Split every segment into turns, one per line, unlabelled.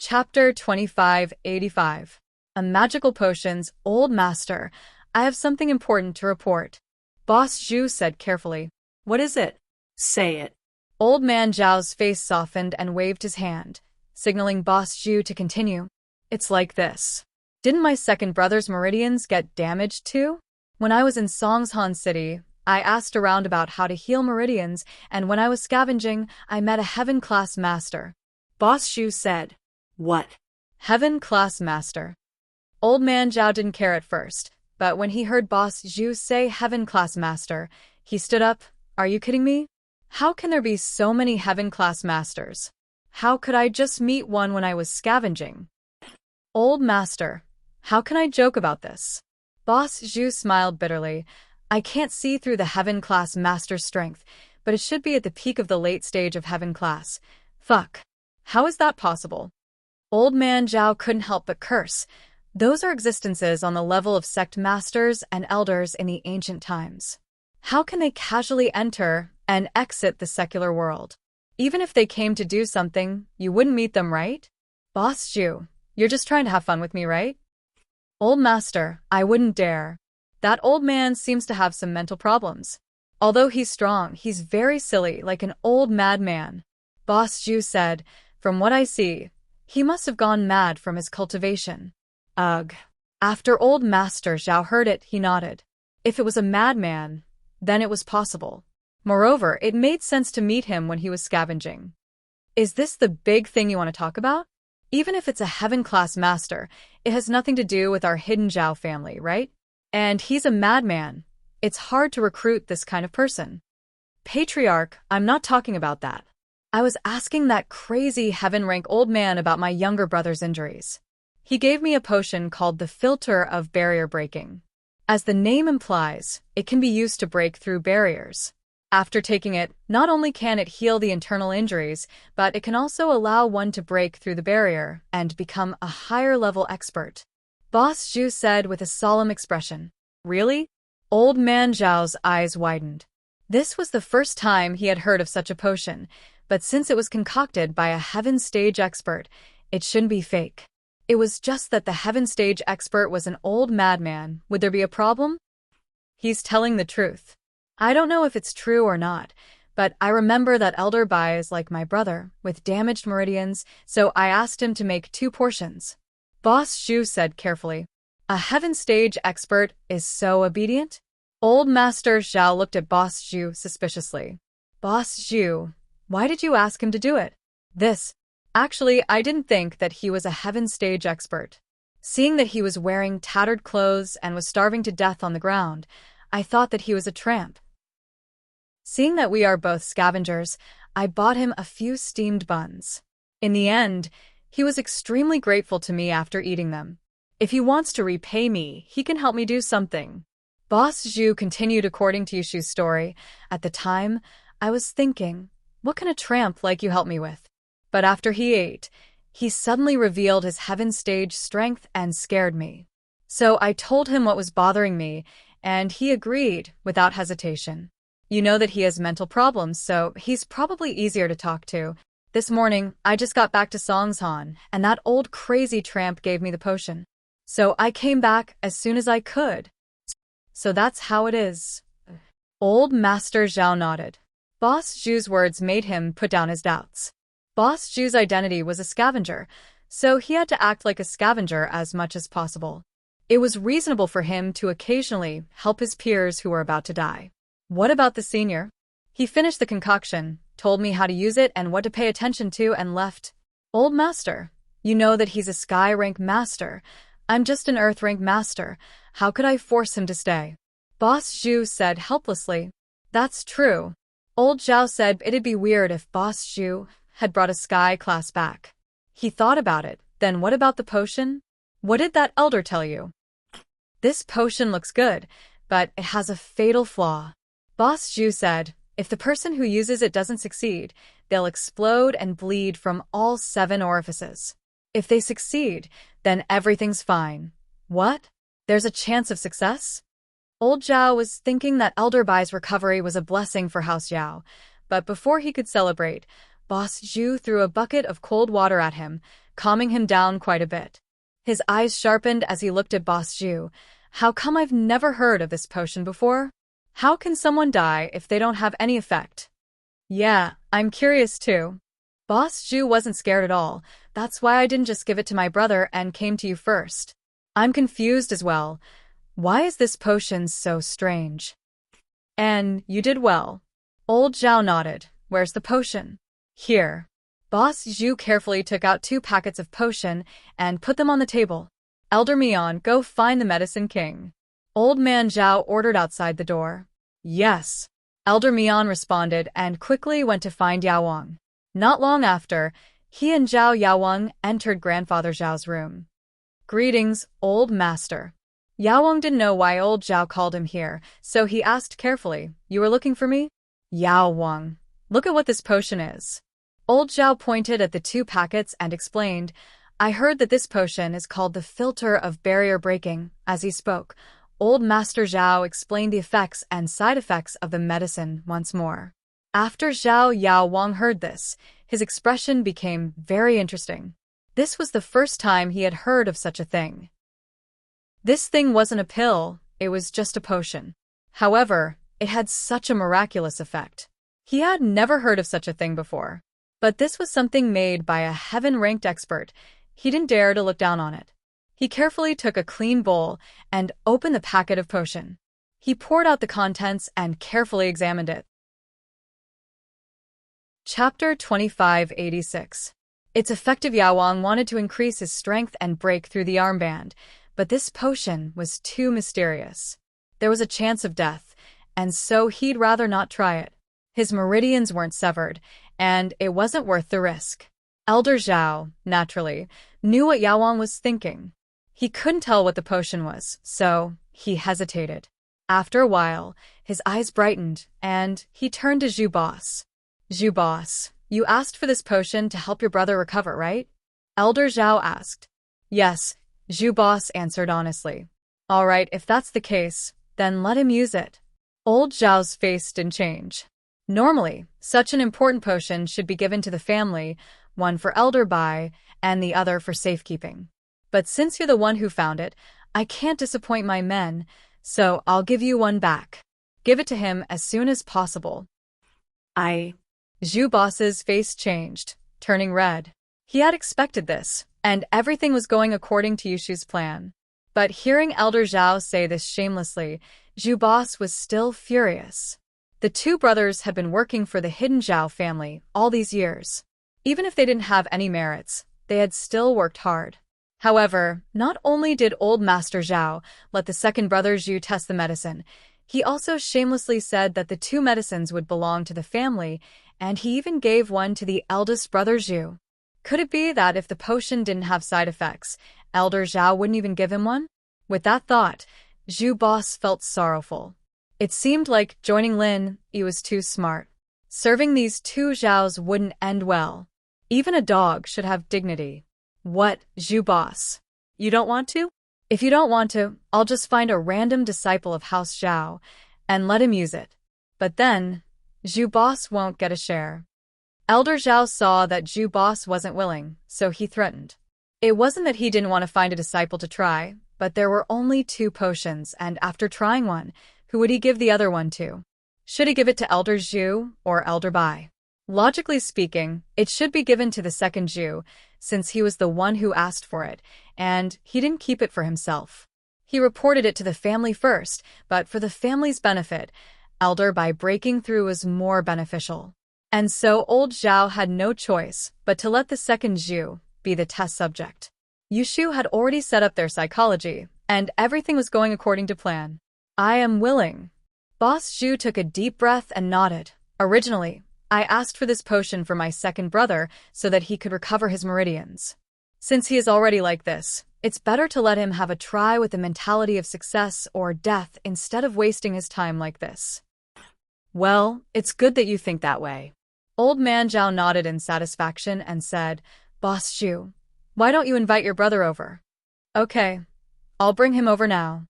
Chapter 2585. A Magical Potions, Old Master. I have something important to report. Boss Zhu said carefully. What is it?
Say it.
Old Man Zhao's face softened and waved his hand, signaling Boss Zhu to continue. It's like this. Didn't my second brother's meridians get damaged too? When I was in Songshan City, I asked around about how to heal meridians, and when I was scavenging, I met a Heaven-class master. Boss Zhu said.
What?
Heaven-class master. Old Man Zhao didn't care at first, but when he heard Boss Zhu say Heaven-class master, he stood up. Are you kidding me? How can there be so many Heaven-class masters? How could I just meet one when I was scavenging? Old master, how can I joke about this? Boss Zhu smiled bitterly. I can't see through the Heaven-class master's strength, but it should be at the peak of the late stage of Heaven-class. Fuck. How is that possible? Old Man Zhao couldn't help but curse. Those are existences on the level of sect masters and elders in the ancient times. How can they casually enter and exit the secular world? Even if they came to do something, you wouldn't meet them, right? Boss Zhu, you're just trying to have fun with me, right? Old master, I wouldn't dare. That old man seems to have some mental problems. Although he's strong, he's very silly, like an old madman. Boss Zhu said, from what I see, he must have gone mad from his cultivation. Ugh. After old Master Zhao heard it, he nodded. If it was a madman, then it was possible. Moreover, it made sense to meet him when he was scavenging. Is this the big thing you want to talk about? Even if it's a Heaven-class master, it has nothing to do with our hidden Zhao family, right? And he's a madman. It's hard to recruit this kind of person. Patriarch, I'm not talking about that. I was asking that crazy heaven-rank old man about my younger brother's injuries. He gave me a potion called the Filter of Barrier Breaking. As the name implies, it can be used to break through barriers. After taking it, not only can it heal the internal injuries, but it can also allow one to break through the barrier and become a higher-level expert. Boss Zhu said with a solemn expression. Really? Old Man Zhao's eyes widened. This was the first time he had heard of such a potion, but since it was concocted by a Heaven Stage expert, it shouldn't be fake. It was just that the Heaven Stage expert was an old madman. Would there be a problem? He's telling the truth. I don't know if it's true or not, but I remember that Elder Bai is like my brother, with damaged meridians, so I asked him to make 2 portions. Boss Zhu said carefully. A Heaven Stage expert is so obedient? Old Master Zhao looked at Boss Zhu suspiciously. Boss Zhu, why did you ask him to do it? Actually, I didn't think that he was a Heaven Stage expert. Seeing that he was wearing tattered clothes and was starving to death on the ground, I thought that he was a tramp. Seeing that we are both scavengers, I bought him a few steamed buns. In the end, he was extremely grateful to me after eating them. If he wants to repay me, he can help me do something. Boss Zhu continued according to Yushu's story. At the time, I was thinking, what can a tramp like you help me with? But after he ate, he suddenly revealed his Heaven Stage strength and scared me. So I told him what was bothering me, and he agreed without hesitation. You know that he has mental problems, so he's probably easier to talk to. This morning, I just got back to Songshan, and that old crazy tramp gave me the potion. So I came back as soon as I could. So that's how it is. Old Master Zhao nodded. Boss Zhu's words made him put down his doubts. Boss Zhu's identity was a scavenger, so he had to act like a scavenger as much as possible. It was reasonable for him to occasionally help his peers who were about to die. What about the senior? He finished the concoction, told me how to use it and what to pay attention to, and left. Old master, you know that he's a sky rank master. I'm just an earth rank master. How could I force him to stay? Boss Zhu said helplessly. That's true. Old Zhao said it'd be weird if Boss Zhu had brought a sky class back. He thought about it. Then what about the potion? What did that elder tell you? This potion looks good, but it has a fatal flaw. Boss Zhu said, if the person who uses it doesn't succeed, they'll explode and bleed from all 7 orifices. If they succeed, then everything's fine. What? There's a chance of success? Old Zhao was thinking that Elder Bai's recovery was a blessing for House Zhao, but before he could celebrate, Boss Zhu threw a bucket of cold water at him, calming him down quite a bit. His eyes sharpened as he looked at Boss Zhu. How come I've never heard of this potion before? How can someone die if they don't have any effect? Yeah, I'm curious too. Boss Zhu wasn't scared at all. That's why I didn't just give it to my brother and came to you first. I'm confused as well. Why is this potion so strange? And you did well. Old Zhao nodded. Where's the potion? Here. Boss Zhu carefully took out 2 packets of potion and put them on the table. Elder Mian, go find the Medicine King. Old Man Zhao ordered outside the door. Yes. Elder Mian responded and quickly went to find Yao Wang. Not long after, he and Zhao Yaowang entered Grandfather Zhao's room. Greetings, old master. Yaowang didn't know why old Zhao called him here, so he asked carefully, You were looking for me? Yaowang, look at what this potion is. Old Zhao pointed at the 2 packets and explained, I heard that this potion is called the Filter of Barrier Breaking. As he spoke, old Master Zhao explained the effects and side effects of the medicine once more. After Zhao Yaowang heard this, his expression became very interesting. This was the first time he had heard of such a thing. This thing wasn't a pill, it was just a potion. However, it had such a miraculous effect. He had never heard of such a thing before. But this was something made by a heaven-ranked expert. He didn't dare to look down on it. He carefully took a clean bowl and opened the packet of potion. He poured out the contents and carefully examined it. Chapter 2586. It's effective. Yaowang wanted to increase his strength and break through the armband, but this potion was too mysterious. There was a chance of death, and so he'd rather not try it. His meridians weren't severed, and it wasn't worth the risk. Elder Zhao, naturally, knew what Yaowang was thinking. He couldn't tell what the potion was, so he hesitated. After a while, his eyes brightened, and he turned to Zhu Boss. Zhu Boss, you asked for this potion to help your brother recover, right? Elder Zhao asked. Yes, Zhu Boss answered honestly. All right, if that's the case, then let him use it. Old Zhao's face didn't change. Normally, such an important potion should be given to the family, one for Elder Bai and the other for safekeeping. But since you're the one who found it, I can't disappoint my men, so I'll give you one back. Give it to him as soon as possible. Zhu Boss's face changed, turning red. He had expected this, and everything was going according to Yushu's plan. But hearing Elder Zhao say this shamelessly, Zhu Boss was still furious. The 2 brothers had been working for the hidden Zhao family all these years. Even if they didn't have any merits, they had still worked hard. However, not only did old Master Zhao let the second brother Zhu test the medicine, he also shamelessly said that the 2 medicines would belong to the family, and he even gave one to the eldest brother Zhu. Could it be that if the potion didn't have side effects, Elder Zhao wouldn't even give him one? With that thought, Zhu Boss felt sorrowful. It seemed like joining Lin Yi was too smart. Serving these 2 Zhaos wouldn't end well. Even a dog should have dignity. What, Zhu Boss? You don't want to? If you don't want to, I'll just find a random disciple of House Zhao and let him use it. But then, Zhu Boss won't get a share. Elder Zhao saw that Zhu Boss wasn't willing, so he threatened. It wasn't that he didn't want to find a disciple to try, but there were only 2 potions, and after trying one, who would he give the other one to? Should he give it to Elder Zhu or Elder Bai? Logically speaking, it should be given to the second Zhu, since he was the one who asked for it, and he didn't keep it for himself. He reported it to the family first, but for the family's benefit, Elder Bai breaking through was more beneficial. And so old Zhao had no choice but to let the second Zhu be the test subject. Yushu had already set up their psychology, and everything was going according to plan. I am willing. Boss Zhu took a deep breath and nodded. Originally, I asked for this potion for my second brother so that he could recover his meridians. Since he is already like this, it's better to let him have a try with the mentality of success or death instead of wasting his time like this. Well, it's good that you think that way. Old Man Zhao nodded in satisfaction and said, Boss Zhu, why don't you invite your brother over? Okay, I'll bring him over now.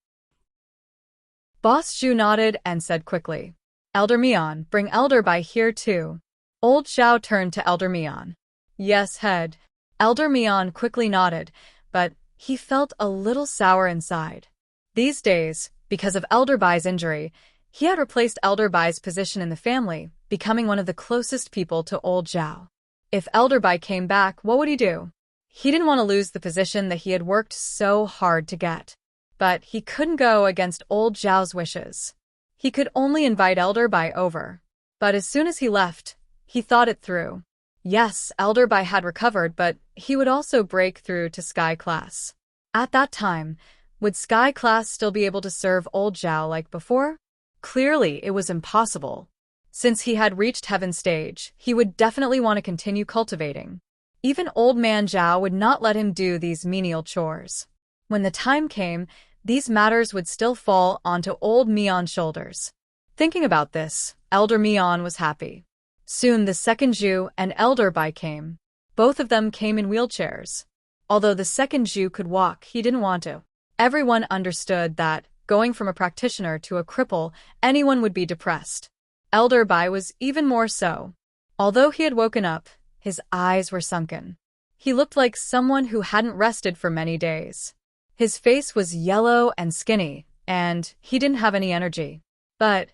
Boss Zhu nodded and said quickly, Elder Mian, bring Elder Bai here too. Old Zhao turned to Elder Mian. Yes, head. Elder Mian quickly nodded, but he felt a little sour inside. These days, because of Elder Bai's injury, he had replaced Elder Bai's position in the family, becoming one of the closest people to old Zhao. If Elder Bai came back, what would he do? He didn't want to lose the position that he had worked so hard to get. But he couldn't go against old Zhao's wishes. He could only invite Elder Bai over. But as soon as he left, he thought it through. Yes, Elder Bai had recovered, but he would also break through to Sky Class. At that time, would Sky Class still be able to serve old Zhao like before? Clearly, it was impossible. Since he had reached Heaven Stage, he would definitely want to continue cultivating. Even old man Zhao would not let him do these menial chores. When the time came, these matters would still fall onto old Mian's shoulders. Thinking about this, Elder Mian was happy. Soon the second Zhu and Elder Bai came. Both of them came in wheelchairs. Although the second Zhu could walk, he didn't want to. Everyone understood that, going from a practitioner to a cripple, anyone would be depressed. Elder Bai was even more so. Although he had woken up, his eyes were sunken. He looked like someone who hadn't rested for many days. His face was yellow and skinny, and he didn't have any energy. But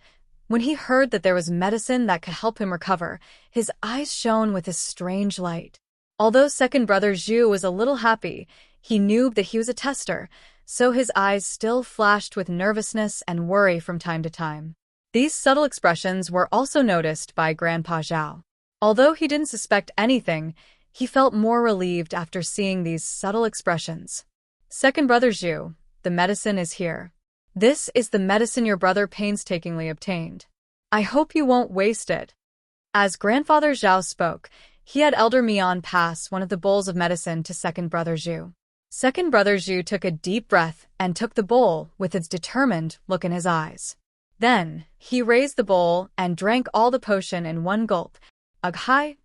when he heard that there was medicine that could help him recover, his eyes shone with a strange light. Although second brother Zhu was a little happy, he knew that he was a tester, so his eyes still flashed with nervousness and worry from time to time. These subtle expressions were also noticed by Grandpa Zhao. Although he didn't suspect anything, he felt more relieved after seeing these subtle expressions. Second brother Zhu, the medicine is here. This is the medicine your brother painstakingly obtained. I hope you won't waste it. As Grandfather Zhao spoke, he had Elder Mian pass one of the bowls of medicine to second brother Zhu. Second brother Zhu took a deep breath and took the bowl with its determined look in his eyes. Then, he raised the bowl and drank all the potion in one gulp. Ugh, hi!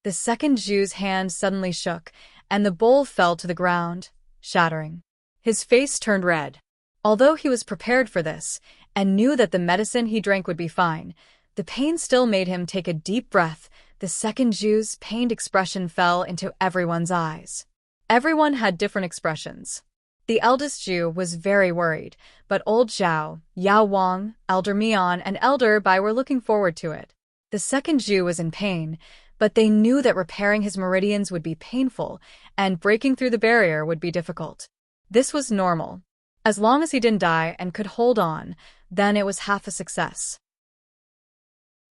The second Zhu's hand suddenly shook, and the bowl fell to the ground, shattering. His face turned red. Although he was prepared for this, and knew that the medicine he drank would be fine, the pain still made him take a deep breath. The second Zhu's pained expression fell into everyone's eyes. Everyone had different expressions. The eldest Zhu was very worried, but old Zhao, Yao Wang, Elder Mian, and Elder Bai were looking forward to it. The second Zhu was in pain, but they knew that repairing his meridians would be painful, and breaking through the barrier would be difficult. This was normal. As long as he didn't die and could hold on, then it was half a success.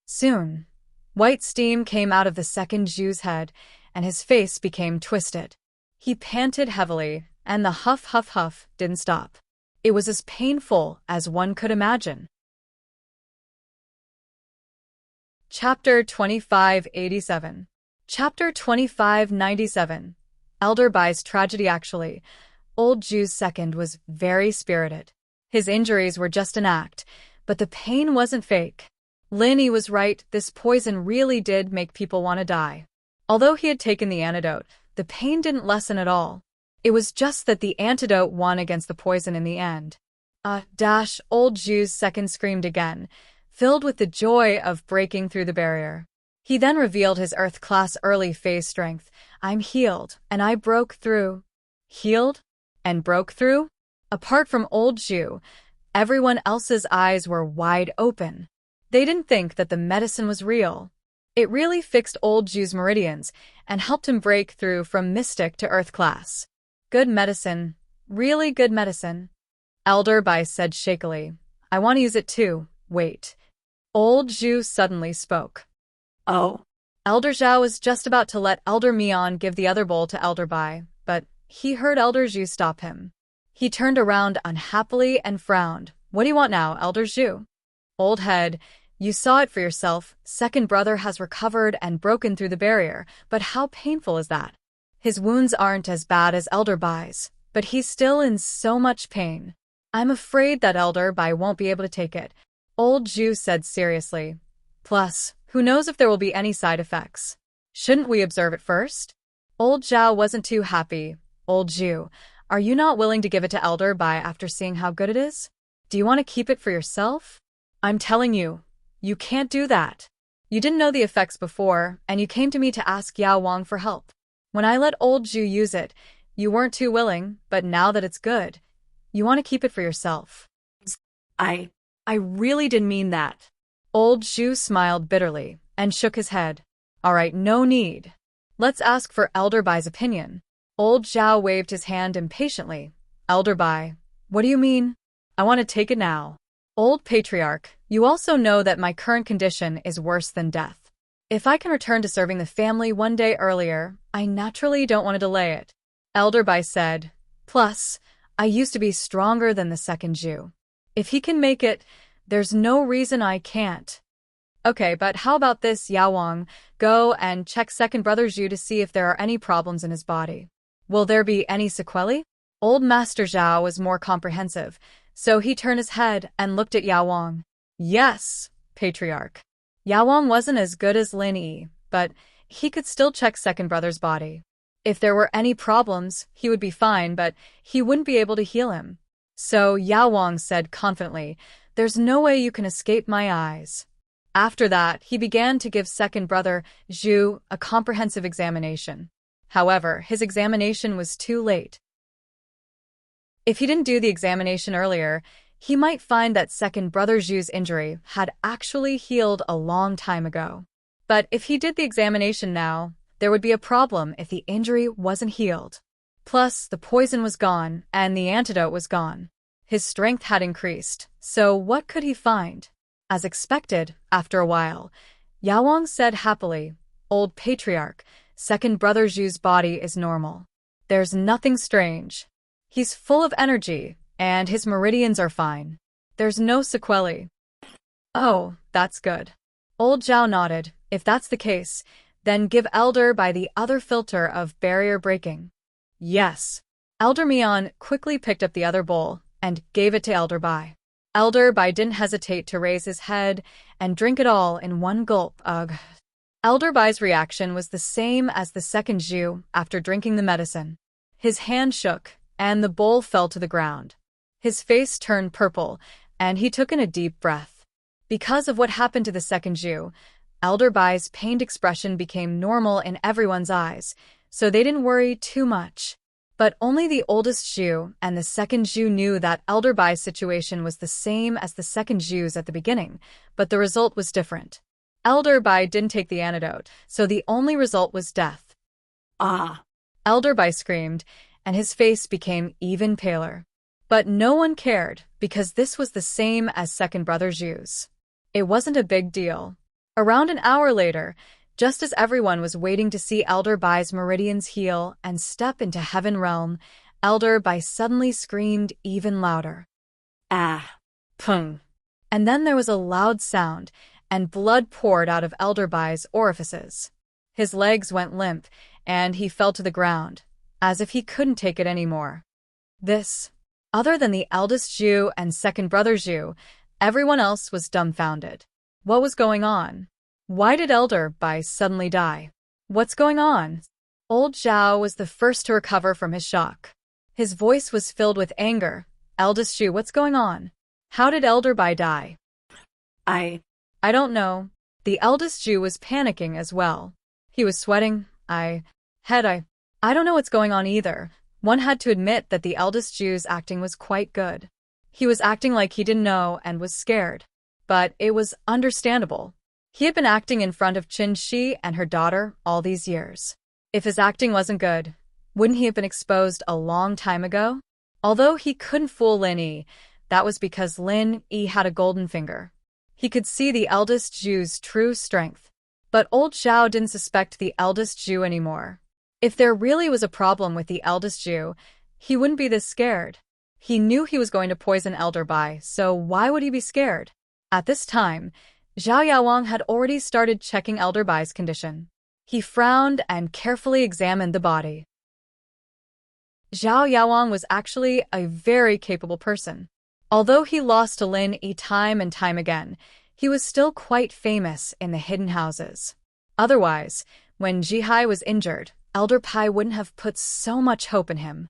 Soon, white steam came out of the second Zhu's head, and his face became twisted. He panted heavily, and the huff didn't stop. It was as painful as one could imagine. Chapter 2587. Chapter 2597. Elder Bai's tragedy. Actually, old Zhu's second was very spirited. His injuries were just an act, but the pain wasn't fake. Linny was right, this poison really did make people want to die. Although he had taken the antidote, the pain didn't lessen at all. It was just that the antidote won against the poison in the end. Old Zhu's second screamed again, filled with the joy of breaking through the barrier. He then revealed his Earth-class early phase strength. I'm healed, and I broke through. Healed? And broke through? Apart from old Zhu, everyone else's eyes were wide open. They didn't think that the medicine was real. It really fixed old Zhu's meridians and helped him break through from mystic to Earth class. Good medicine. Really good medicine. Elder Bai said shakily. I want to use it too. Wait. Old Zhu suddenly spoke. Oh. Elder Zhao was just about to let Elder Mian give the other bowl to Elder Bai, but he heard Elder Zhu stop him. He turned around unhappily and frowned. What do you want now, Elder Zhu? Old head, you saw it for yourself. Second brother has recovered and broken through the barrier, but how painful is that? His wounds aren't as bad as Elder Bai's, but he's still in so much pain. I'm afraid that Elder Bai won't be able to take it, Old Zhu said seriously. Plus, who knows if there will be any side effects? Shouldn't we observe it first? Old Zhao wasn't too happy. Old Zhu, are you not willing to give it to Elder Bai after seeing how good it is? Do you want to keep it for yourself? I'm telling you, you can't do that. You didn't know the effects before, and you came to me to ask Yao Wang for help. When I let old Zhu use it, you weren't too willing, but now that it's good, you want to keep it for yourself.
I really didn't mean that.
Old Zhu smiled bitterly and shook his head. All right, no need. Let's ask for Elder Bai's opinion. Old Zhao waved his hand impatiently. Elder Bai, what do you mean? I want to take it now. Old Patriarch, you also know that my current condition is worse than death. If I can return to serving the family one day earlier, I naturally don't want to delay it. Elder Bai said, plus, I used to be stronger than the second Zhu. If he can make it, there's no reason I can't. Okay, but how about this, Yao Wang? Go and check second brother Zhu to see if there are any problems in his body. Will there be any sequelae? Old Master Zhao was more comprehensive, so he turned his head and looked at Yao Wang. Yes, Patriarch. Yao Wang wasn't as good as Lin Yi, but he could still check second brother's body. If there were any problems, he would be fine, but he wouldn't be able to heal him. So Yao Wang said confidently, there's no way you can escape my eyes. After that, he began to give second brother Zhu a comprehensive examination. However, his examination was too late. If he didn't do the examination earlier, he might find that second brother Zhu's injury had actually healed a long time ago. But if he did the examination now, there would be a problem if the injury wasn't healed. Plus, the poison was gone and the antidote was gone. His strength had increased, so what could he find? As expected, after a while, Yao Wang said happily, Old Patriarch, second brother Zhu's body is normal. There's nothing strange. He's full of energy, and his meridians are fine. There's no sequelae. Oh, that's good. Old Zhao nodded. If that's the case, then give Elder Bai the other filter of barrier breaking. Yes. Elder Mian quickly picked up the other bowl and gave it to Elder Bai. Elder Bai didn't hesitate to raise his head and drink it all in one gulp. Ugh. Elder Bai's reaction was the same as the second Zhu after drinking the medicine. His hand shook, and the bowl fell to the ground. His face turned purple, and he took in a deep breath. Because of what happened to the second Zhu, Elder Bai's pained expression became normal in everyone's eyes, so they didn't worry too much. But only the oldest Zhu and the second Zhu knew that Elder Bai's situation was the same as the second Zhu's at the beginning, but the result was different. Elder Bai didn't take the antidote, so the only result was death.
Ah!
Elder Bai screamed, and his face became even paler. But no one cared, because this was the same as second brother Zhu's. It wasn't a big deal. Around an hour later, just as everyone was waiting to see Elder Bai's meridians heal and step into Heaven Realm, Elder Bai suddenly screamed even louder.
Ah!
Pung! And then there was a loud sound, and blood poured out of Elder Bai's orifices. His legs went limp, and he fell to the ground, as if he couldn't take it anymore. This, other than the eldest Zhu and second brother Zhu, everyone else was dumbfounded. What was going on? Why did Elder Bai suddenly die? What's going on? Old Zhao was the first to recover from his shock. His voice was filled with anger. Eldest Zhu, what's going on? How did Elder Bai die? I don't know. The eldest Zhu was panicking as well. He was sweating. I don't know what's going on either. One had to admit that the eldest Zhu's acting was quite good. He was acting like he didn't know and was scared. But it was understandable. He had been acting in front of Qin Shi and her daughter all these years. If his acting wasn't good, wouldn't he have been exposed a long time ago? Although he couldn't fool Lin Yi, that was because Lin Yi had a golden finger. He could see the eldest Zhu's true strength. But old Zhao didn't suspect the eldest Zhu anymore. If there really was a problem with the eldest Zhu, he wouldn't be this scared. He knew he was going to poison Elder Bai, so why would he be scared? At this time, Zhao Yaowang had already started checking Elder Bai's condition. He frowned and carefully examined the body. Zhao Yaowang was actually a very capable person. Although he lost to Lin Yi time and time again, he was still quite famous in the hidden houses. Otherwise, when Jihai was injured, Elder Bai wouldn't have put so much hope in him.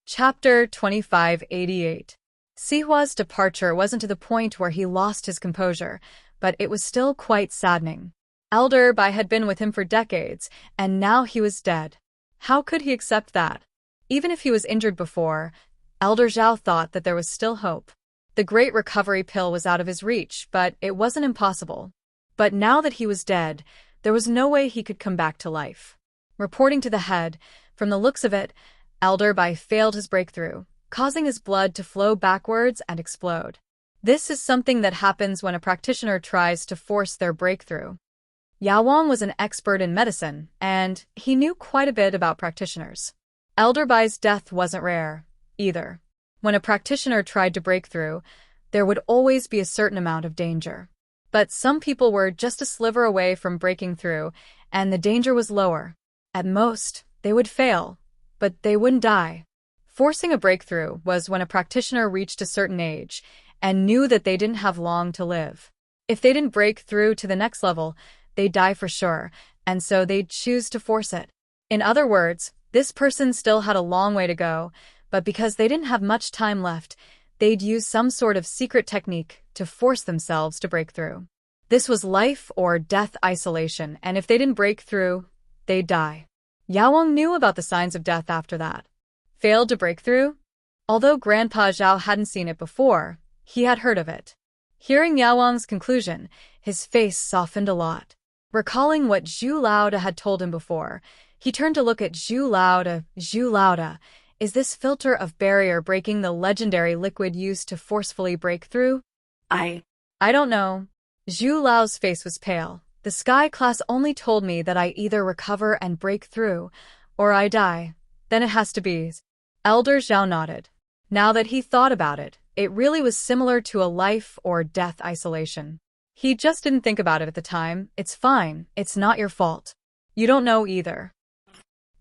Chapter 2588. Sihua's departure wasn't to the point where he lost his composure, but it was still quite saddening. Elder Bai had been with him for decades, and now he was dead. How could he accept that? Even if he was injured before, Elder Zhao thought that there was still hope. The great recovery pill was out of his reach, but it wasn't impossible. But now that he was dead, there was no way he could come back to life. Reporting to the head, from the looks of it, Elder Bai failed his breakthrough, causing his blood to flow backwards and explode. This is something that happens when a practitioner tries to force their breakthrough. Yao Wang was an expert in medicine, and he knew quite a bit about practitioners. Elder Bai's death wasn't rare, either. When a practitioner tried to break through, there would always be a certain amount of danger. But some people were just a sliver away from breaking through, and the danger was lower. At most, they would fail, but they wouldn't die. Forcing a breakthrough was when a practitioner reached a certain age and knew that they didn't have long to live. If they didn't break through to the next level, they'd die for sure, and so they'd choose to force it. In other words, this person still had a long way to go, but because they didn't have much time left, they'd use some sort of secret technique to force themselves to break through. This was life or death isolation, and if they didn't break through, they'd die. Yao Wang knew about the signs of death after that. Failed to break through? Although Grandpa Zhao hadn't seen it before, he had heard of it. Hearing Yao Wang's conclusion, his face softened a lot. Recalling what Zhu Laoda had told him before, he turned to look at Zhu Laoda. Zhu Laoda, is this filter of barrier breaking the legendary liquid used to forcefully break through?
I
don't know. Zhu Lao's face was pale. The Sky class only told me that I either recover and break through, or I die. Then it has to be. Elder Zhao nodded. Now that he thought about it, it really was similar to a life or death isolation. He just didn't think about it at the time. It's fine. It's not your fault. You don't know either.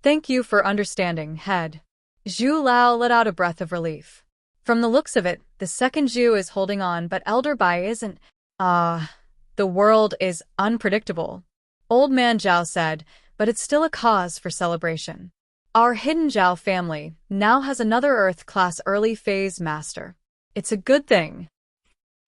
Thank you for understanding, head. Zhu Lao let out a breath of relief. From the looks of it, the second Zhu is holding on, but Elder Bai isn't. The world is unpredictable. Old Man Zhao said, but it's still a cause for celebration. Our hidden Zhao family now has another Earth-class early phase master. It's a good thing.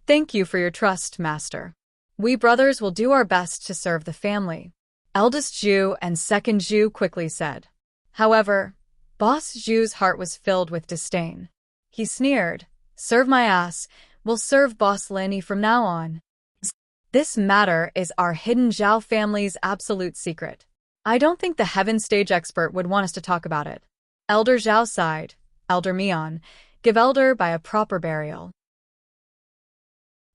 Thank you for your trust, master. We brothers will do our best to serve the family. Eldest Zhu and second Zhu quickly said. However, Boss Zhu's heart was filled with disdain. He sneered, serve my ass, we'll serve Boss Linny from now on. This matter is our hidden Zhao family's absolute secret. I don't think the Heaven Stage expert would want us to talk about it. Elder Zhao sighed. Elder Mian, give Elder Bai a proper burial.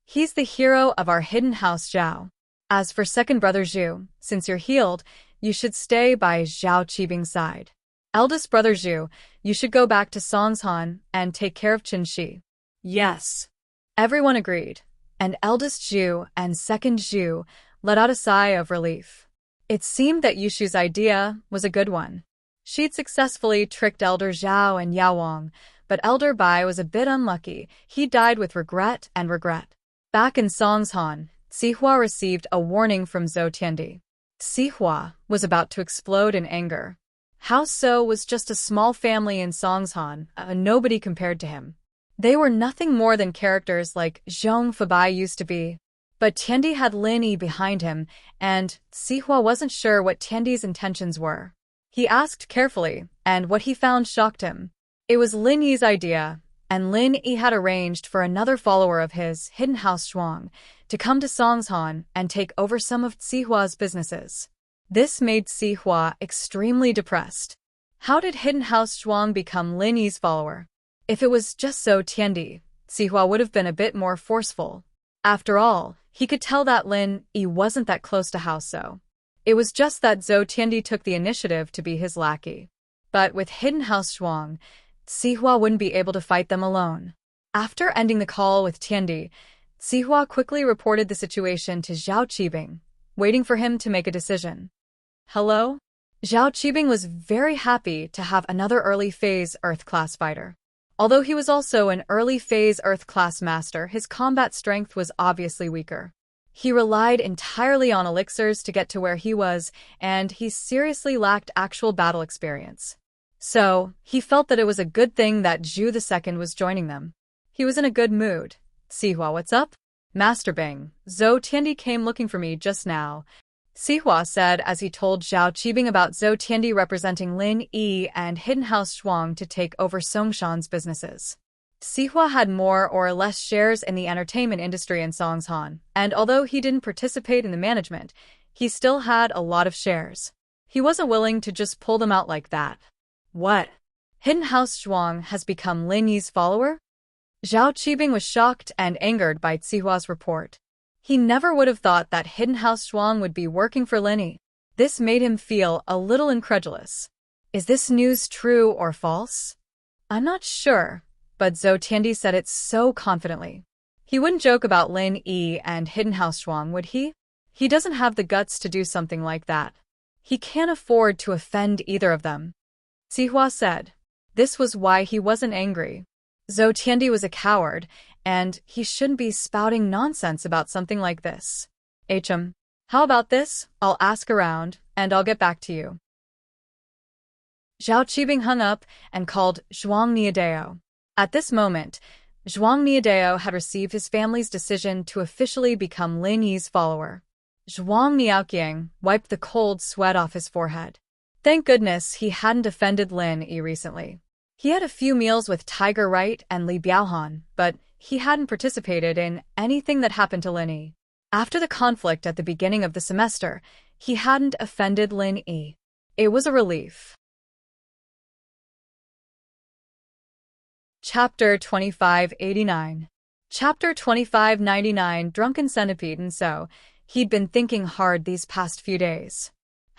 He's the hero of our hidden house Zhao. As for second brother Zhu, since you're healed, you should stay by Zhao Qibing's side. Eldest brother Zhu, you should go back to Songshan and take care of Qin Shi.
Yes.
Everyone agreed, and eldest Zhu and second Zhu let out a sigh of relief. It seemed that Yushu's idea was a good one. She'd successfully tricked Elder Zhao and Yao Wang, but Elder Bai was a bit unlucky. He died with regret and regret. Back in Songshan, Sihua received a warning from Zhou Tiandi. Sihua was about to explode in anger. House So was just a small family in Songshan, nobody compared to him. They were nothing more than characters like Zhong Fabai used to be. But Tiandi had Lin Yi behind him, and Sihua wasn't sure what Tiandi's intentions were. He asked carefully, and what he found shocked him. It was Lin Yi's idea, and Lin Yi had arranged for another follower of his, Hidden House Zhuang, to come to Songshan and take over some of Sihua's businesses. This made Sihua extremely depressed. How did Hidden House Zhuang become Lin Yi's follower? If it was just so Tiandi, Sihua would have been a bit more forceful. After all, he could tell that Lin Yi wasn't that close to House So. It was just that Zhou Tiandi took the initiative to be his lackey. But with Hidden House Zhuang, Sihua wouldn't be able to fight them alone. After ending the call with Tiandi, Sihua quickly reported the situation to Zhao Qibing, waiting for him to make a decision. Hello? Zhao Qibing was very happy to have another early-phase Earth-class fighter. Although he was also an early-phase Earth-class master, his combat strength was obviously weaker. He relied entirely on elixirs to get to where he was, and he seriously lacked actual battle experience. So, he felt that it was a good thing that Zhu II was joining them. He was in a good mood. Sihua, what's up? Master Bing, Zhou Tiandi came looking for me just now. Sihua said as he told Zhao Qibing about Zhou Tiandi representing Lin Yi and Hidden House Zhuang to take over Songshan's businesses. Sihua had more or less shares in the entertainment industry in Songshan, and although he didn't participate in the management, he still had a lot of shares. He wasn't willing to just pull them out like that. What? Hidden House Zhuang has become Lin Yi's follower? Zhao Qibing was shocked and angered by Sihua's report. He never would have thought that Hidden House Zhuang would be working for Lin Yi. This made him feel a little incredulous. Is this news true or false? I'm not sure, but Zhou Tiandi said it so confidently. He wouldn't joke about Lin Yi and Hidden House Zhuang, would he? He doesn't have the guts to do something like that. He can't afford to offend either of them. Sihua said. This was why he wasn't angry. Zhou Tiandi was a coward, and he shouldn't be spouting nonsense about something like this. How about this? I'll ask around, and I'll get back to you. Zhao Qibing hung up and called Zhuang Niadao. At this moment, Zhuang Niadao had received his family's decision to officially become Lin Yi's follower. Zhuang Niaoqiang wiped the cold sweat off his forehead. Thank goodness he hadn't offended Lin Yi recently. He had a few meals with Tiger Wright and Li Biaohan, but he hadn't participated in anything that happened to Lin Yi. After the conflict at the beginning of the semester, he hadn't offended Lin Yi. It was a relief. Chapter 2589. Chapter 2599. Drunken Centipede. And so, he'd been thinking hard these past few days.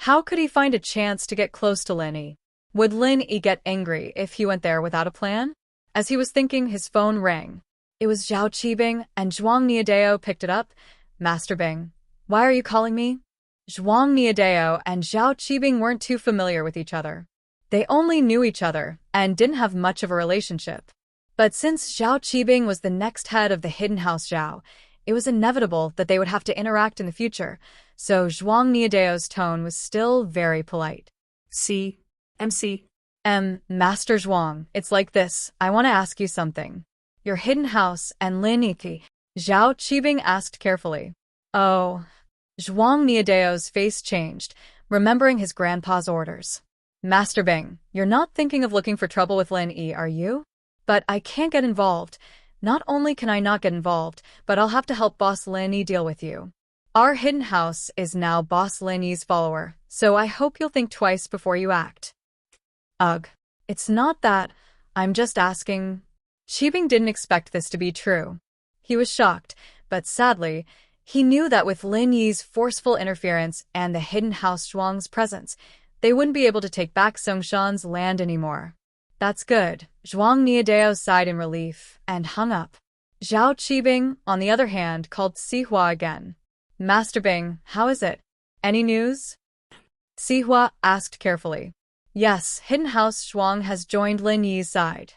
How could he find a chance to get close to Lin Yi? Would Lin Yi get angry if he went there without a plan? As he was thinking, his phone rang. It was Zhao Qibing, and Zhuang Niadao picked it up. Master Bing, why are you calling me? Zhuang Niadao and Zhao Qibing weren't too familiar with each other. They only knew each other and didn't have much of a relationship. But since Zhao Qibing was the next head of the Hidden House Zhao, it was inevitable that they would have to interact in the future, so Zhuang Niadao's tone was still very polite. Master Zhuang, it's like this, I want to ask you something. Your hidden house and Lin Yi, Zhao Qibing asked carefully. Oh. Zhuang Niadao's face changed, remembering his grandpa's orders. Master Bing, you're not thinking of looking for trouble with Lin Yi, are you? But I can't get involved. Not only can I not get involved, but I'll have to help Boss Lin Yi deal with you. Our hidden house is now Boss Lin Yi's follower, so I hope you'll think twice before you act. Ugh. It's not that. I'm just asking. Qibing didn't expect this to be true. He was shocked, but sadly, he knew that with Lin Yi's forceful interference and the Hidden House Zhuang's presence, they wouldn't be able to take back Songshan's land anymore. That's good. Zhuang Niadao sighed in relief and hung up. Zhao Qibing, on the other hand, called Sihua again. Master Bing, how is it? Any news? Sihua asked carefully. Yes, Hidden House Zhuang has joined Lin Yi's side.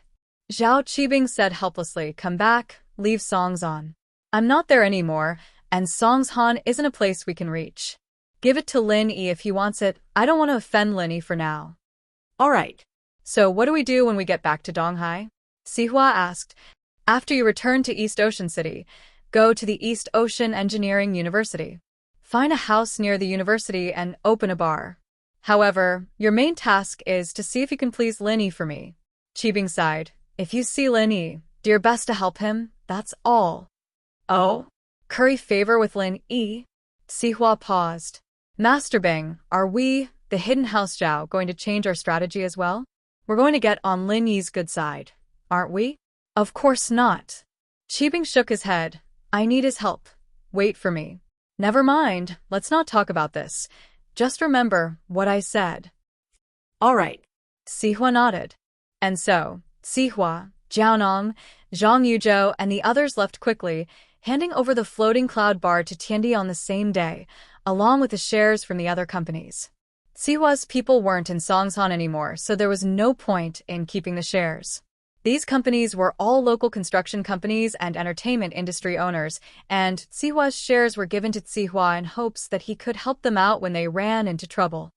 Zhao Qibing said helplessly, come back, leave Songshan. I'm not there anymore, and Songshan isn't a place we can reach. Give it to Lin Yi if he wants it. I don't want to offend Lin Yi for now. All right. So what do we do when we get back to Donghai? Sihua asked. After you return to East Ocean City, go to the East Ocean Engineering University. Find a house near the university and open a bar. However, your main task is to see if you can please Lin Yi for me. Qibing sighed. If you see Lin Yi, do your best to help him, that's all. Oh? Curry favor with Lin Yi? Sihua paused. Master Bing, are we, the Hidden House Zhao, going to change our strategy as well? We're going to get on Lin Yi's good side, aren't we? Of course not. Qibing shook his head. I need his help. Wait for me. Never mind, let's not talk about this. Just remember what I said. All right. Sihua nodded. And so, Sihua, Jiaonong, Zhang Yuzhou, and the others left quickly, handing over the floating cloud bar to Tiandi on the same day, along with the shares from the other companies. Sihua's people weren't in Songshan anymore, so there was no point in keeping the shares. These companies were all local construction companies and entertainment industry owners, and Sihua's shares were given to Sihua in hopes that he could help them out when they ran into trouble.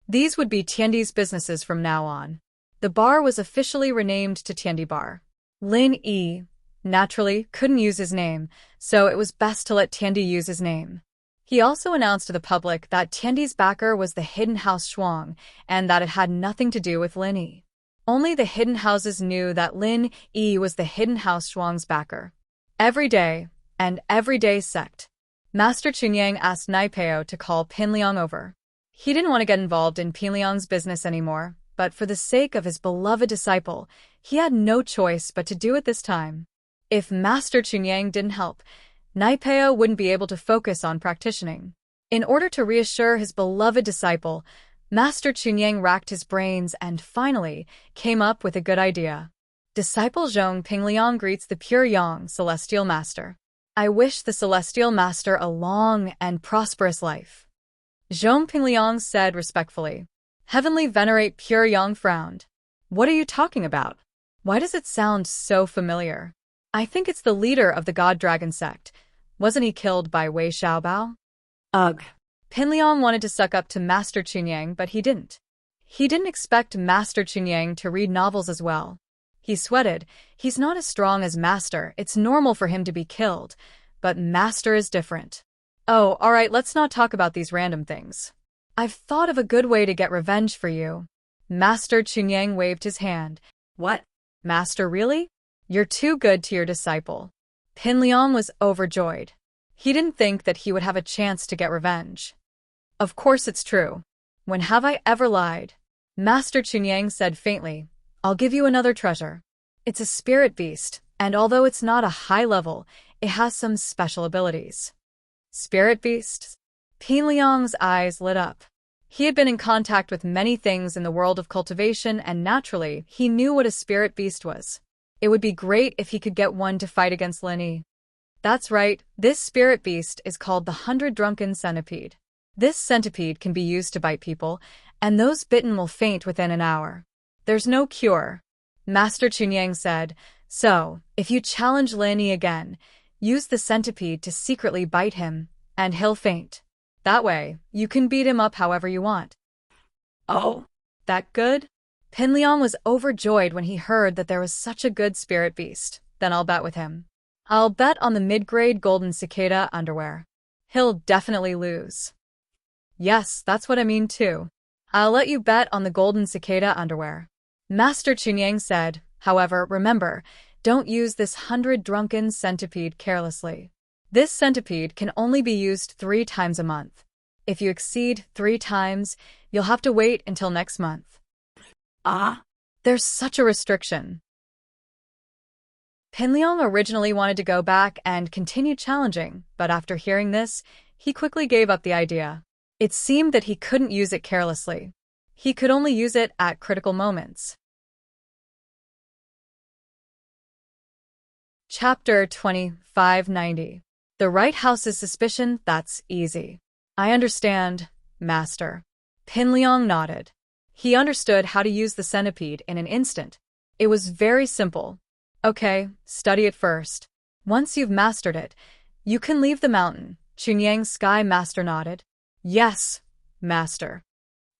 These would be Tiandi's businesses from now on. The bar was officially renamed to Tiandi Bar. Lin Yi, naturally, couldn't use his name, so it was best to let Tiandi use his name. He also announced to the public that Tiandi's backer was the Hidden House Shuang and that it had nothing to do with Lin Yi. Only the Hidden Houses knew that Lin Yi was the Hidden House Shuang's backer. Every day sect. Master Chunyang asked Naipeo to call Pinliang over. He didn't want to get involved in Pinliang's business anymore, but for the sake of his beloved disciple, he had no choice but to do it this time. If Master Chunyang didn't help, Naipeo wouldn't be able to focus on practicing. In order to reassure his beloved disciple, Master Chunyang racked his brains and finally came up with a good idea. Disciple Zhong Pingliang greets the pure Yang Celestial Master. I wish the Celestial Master a long and prosperous life. Zhong Pingliang said respectfully. Heavenly Venerate Pure Yang frowned. What are you talking about? Why does it sound so familiar? I think it's the leader of the God Dragon sect. Wasn't he killed by Wei Xiaobao?
Ugh.
Pinliang wanted to suck up to Master Chunyang, but he didn't. He didn't expect Master Chunyang to read novels as well. He sweated. He's not as strong as Master. It's normal for him to be killed. But Master is different. Oh, alright, let's not talk about these random things. I've thought of a good way to get revenge for you. Master Chunyang waved his hand.
What?
Master, really? You're too good to your disciple. Pinliang was overjoyed. He didn't think that he would have a chance to get revenge. Of course it's true. When have I ever lied? Master Chunyang said faintly. I'll give you another treasure. It's a spirit beast, and although it's not a high level, it has some special abilities. Spirit beasts? Pinliang's eyes lit up. He had been in contact with many things in the world of cultivation, and naturally, he knew what a spirit beast was. It would be great if he could get one to fight against Lin Yi. That's right, this spirit beast is called the 100 Drunken Centipede. This centipede can be used to bite people, and those bitten will faint within an hour. There's no cure. Master Chunyang said, so, if you challenge Lin Yi again, use the centipede to secretly bite him, and he'll faint. That way, you can beat him up however you want.
Oh.
That good? Pinliang was overjoyed when he heard that there was such a good spirit beast. Then I'll bet with him. I'll bet on the mid-grade golden cicada underwear. He'll definitely lose. Yes, that's what I mean too. I'll let you bet on the golden cicada underwear. Master Chunyang said, however, remember, don't use this 100 Drunken Centipede carelessly. This centipede can only be used 3 times a month. If you exceed 3 times, you'll have to wait until next month. There's such a restriction. Pinliang originally wanted to go back and continue challenging, but after hearing this, he quickly gave up the idea. It seemed that he couldn't use it carelessly. He could only use it at critical moments. Chapter 2590. The right house's suspicion, that's easy. I understand, Master. Pinliang nodded. He understood how to use the centipede in an instant. It was very simple. Okay, study it first. Once you've mastered it, you can leave the mountain. Chunyang's Sky Master nodded. Yes, Master.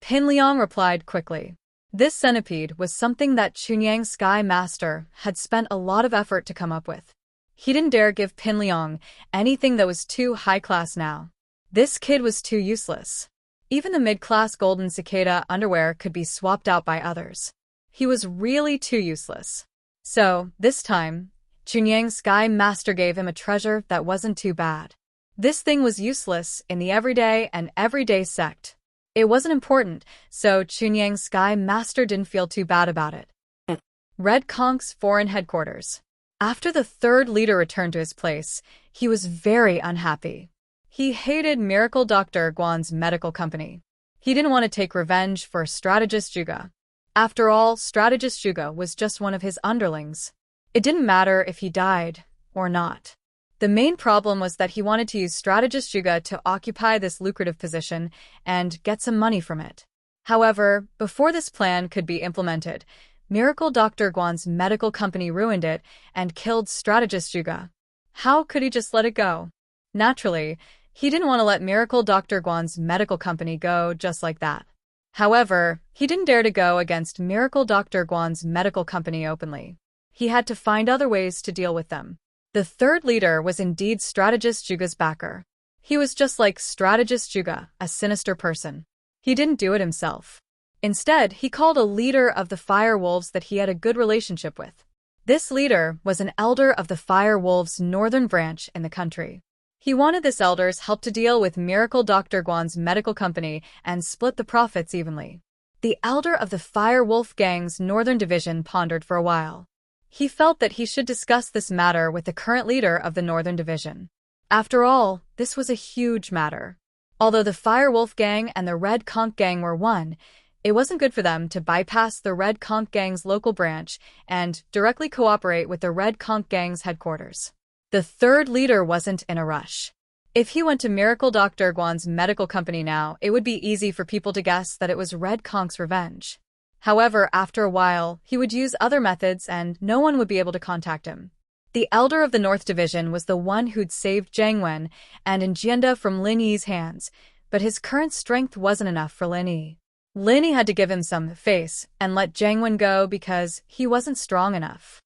Pinliang replied quickly. This centipede was something that Chunyang's Sky Master had spent a lot of effort to come up with. He didn't dare give Pinliang anything that was too high-class now. This kid was too useless. Even the mid-class golden cicada underwear could be swapped out by others. He was really too useless. So, this time, Chunyang's Sky Master gave him a treasure that wasn't too bad. This thing was useless in the everyday sect. It wasn't important, so Chunyang's Sky Master didn't feel too bad about it. Red Conk's foreign headquarters. After the 3rd leader returned to his place, he was very unhappy. He hated Miracle Dr. Guan's medical company. He didn't want to take revenge for Strategist Zhuge. After all, Strategist Zhuge was just one of his underlings. It didn't matter if he died or not. The main problem was that he wanted to use Strategist Zhuge to occupy this lucrative position and get some money from it. However, before this plan could be implemented, Miracle Dr. Guan's medical company ruined it and killed Strategist Zhuge. How could he just let it go? Naturally, he didn't want to let Miracle Dr. Guan's medical company go just like that. However, he didn't dare to go against Miracle Dr. Guan's medical company openly. He had to find other ways to deal with them. The 3rd leader was indeed Strategist Zhuge's backer. He was just like strategist Juga, a sinister person. He didn't do it himself. Instead, he called a leader of the fire wolves that he had a good relationship with. This leader was an elder of the fire wolves' northern branch in the country. He wanted this elder's help to deal with Miracle Dr. Guan's medical company and split the profits evenly. The elder of the fire wolf gang's northern division pondered for a while. He felt that he should discuss this matter with the current leader of the northern division. After all, this was a huge matter. Although the fire wolf gang and the red conch gang were one, it wasn't good for them to bypass the red conch gang's local branch and directly cooperate with the red conch gang's headquarters. The third leader wasn't in a rush. If he went to Miracle Dr. Guan's medical company now, it would be easy for people to guess that it was Red Conch's revenge. However, after a while, he would use other methods and no one would be able to contact him. The elder of the North Division was the one who'd saved Jiang Wen and Enjanda from Lin Yi's hands, but his current strength wasn't enough for Lin Yi. Lin Yi had to give him some face and let Jiang Wen go because he wasn't strong enough.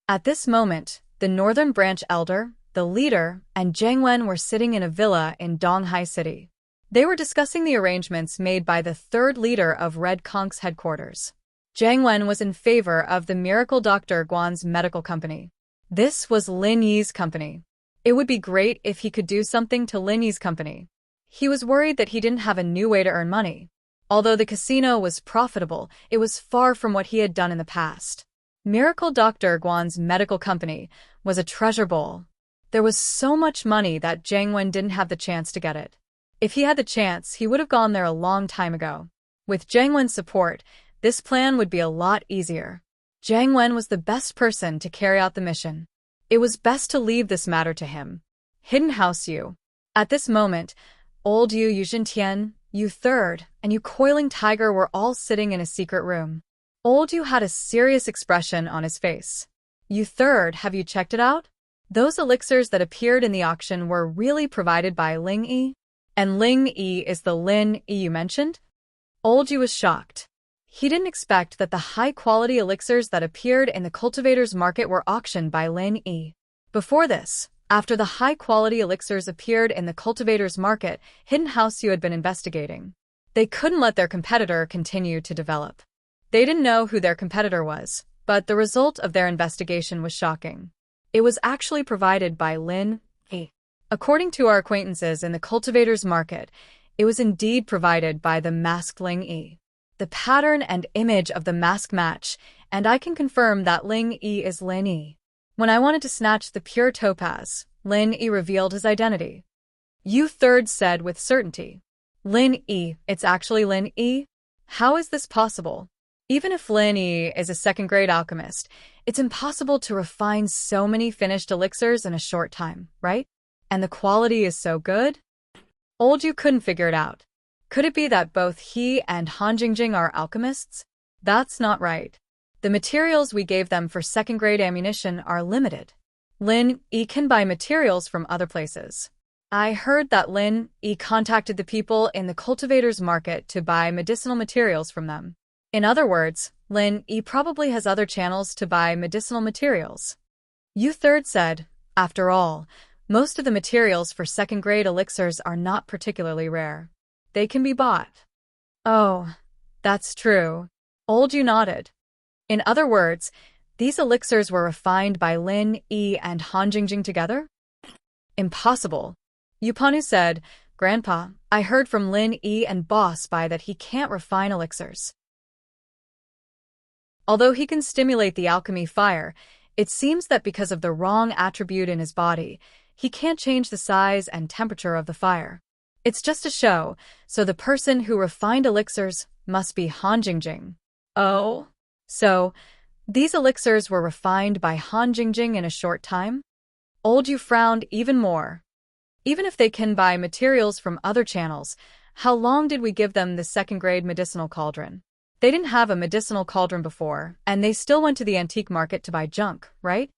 At this moment, the Northern Branch elder, the leader, and Jiang Wen were sitting in a villa in Donghai City. They were discussing the arrangements made by the third leader of Red Conch's headquarters. Jiang Wen was in favor of the Miracle Dr. Guan's medical company. This was Lin Yi's company. It would be great if he could do something to Lin Yi's company. He was worried that he didn't have a new way to earn money. Although the casino was profitable, it was far from what he had done in the past. Miracle Dr. Guan's medical company was a treasure bowl. There was so much money that Jiang Wen didn't have the chance to get it. If he had the chance, he would have gone there a long time ago. With Jiang Wen's support, this plan would be a lot easier. Jiang Wen was the best person to carry out the mission. It was best to leave this matter to him. Hidden House Yu. At this moment, old Yu Yuzhintian, Yu Third, and Yu Coiling Tiger were all sitting in a secret room. Old Yu had a serious expression on his face. Yu Third, have you checked it out? Those elixirs that appeared in the auction were really provided by Ling Yi? And Ling Yi is the Lin Yi you mentioned? Old Yu was shocked. He didn't expect that the high-quality elixirs that appeared in the cultivator's market were auctioned by Lin Yi. Before this, after the high-quality elixirs appeared in the cultivator's market, Hidden House Yu had been investigating. They couldn't let their competitor continue to develop. They didn't know who their competitor was, but the result of their investigation was shocking. It was actually provided by Lin Yi. According to our acquaintances in the cultivator's market, it was indeed provided by the masked Ling Yi. The pattern and image of the mask match, and I can confirm that Ling Yi is Lin Yi. When I wanted to snatch the pure topaz, Lin Yi revealed his identity. Yu Third said with certainty. Lin Yi, it's actually Lin Yi? How is this possible? Even if Lin Yi is a second-grade alchemist, it's impossible to refine so many finished elixirs in a short time, right? And the quality is so good? Old Yu couldn't figure it out. Could it be that both he and Han Jingjing are alchemists? That's not right. The materials we gave them for second-grade ammunition are limited. Lin Yi can buy materials from other places. I heard that Lin Yi contacted the people in the cultivator's market to buy medicinal materials from them. In other words, Lin Yi probably has other channels to buy medicinal materials. Yu Third said, after all, most of the materials for second-grade elixirs are not particularly rare. They can be bought. Oh, that's true. Old Yu nodded. In other words, these elixirs were refined by Lin Yi and Han Jingjing together? Impossible. Yupanu said, Grandpa, I heard from Lin Yi and Boss Bai that he can't refine elixirs. Although he can stimulate the alchemy fire, it seems that because of the wrong attribute in his body, he can't change the size and temperature of the fire. It's just a show, so the person who refined elixirs must be Han Jingjing. Oh? So, these elixirs were refined by Han Jingjing in a short time? Old Yu frowned even more. Even if they can buy materials from other channels, how long did we give them the second-grade medicinal cauldron? They didn't have a medicinal cauldron before, and they still went to the antique market to buy junk, right?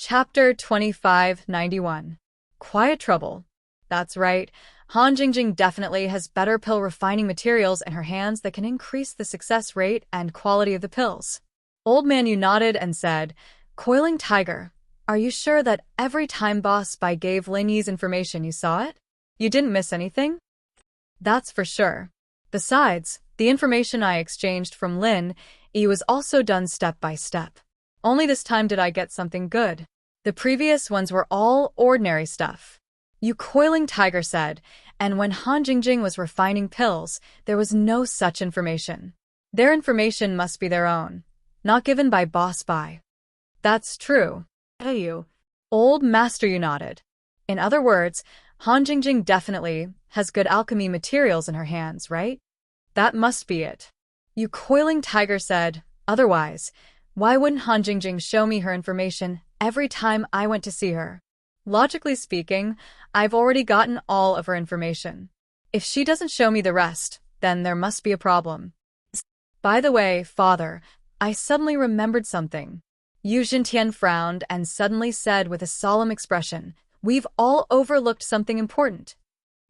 Chapter 2591. Quiet Trouble. That's right. Han Jingjing definitely has better pill refining materials in her hands that can increase the success rate and quality of the pills. Old Man Yu nodded and said, Coiling Tiger, are you sure that every time Boss Spy gave Lin Yi's information you saw it? You didn't miss anything? That's for sure. Besides, the information I exchanged from Lin Yi was also done step by step. Only this time did I get something good. The previous ones were all ordinary stuff. You Coiling Tiger said, and when Han Jingjing was refining pills, there was no such information. Their information must be their own, not given by Boss Spy. That's true. Hey you. Old Master, you nodded. In other words, Han Jingjing definitely has good alchemy materials in her hands, right? That must be it. You Coiling Tiger said, otherwise, why wouldn't Han Jingjing show me her information every time I went to see her? Logically speaking, I've already gotten all of her information. If she doesn't show me the rest, then there must be a problem. By the way, Father, I suddenly remembered something. Yu Xintian frowned and suddenly said with a solemn expression, we've all overlooked something important.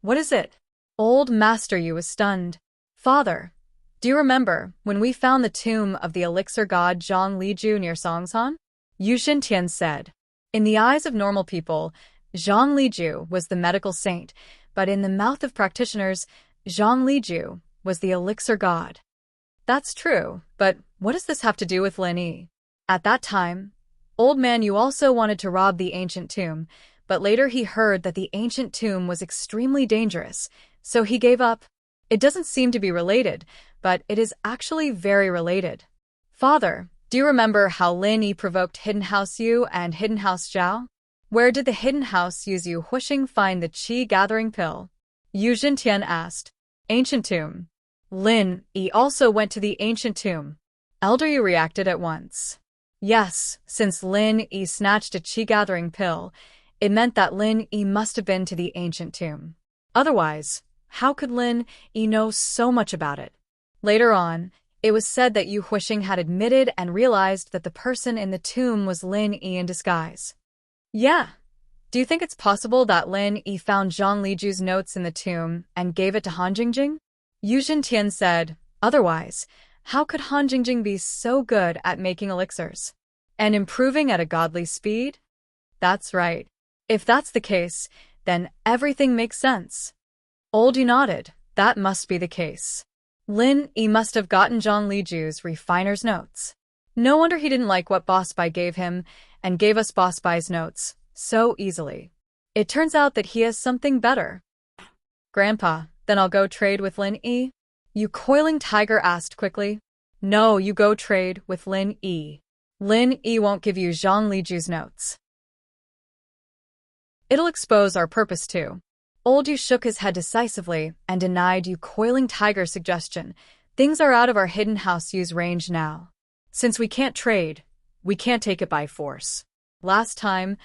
What is it? Old Master Yu was stunned. Father, do you remember when we found the tomb of the elixir god Zhang Liju near Songsan? Yu Xintian said. In the eyes of normal people, Zhang Liju was the medical saint, but in the mouth of practitioners, Zhang Liju was the elixir god. That's true, but what does this have to do with Lin Yi? At that time, Old Man Yu also wanted to rob the ancient tomb, but later he heard that the ancient tomb was extremely dangerous, so he gave up. It doesn't seem to be related, but it is actually very related. Father, do you remember how Lin Yi provoked Hidden House Yu and Hidden House Zhao? Where did the Hidden House Yu's Yu Huixing find the qi-gathering pill? Yu Xintian asked. Ancient tomb. Lin Yi also went to the ancient tomb. Elder Yu reacted at once. Yes, since Lin Yi snatched a qi-gathering pill, it meant that Lin Yi must have been to the ancient tomb. Otherwise, how could Lin Yi know so much about it? Later on, it was said that Yu Huixing had admitted and realized that the person in the tomb was Lin Yi in disguise. Yeah. Do you think it's possible that Lin Yi found Zhang Liju's notes in the tomb and gave it to Han Jingjing? Yu Xintian said, otherwise, how could Han Jingjing be so good at making elixirs? And improving at a godly speed? That's right. If that's the case, then everything makes sense. Old Yu nodded. That must be the case. Lin Yi must have gotten Zhang Liju's refiner's notes. No wonder he didn't like what Boss Spy gave him and gave us Boss Spy's notes so easily. It turns out that he has something better. Grandpa, then I'll go trade with Lin Yi? You Coiling Tiger asked quickly. No, you go trade with Lin Yi. Lin Yi won't give you Zhang Liju's notes. It'll expose our purpose too. Old Yu shook his head decisively and denied Yu Coiling Tiger's suggestion. Things are out of our Hidden House Yu's range now. Since we can't trade, we can't take it by force. Last time,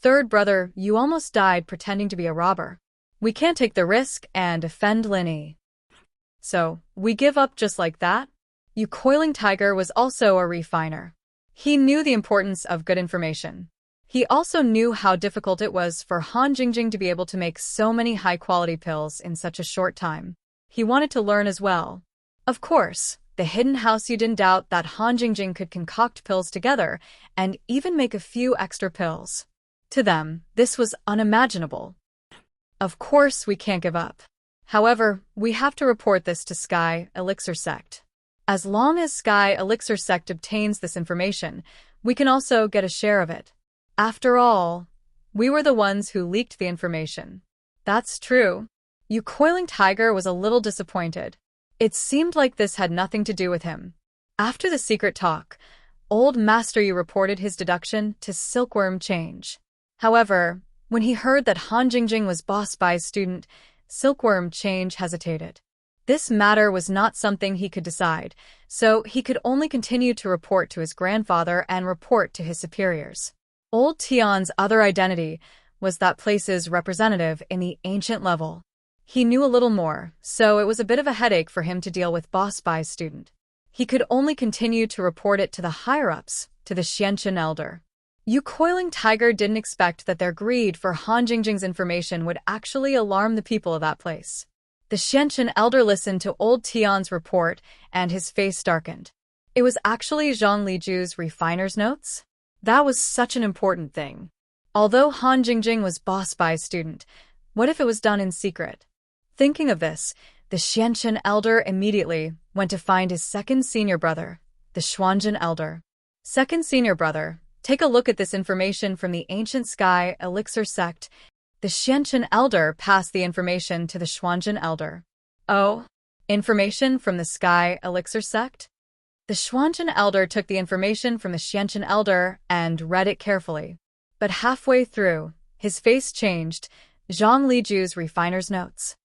third brother, you almost died pretending to be a robber. We can't take the risk and offend Lin Yi. So, we give up just like that? Yu Coiling Tiger was also a refiner. He knew the importance of good information. He also knew how difficult it was for Han Jingjing to be able to make so many high-quality pills in such a short time. He wanted to learn as well. Of course, the Hidden House Yu didn't doubt that Han Jingjing could concoct pills together and even make a few extra pills. To them, this was unimaginable. Of course, we can't give up. However, we have to report this to Sky Elixir Sect. As long as Sky Elixir Sect obtains this information, we can also get a share of it. After all, we were the ones who leaked the information. That's true. Yu Coiling Tiger was a little disappointed. It seemed like this had nothing to do with him. After the secret talk, Old Master Yu reported his deduction to Silkworm Change. However, when he heard that Han Jingjing was Boss Spy's student, Silkworm Change hesitated. This matter was not something he could decide, so he could only continue to report to his grandfather and report to his superiors. Old Tian's other identity was that place's representative in the ancient level. He knew a little more, so it was a bit of a headache for him to deal with Boss Spy's student. He could only continue to report it to the higher-ups, to the Xianchen elder. Yu Coiling Tiger didn't expect that their greed for Han Jingjing's information would actually alarm the people of that place. The Xianchen elder listened to Old Tian's report, and his face darkened. It was actually Zhang Liju's refiner's notes? That was such an important thing. Although Han Jingjing was bossed by a student, what if it was done in secret? Thinking of this, the Xianchen elder immediately went to find his second senior brother, the Xuanzhen elder. Second senior brother, take a look at this information from the ancient sky elixir sect. The Xianchen elder passed the information to the Xuanzhen elder. Oh, information from the sky elixir sect? The Xuanzhen elder took the information from the Xianchen elder and read it carefully. But halfway through, his face changed. Zhang Liju's refiner's notes.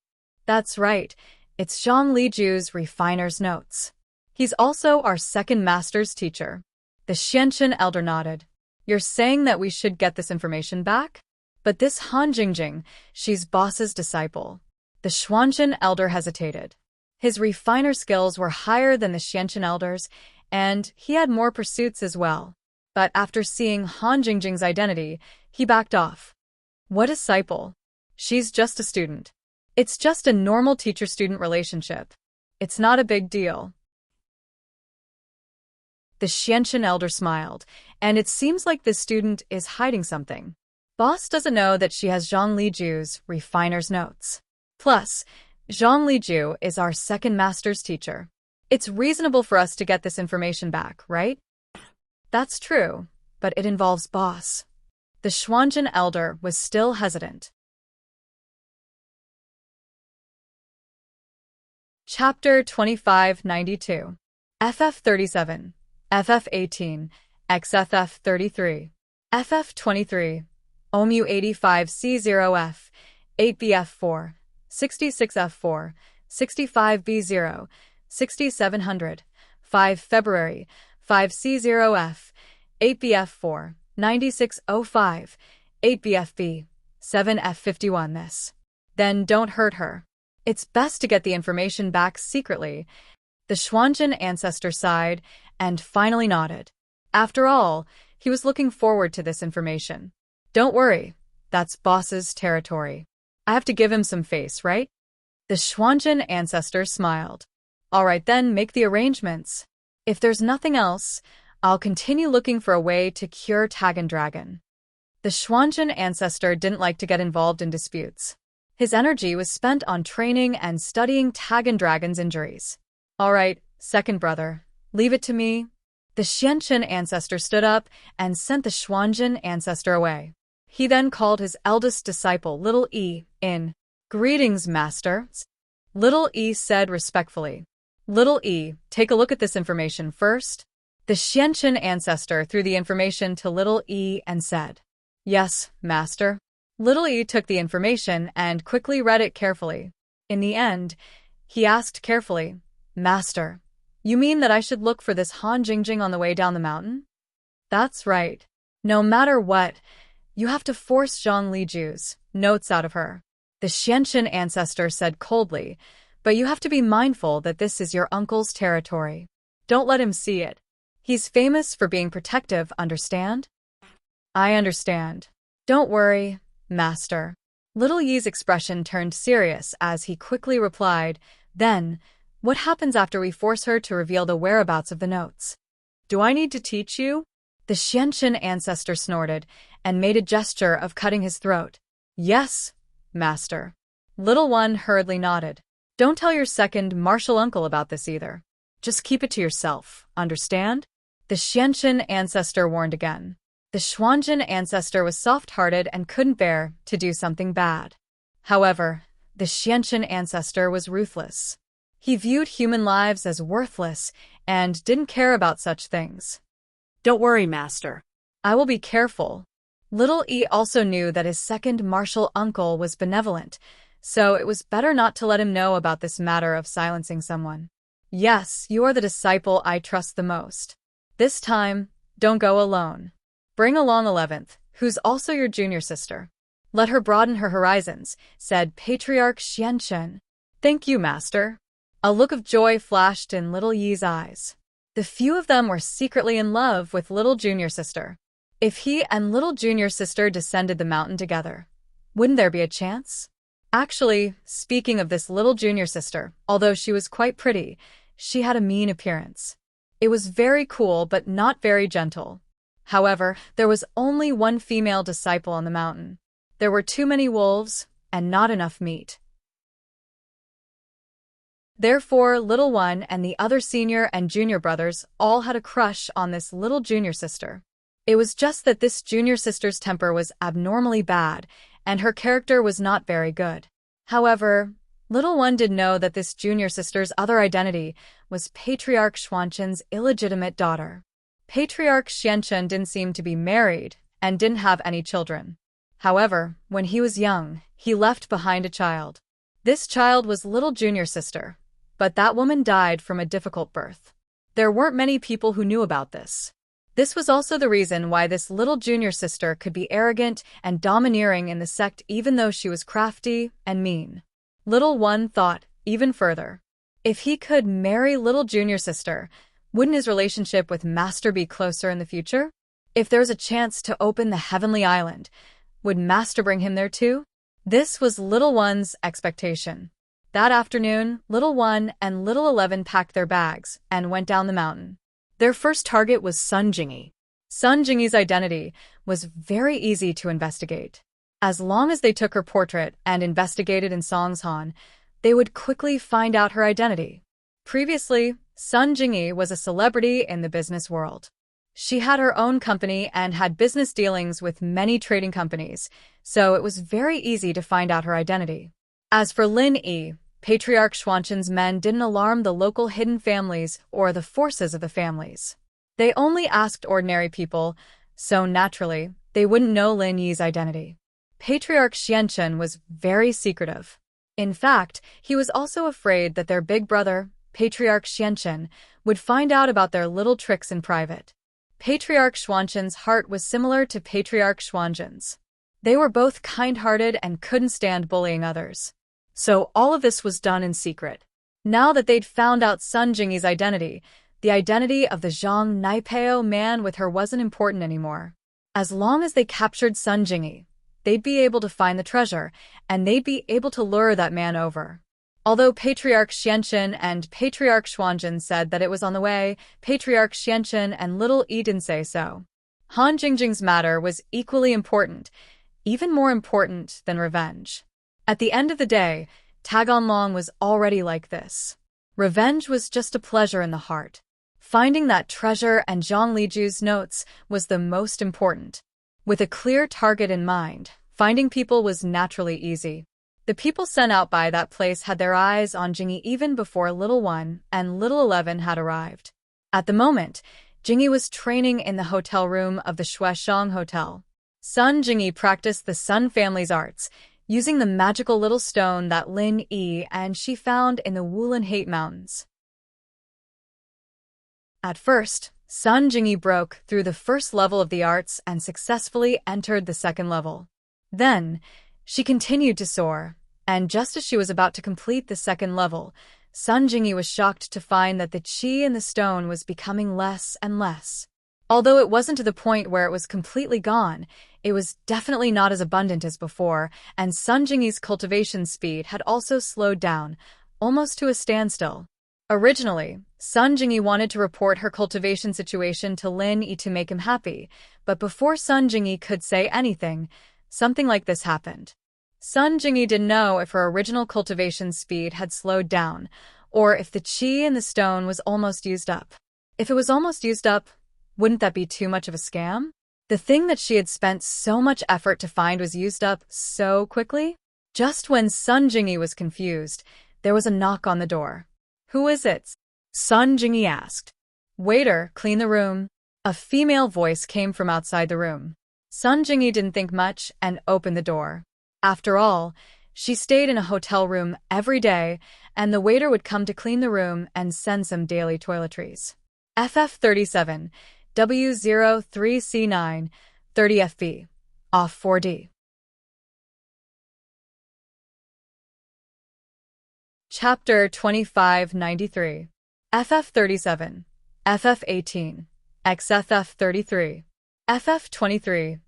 That's right, it's Zhang Liju's refiner's notes. He's also our second master's teacher. The Xianchen elder nodded. You're saying that we should get this information back? But this Han Jingjing, she's boss's disciple. The Xuanzhen elder hesitated. His refiner skills were higher than the Xianchen elder's, and he had more pursuits as well. But after seeing Han Jingjing's identity, he backed off. What disciple? She's just a student. It's just a normal teacher-student relationship. It's not a big deal. The Xianchen elder smiled, and it seems like this student is hiding something. Boss doesn't know that she has Zhang Liju's refiner's notes. Plus, Zhang Liju is our second master's teacher. It's reasonable for us to get this information back, right? That's true, but it involves boss. The Xuanzhen elder was still hesitant. Chapter 2592. FF37, FF18, XFF33, FF23, OMU85C0F, 8BF4, 66F4, 65B0, 6700, 5 February, 5C0F, 8BF4, 9605, 8BFB, 7F51 this. Then don't hurt her. It's best to get the information back secretly. The Xuanzhen ancestor sighed and finally nodded. After all, he was looking forward to this information. Don't worry, that's boss's territory. I have to give him some face, right? The Xuanzhen ancestor smiled. All right then, make the arrangements. If there's nothing else, I'll continue looking for a way to cure Tagan Dragon. The Xuanzhen ancestor didn't like to get involved in disputes. His energy was spent on training and studying Tagan Dragon's injuries. All right, second brother, leave it to me. The Xianchen ancestor stood up and sent the Xuanzhen ancestor away. He then called his eldest disciple, Little E, in. Greetings, master. Little E said respectfully. Little E, take a look at this information first. The Xianchen ancestor threw the information to Little E and said, Yes, master. Little E took the information and quickly read it carefully. In the end, he asked carefully, Master, you mean that I should look for this Han Jingjing on the way down the mountain? That's right. No matter what, you have to force Zhang Liju's notes out of her. The Xianchen ancestor said coldly, but you have to be mindful that this is your uncle's territory. Don't let him see it. He's famous for being protective, understand? I understand. Don't worry, master. Little Yi's expression turned serious as he quickly replied, Then, what happens after we force her to reveal the whereabouts of the notes? Do I need to teach you? The Xianchen ancestor snorted and made a gesture of cutting his throat. Yes, master. Little One hurriedly nodded. Don't tell your second martial uncle about this either. Just keep it to yourself, understand? The Xianchen ancestor warned again. The Xuanzhen ancestor was soft-hearted and couldn't bear to do something bad. However, the Xianchen ancestor was ruthless. He viewed human lives as worthless and didn't care about such things.
Don't worry, master.
I will be careful. Little E also knew that his second martial uncle was benevolent, so it was better not to let him know about this matter of silencing someone. Yes, you are the disciple I trust the most. This time, don't go alone. Bring along 11th, who's also your junior sister. Let her broaden her horizons, said Patriarch Xianchen. Thank you, master. A look of joy flashed in Little Yi's eyes. The few of them were secretly in love with little junior sister. If he and little junior sister descended the mountain together, wouldn't there be a chance? Actually, speaking of this little junior sister, although she was quite pretty, she had a mean appearance. It was very cool but not very gentle. However, there was only one female disciple on the mountain. There were too many wolves and not enough meat. Therefore, little one and the other senior and junior brothers all had a crush on this little junior sister. It was just that this junior sister's temper was abnormally bad, and her character was not very good. However, little one did know that this junior sister's other identity was Patriarch Xuanzhen's illegitimate daughter. Patriarch Xuanzhen didn't seem to be married and didn't have any children. However, when he was young, he left behind a child. This child was little junior sister, but that woman died from a difficult birth. There weren't many people who knew about this. This was also the reason why this little junior sister could be arrogant and domineering in the sect even though she was crafty and mean. Little one thought even further. If he could marry little junior sister, wouldn't his relationship with Master be closer in the future? If there was a chance to open the Heavenly Island, would Master bring him there too? This was little one's expectation. That afternoon, little one and little 11 packed their bags and went down the mountain. Their first target was Sun Jingyi. Sun Jingyi's identity was very easy to investigate. As long as they took her portrait and investigated in Songshan, they would quickly find out her identity. Previously, Sun Jingyi was a celebrity in the business world. She had her own company and had business dealings with many trading companies, so it was very easy to find out her identity. As for Lin Yi, Patriarch Xuanzhen's men didn't alarm the local hidden families or the forces of the families. They only asked ordinary people, so naturally, they wouldn't know Lin Yi's identity. Patriarch Xuanzhen was very secretive. In fact, he was also afraid that their big brother, Patriarch Xuanzhen, would find out about their little tricks in private. Patriarch Xuanzhen's heart was similar to Patriarch Xuanzhen's. They were both kind-hearted and couldn't stand bullying others. So all of this was done in secret. Now that they'd found out Sun Jingyi's identity, the identity of the Zhang Naipeo man with her wasn't important anymore. As long as they captured Sun Jingyi, they'd be able to find the treasure, and they'd be able to lure that man over. Although Patriarch Xuanzhen and Patriarch Xuanzhen said that it was on the way, Patriarch Xuanzhen and little Yi didn't say so. Han Jingjing's matter was equally important, even more important than revenge. At the end of the day, Taganlong was already like this. Revenge was just a pleasure in the heart. Finding that treasure and Zhang Liju's notes was the most important. With a clear target in mind, finding people was naturally easy. The people sent out by that place had their eyes on Jingyi even before little one and little 11 had arrived. At the moment, Jingyi was training in the hotel room of the Shueshang Hotel. Sun Jingyi practiced the Sun family's arts, using the magical little stone that Lin Yi and she found in the Wulin Hate Mountains. At first, Sun Jingyi broke through the first level of the arts and successfully entered the second level. Then, she continued to soar, and just as she was about to complete the second level, Sun Jingyi was shocked to find that the qi in the stone was becoming less and less. Although it wasn't to the point where it was completely gone, it was definitely not as abundant as before, and Sun Jingyi's cultivation speed had also slowed down, almost to a standstill. Originally, Sun Jingyi wanted to report her cultivation situation to Lin Yi to make him happy, but before Sun Jingyi could say anything, something like this happened. Sun Jingyi didn't know if her original cultivation speed had slowed down, or if the qi in the stone was almost used up. If it was almost used up, wouldn't that be too much of a scam? The thing that she had spent so much effort to find was used up so quickly? Just when Sun Jingyi was confused, there was a knock on the door. "Who is it?" Sun Jingyi asked. "Waiter, clean the room." A female voice came from outside the room. Sun Jingyi didn't think much and opened the door. After all, she stayed in a hotel room every day, and the waiter would come to clean the room and send some daily toiletries. FF37, W03C9, 30 FB. Off 4D. Chapter 2593. FF37, FF18, XFF33, FF23,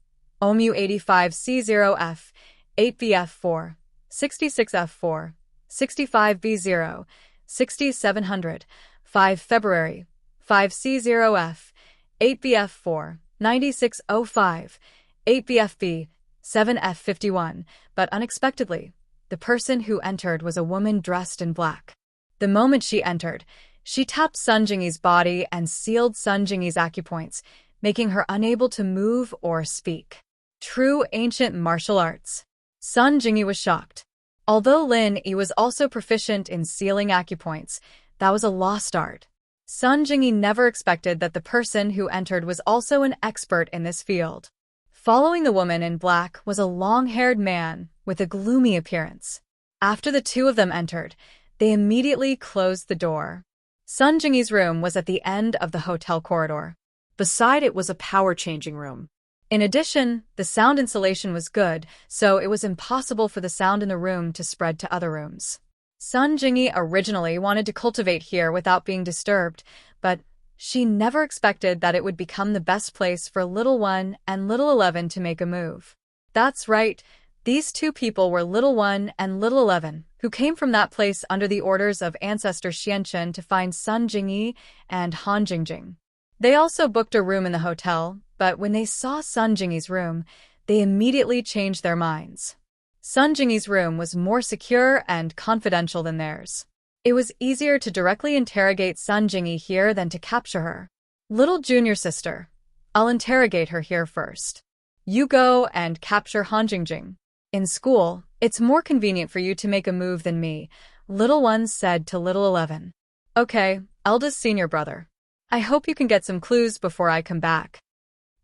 OMU85C0F, 8BF4, 66F4, 65B0, 6700, 5 February, 5C0F, 8BF4, 9605, 8 BFB, 7F51, but unexpectedly, the person who entered was a woman dressed in black. The moment she entered, she tapped Sun Jingyi's body and sealed Sun Jingyi's acupoints, making her unable to move or speak. True ancient martial arts. Sun Jingyi was shocked. Although Lin Yi was also proficient in sealing acupoints, that was a lost art. Sun Jingyi never expected that the person who entered was also an expert in this field. Following the woman in black was a long-haired man with a gloomy appearance. After the two of them entered, they immediately closed the door. Sun Jingyi's room was at the end of the hotel corridor.
Beside it was a power-changing room.
In addition, the sound insulation was good, so it was impossible for the sound in the room to spread to other rooms. Sun Jingyi originally wanted to cultivate here without being disturbed, but she never expected that it would become the best place for Little One and Little 11 to make a move. That's right, these two people were Little One and Little 11, who came from that place under the orders of ancestor Xianchen to find Sun Jingyi and Han Jingjing. They also booked a room in the hotel, but when they saw Sun Jingyi's room, they immediately changed their minds. Sun Jingyi's room was more secure and confidential than theirs. It was easier to directly interrogate Sun Jingyi here than to capture her. Little junior sister, I'll interrogate her here first. You go and capture Han Jingjing. In school, it's more convenient for you to make a move than me, Little One said to Little 11. Okay, eldest senior brother. I hope you can get some clues before I come back.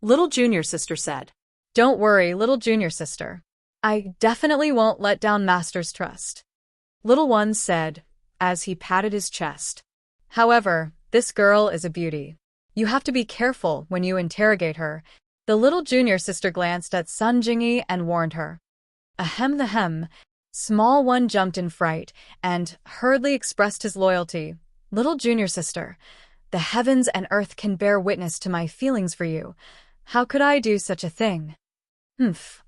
Little junior sister said.
Don't worry, little junior sister. I definitely won't let down Master's trust. Little One said, as he patted his chest. However, this girl is a beauty. You have to be careful when you interrogate her. The little junior sister glanced at Sun Jingyi and warned her. Ahem the hem. Small One jumped in fright and hurriedly expressed his loyalty. Little junior sister, the heavens and earth can bear witness to my feelings for you. How could I do such a thing?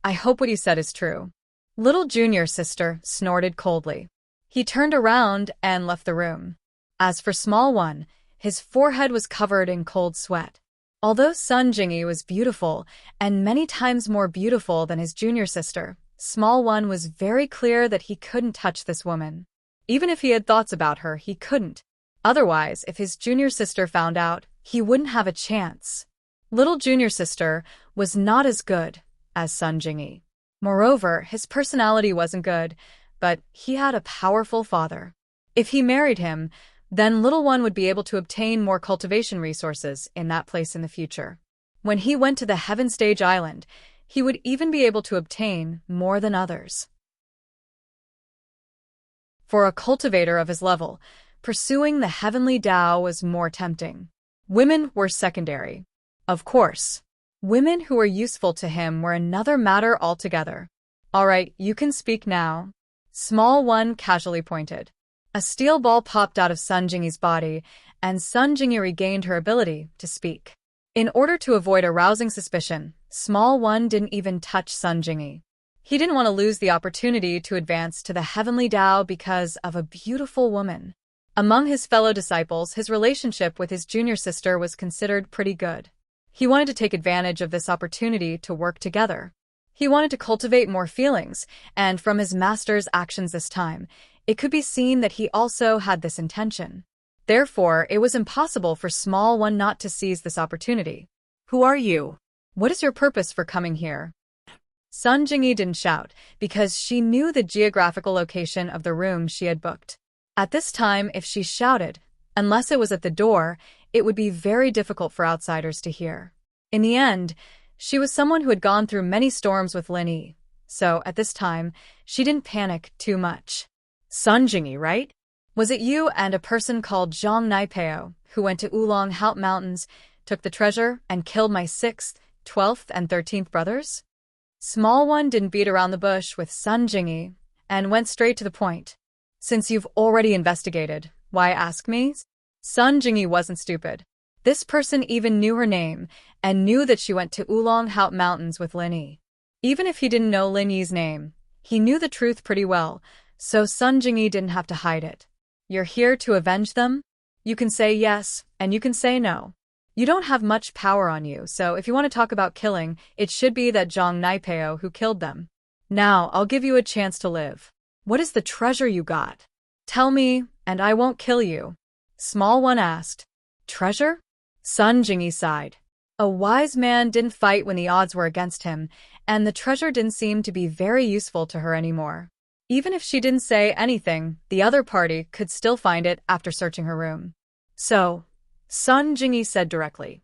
I hope what you said is true. Little junior sister snorted coldly. He turned around and left the room. As for Small One, his forehead was covered in cold sweat. Although Sun Jingyi was beautiful, and many times more beautiful than his junior sister, Small One was very clear that he couldn't touch this woman. Even if he had thoughts about her, he couldn't. Otherwise, if his junior sister found out, he wouldn't have a chance. Little junior sister was not as good as Sun Jingyi. Moreover, his personality wasn't good, but he had a powerful father. If he married him, then Little One would be able to obtain more cultivation resources in that place in the future. When he went to the Heaven Stage Island, he would even be able to obtain more than others. For a cultivator of his level, pursuing the heavenly Tao was more tempting. Women were secondary. Of course, women who were useful to him were another matter altogether. All right, you can speak now. Small One casually pointed. A steel ball popped out of Sun Jingyi's body, and Sun Jingyi regained her ability to speak. In order to avoid arousing suspicion, Small One didn't even touch Sun Jingyi. He didn't want to lose the opportunity to advance to the heavenly Tao because of a beautiful woman. Among his fellow disciples, his relationship with his junior sister was considered pretty good. He wanted to take advantage of this opportunity to work together. He wanted to cultivate more feelings, and from his master's actions this time, it could be seen that he also had this intention. Therefore, it was impossible for Small One not to seize this opportunity.
Who are you?
What is your purpose for coming here? Sun Jingyi didn't shout, because she knew the geographical location of the room she had booked. At this time, if she shouted, unless it was at the door, it would be very difficult for outsiders to hear. In the end, she was someone who had gone through many storms with Lin Yi, so at this time, she didn't panic too much.
Sun Jingyi, right?
Was it you and a person called Zhang Naipeo who went to Oolong Haut Mountains, took the treasure, and killed my 6th, 12th, and 13th brothers? Small One didn't beat around the bush with Sun Jingyi and went straight to the point. Since you've already investigated, why ask me? Sun Jingyi wasn't stupid. This person even knew her name and knew that she went to Oolong Haut Mountains with Lin Yi. Even if he didn't know Lin Yi's name, he knew the truth pretty well, so Sun Jingyi didn't have to hide it. You're here to avenge them? You can say yes, and you can say no. You don't have much power on you, so if you want to talk about killing, it should be that Zhang Naipeo who killed them. Now, I'll give you a chance to live. What is the treasure you got? Tell me, and I won't kill you. Small One asked. Treasure? Sun Jingyi sighed. A wise man didn't fight when the odds were against him, and the treasure didn't seem to be very useful to her anymore. Even if she didn't say anything, the other party could still find it after searching her room. So, Sun Jingyi said directly.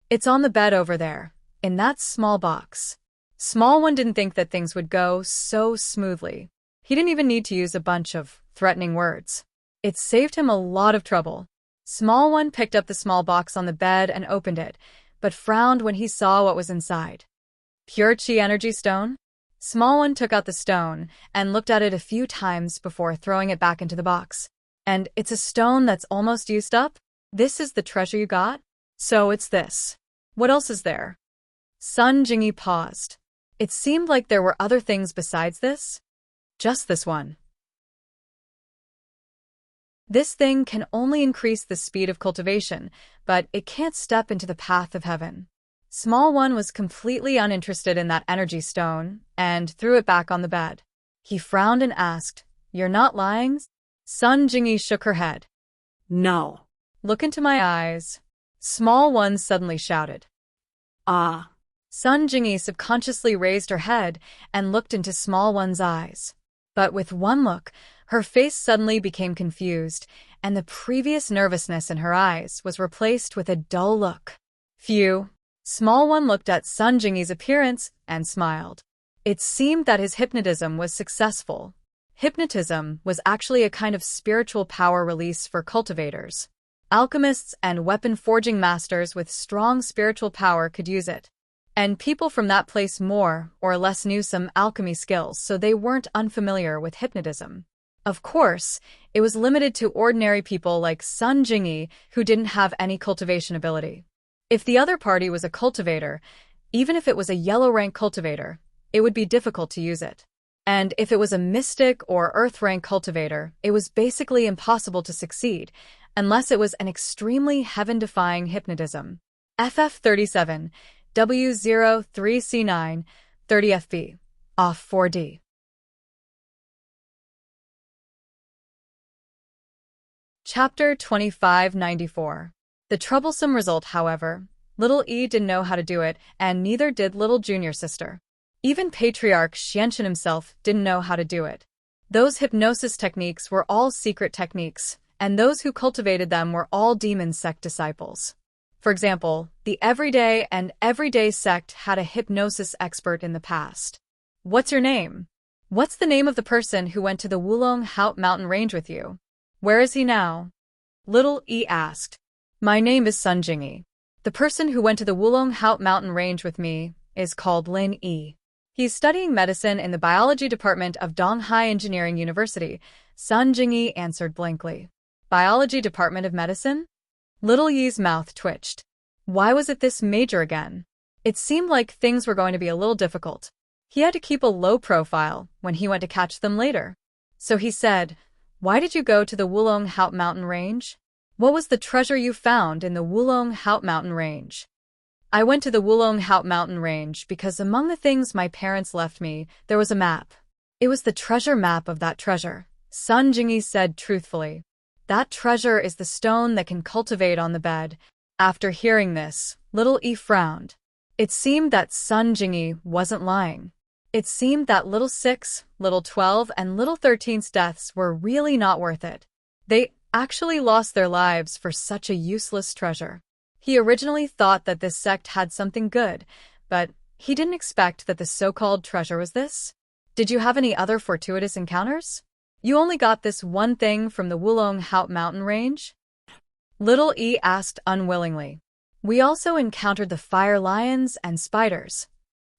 It's on the bed over there, in that small box. Small One didn't think that things would go so smoothly. He didn't even need to use a bunch of threatening words. It saved him a lot of trouble. Small One picked up the small box on the bed and opened it, but frowned when he saw what was inside. Pure Chi Energy Stone? Small One took out the stone and looked at it a few times before throwing it back into the box. And it's a stone that's almost used up? This is the treasure you got? So it's this. What else is there? Sun Jingyi paused. It seemed like there were other things besides this. Just this one. This thing can only increase the speed of cultivation, but it can't step into the path of heaven. Small One was completely uninterested in that energy stone and threw it back on the bed. He frowned and asked, You're not lying? Sun Jingyi shook her head.
No.
Look into my eyes. Small One suddenly shouted.
Ah.
Sun Jingyi subconsciously raised her head and looked into Small One's eyes. But with one look, her face suddenly became confused, and the previous nervousness in her eyes was replaced with a dull look. Phew. Small One looked at Sun Jingyi's appearance and smiled. It seemed that his hypnotism was successful. Hypnotism was actually a kind of spiritual power release for cultivators. Alchemists and weapon-forging masters with strong spiritual power could use it. And people from that place more or less knew some alchemy skills, so they weren't unfamiliar with hypnotism. Of course, it was limited to ordinary people like Sun Jingyi who didn't have any cultivation ability. If the other party was a cultivator, even if it was a yellow-rank cultivator, it would be difficult to use it. And if it was a mystic or earth-rank cultivator, it was basically impossible to succeed, unless it was an extremely heaven-defying hypnotism. FF37, W03C9, 30FB, off 4D. Chapter 2594. The troublesome result, however. Little E didn't know how to do it, and neither did little junior sister. Even Patriarch Xianchen himself didn't know how to do it. Those hypnosis techniques were all secret techniques, and those who cultivated them were all demon sect disciples. For example, the Everyday and Everyday sect had a hypnosis expert in the past. What's your name? What's the name of the person who went to the Wulong Haut mountain range with you? Where is he now? Little E asked. My name is Sun Jingyi. The person who went to the Wulong Haut mountain range with me is called Lin E. He's studying medicine in the biology department of Donghai Engineering University, Sun Jingyi answered blankly. Biology department of medicine? Little Yi's mouth twitched. Why was it this major again? It seemed like things were going to be a little difficult. He had to keep a low profile when he went to catch them later. So he said, Why did you go to the Wulong Haut mountain range? What was the treasure you found in the Wulong Haut mountain range? I went to the Wulong Haut mountain range because among the things my parents left me, there was a map. It was the treasure map of that treasure, Sun Jingyi said truthfully. That treasure is the stone that can cultivate on the bed. After hearing this, little E frowned. It seemed that Sun Jingyi wasn't lying. It seemed that little 6, little 12, and little 13's deaths were really not worth it. They actually lost their lives for such a useless treasure. He originally thought that this sect had something good, but he didn't expect that the so-called treasure was this. Did you have any other fortuitous encounters? You only got this one thing from the Wulong Haut mountain range? Little E asked unwillingly. We also encountered the fire lions and spiders.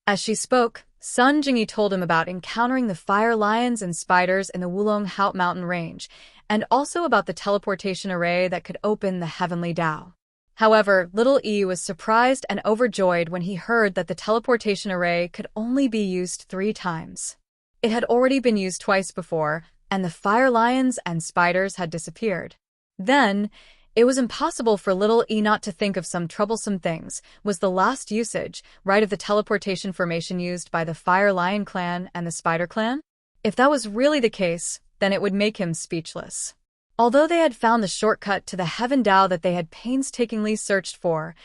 As she spoke, Sun Jingyi told him about encountering the fire lions and spiders in the Wulong Haut mountain range, and also about the teleportation array that could open the heavenly Dao. However, little E was surprised and overjoyed when he heard that the teleportation array could only be used 3 times. It had already been used twice before, and the fire lions and spiders had disappeared. Then, It was impossible for little E not to think of some troublesome things. Was the last usage, right, of the teleportation formation used by the Fire Lion clan and the Spider clan? If that was really the case, then it would make him speechless. Although they had found the shortcut to the Heaven Dao that they had painstakingly searched for,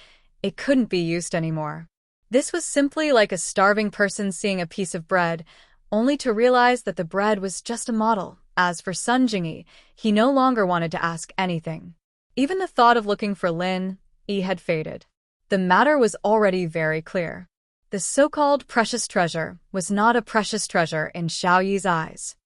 it couldn't be used anymore. This was simply like a starving person seeing a piece of bread, only to realize that the bread was just a model. As for Sun Jingyi, he no longer wanted to ask anything. Even the thought of looking for Lin Yi had faded. The matter was already very clear. The so-called precious treasure was not a precious treasure in Xiao Yi's eyes.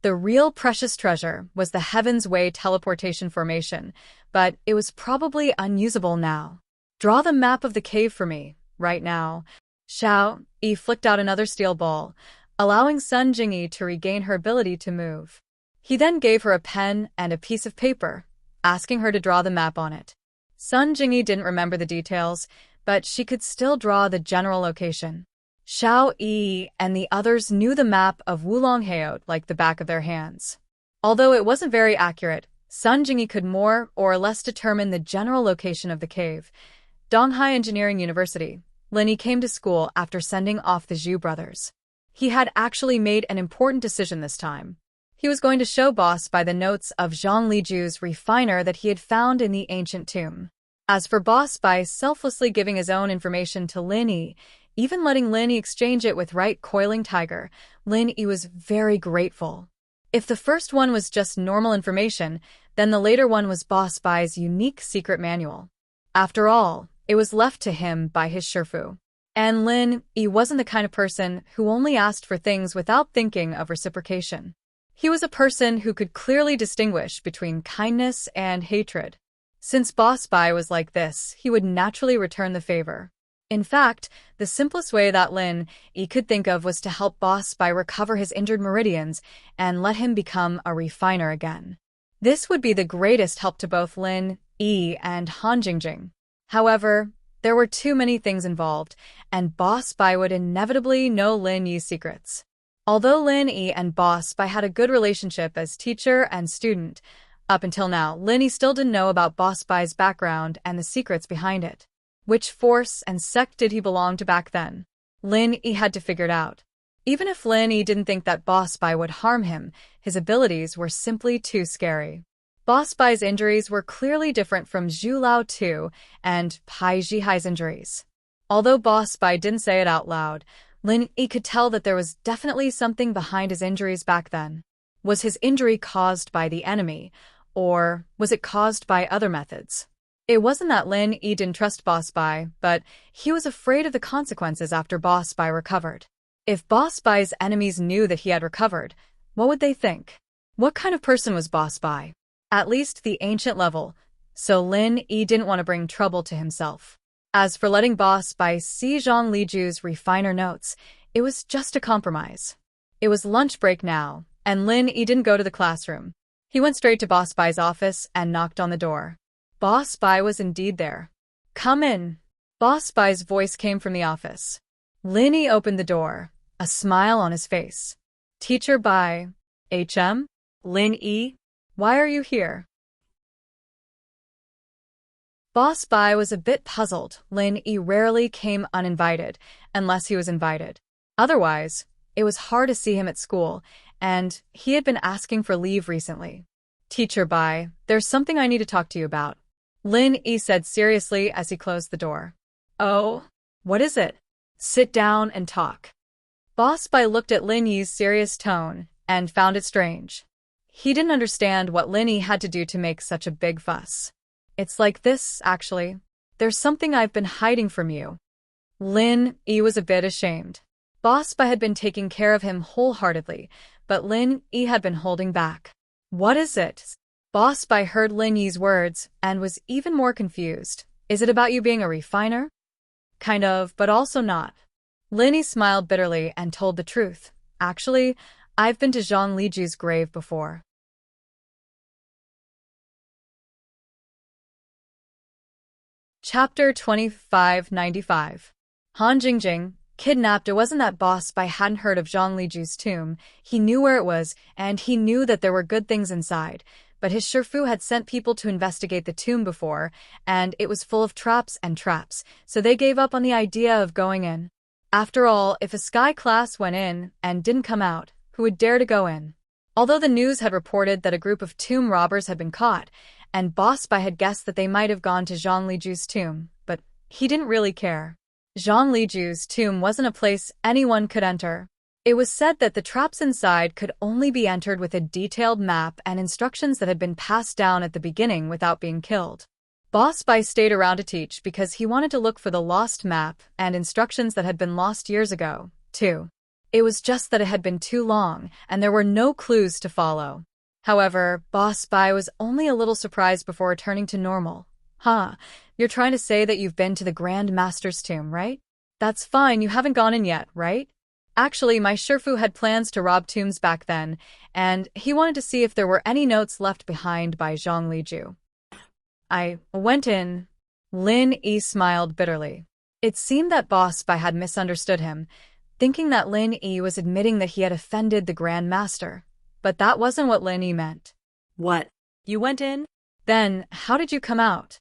The real precious treasure was the Heaven's Way teleportation formation, but it was probably unusable now. Draw the map of the cave for me, right now. Xiao Yi flicked out another steel ball, allowing Sun Jingyi to regain her ability to move. He then gave her a pen and a piece of paper, asking her to draw the map on it. Sun Jingyi didn't remember the details, but she could still draw the general location. Xiao Yi and the others knew the map of Wulong Heot like the back of their hands. Although it wasn't very accurate, Sun Jingyi could more or less determine the general location of the cave. Donghai Engineering University. Lin Yi came to school after sending off the Zhu brothers. He had actually made an important decision this time. He was going to show Boss by the notes of Zhang Liju's refiner that he had found in the ancient tomb. As for Boss by selflessly giving his own information to Lin Yi, even letting Lin Yi exchange it with Right Coiling Tiger, Lin Yi was very grateful. If the first one was just normal information, then the later one was Boss Bai's unique secret manual. After all, it was left to him by his Shifu. And Lin Yi wasn't the kind of person who only asked for things without thinking of reciprocation. He was a person who could clearly distinguish between kindness and hatred. Since Boss Bai was like this, he would naturally return the favor. In fact, the simplest way that Lin Yi could think of was to help Boss Bai recover his injured meridians and let him become a refiner again. This would be the greatest help to both Lin Yi and Han Jingjing. However, there were too many things involved, and Boss Bai would inevitably know Lin Yi's secrets. Although Lin Yi and Boss Bai had a good relationship as teacher and student, up until now, Lin Yi still didn't know about Boss Bai's background and the secrets behind it. Which force and sect did he belong to back then? Lin Yi had to figure it out. Even if Lin Yi didn't think that Boss Bai would harm him, his abilities were simply too scary. Boss Bai's injuries were clearly different from Zhu Lao Tu and Pai Zhihai's injuries. Although Boss Bai didn't say it out loud, Lin Yi could tell that there was definitely something behind his injuries back then. Was his injury caused by the enemy, or was it caused by other methods? It wasn't that Lin Yi didn't trust Boss Bai, but he was afraid of the consequences after Boss Bai recovered. If Boss Bai's enemies knew that he had recovered, what would they think? What kind of person was Boss Bai? At least the ancient level, so Lin Yi didn't want to bring trouble to himself. As for letting Boss Bai see Zhang Liju's refiner notes, it was just a compromise. It was lunch break now, and Lin Yi didn't go to the classroom. He went straight to Boss Bai's office and knocked on the door. Boss Bai was indeed there. "Come in." Boss Bai's voice came from the office. Lin Yi opened the door, a smile on his face. "Teacher Bai, HM? Lin Yi? Why are you here?" Boss Bai was a bit puzzled. Lin Yi rarely came uninvited, unless he was invited. Otherwise, it was hard to see him at school, and he had been asking for leave recently. "Teacher Bai, there's something I need to talk to you about," Lin Yi said seriously as he closed the door. "Oh? What is it? Sit down and talk." Boss Bai looked at Lin Yi's serious tone and found it strange. He didn't understand what Lin Yi had to do to make such a big fuss. "It's like this, actually. There's something I've been hiding from you." Lin Yi was a bit ashamed. Boss Bai had been taking care of him wholeheartedly, but Lin Yi had been holding back. "What is it?" Boss Bai heard Lin Yi's words and was even more confused. "Is it about you being a refiner?" "Kind of, but also not." Lin Yi smiled bitterly and told the truth. "Actually, I've been to Zhang Liju's grave before." Chapter 2595. Han Jingjing, kidnapped. It wasn't that Boss Bai hadn't heard of Zhang Liju's tomb. He knew where it was, and he knew that there were good things inside, but his Shifu had sent people to investigate the tomb before, and it was full of traps and traps, so they gave up on the idea of going in. After all, if a Sky class went in and didn't come out, who would dare to go in? Although the news had reported that a group of tomb robbers had been caught, and Boss Bai had guessed that they might have gone to Zhang Liju's tomb, but he didn't really care. Zhang Liju's tomb wasn't a place anyone could enter. It was said that the traps inside could only be entered with a detailed map and instructions that had been passed down at the beginning without being killed. Boss Bai stayed around to teach because he wanted to look for the lost map and instructions that had been lost years ago, too. It was just that it had been too long, and there were no clues to follow. However, Boss Bai was only a little surprised before returning to normal. Huh, you're trying to say that you've been to the Grand Master's tomb, right? That's fine, you haven't gone in yet, right? Actually, my Shifu had plans to rob tombs back then, and he wanted to see if there were any notes left behind by Zhang Liju. I went in. Lin Yi smiled bitterly. It seemed that Boss Bai had misunderstood him, thinking that Lin Yi was admitting that he had offended the Grand Master. But that wasn't what Lin Yi meant.
What? You went in?
Then, how did you come out?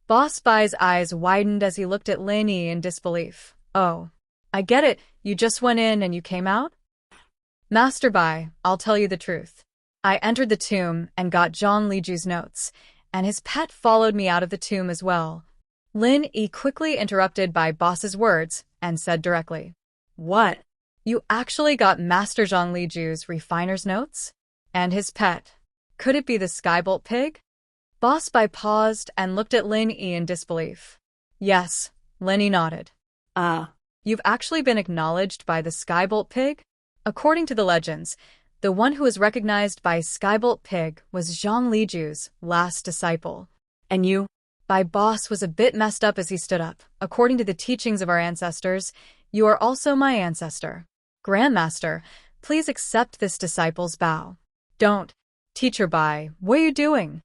Boss Bai's eyes widened as he looked at Lin Yi in disbelief. Oh, I get it, you just went in and you came out? Master Bai, I'll tell you the truth. I entered the tomb and got Zhang Liju's notes, and his pet followed me out of the tomb as well. Lin Yi quickly interrupted by Boss's words and said directly, What? You actually got Master Zhang Liju's refiner's notes? And his pet? Could it be the Skybolt pig? Boss Bai paused and looked at Lin Yi in disbelief. Yes, Lin Yi nodded. You've actually been acknowledged by the Skybolt pig? According to the legends, the one who was recognized by Skybolt pig was Zhang Liju's last disciple. And you? Bai Boss was a bit messed up as he stood up. According to the teachings of our ancestors, you are also my ancestor. Grandmaster, please accept this disciple's bow. Don't. Teacher Bai, what are you doing?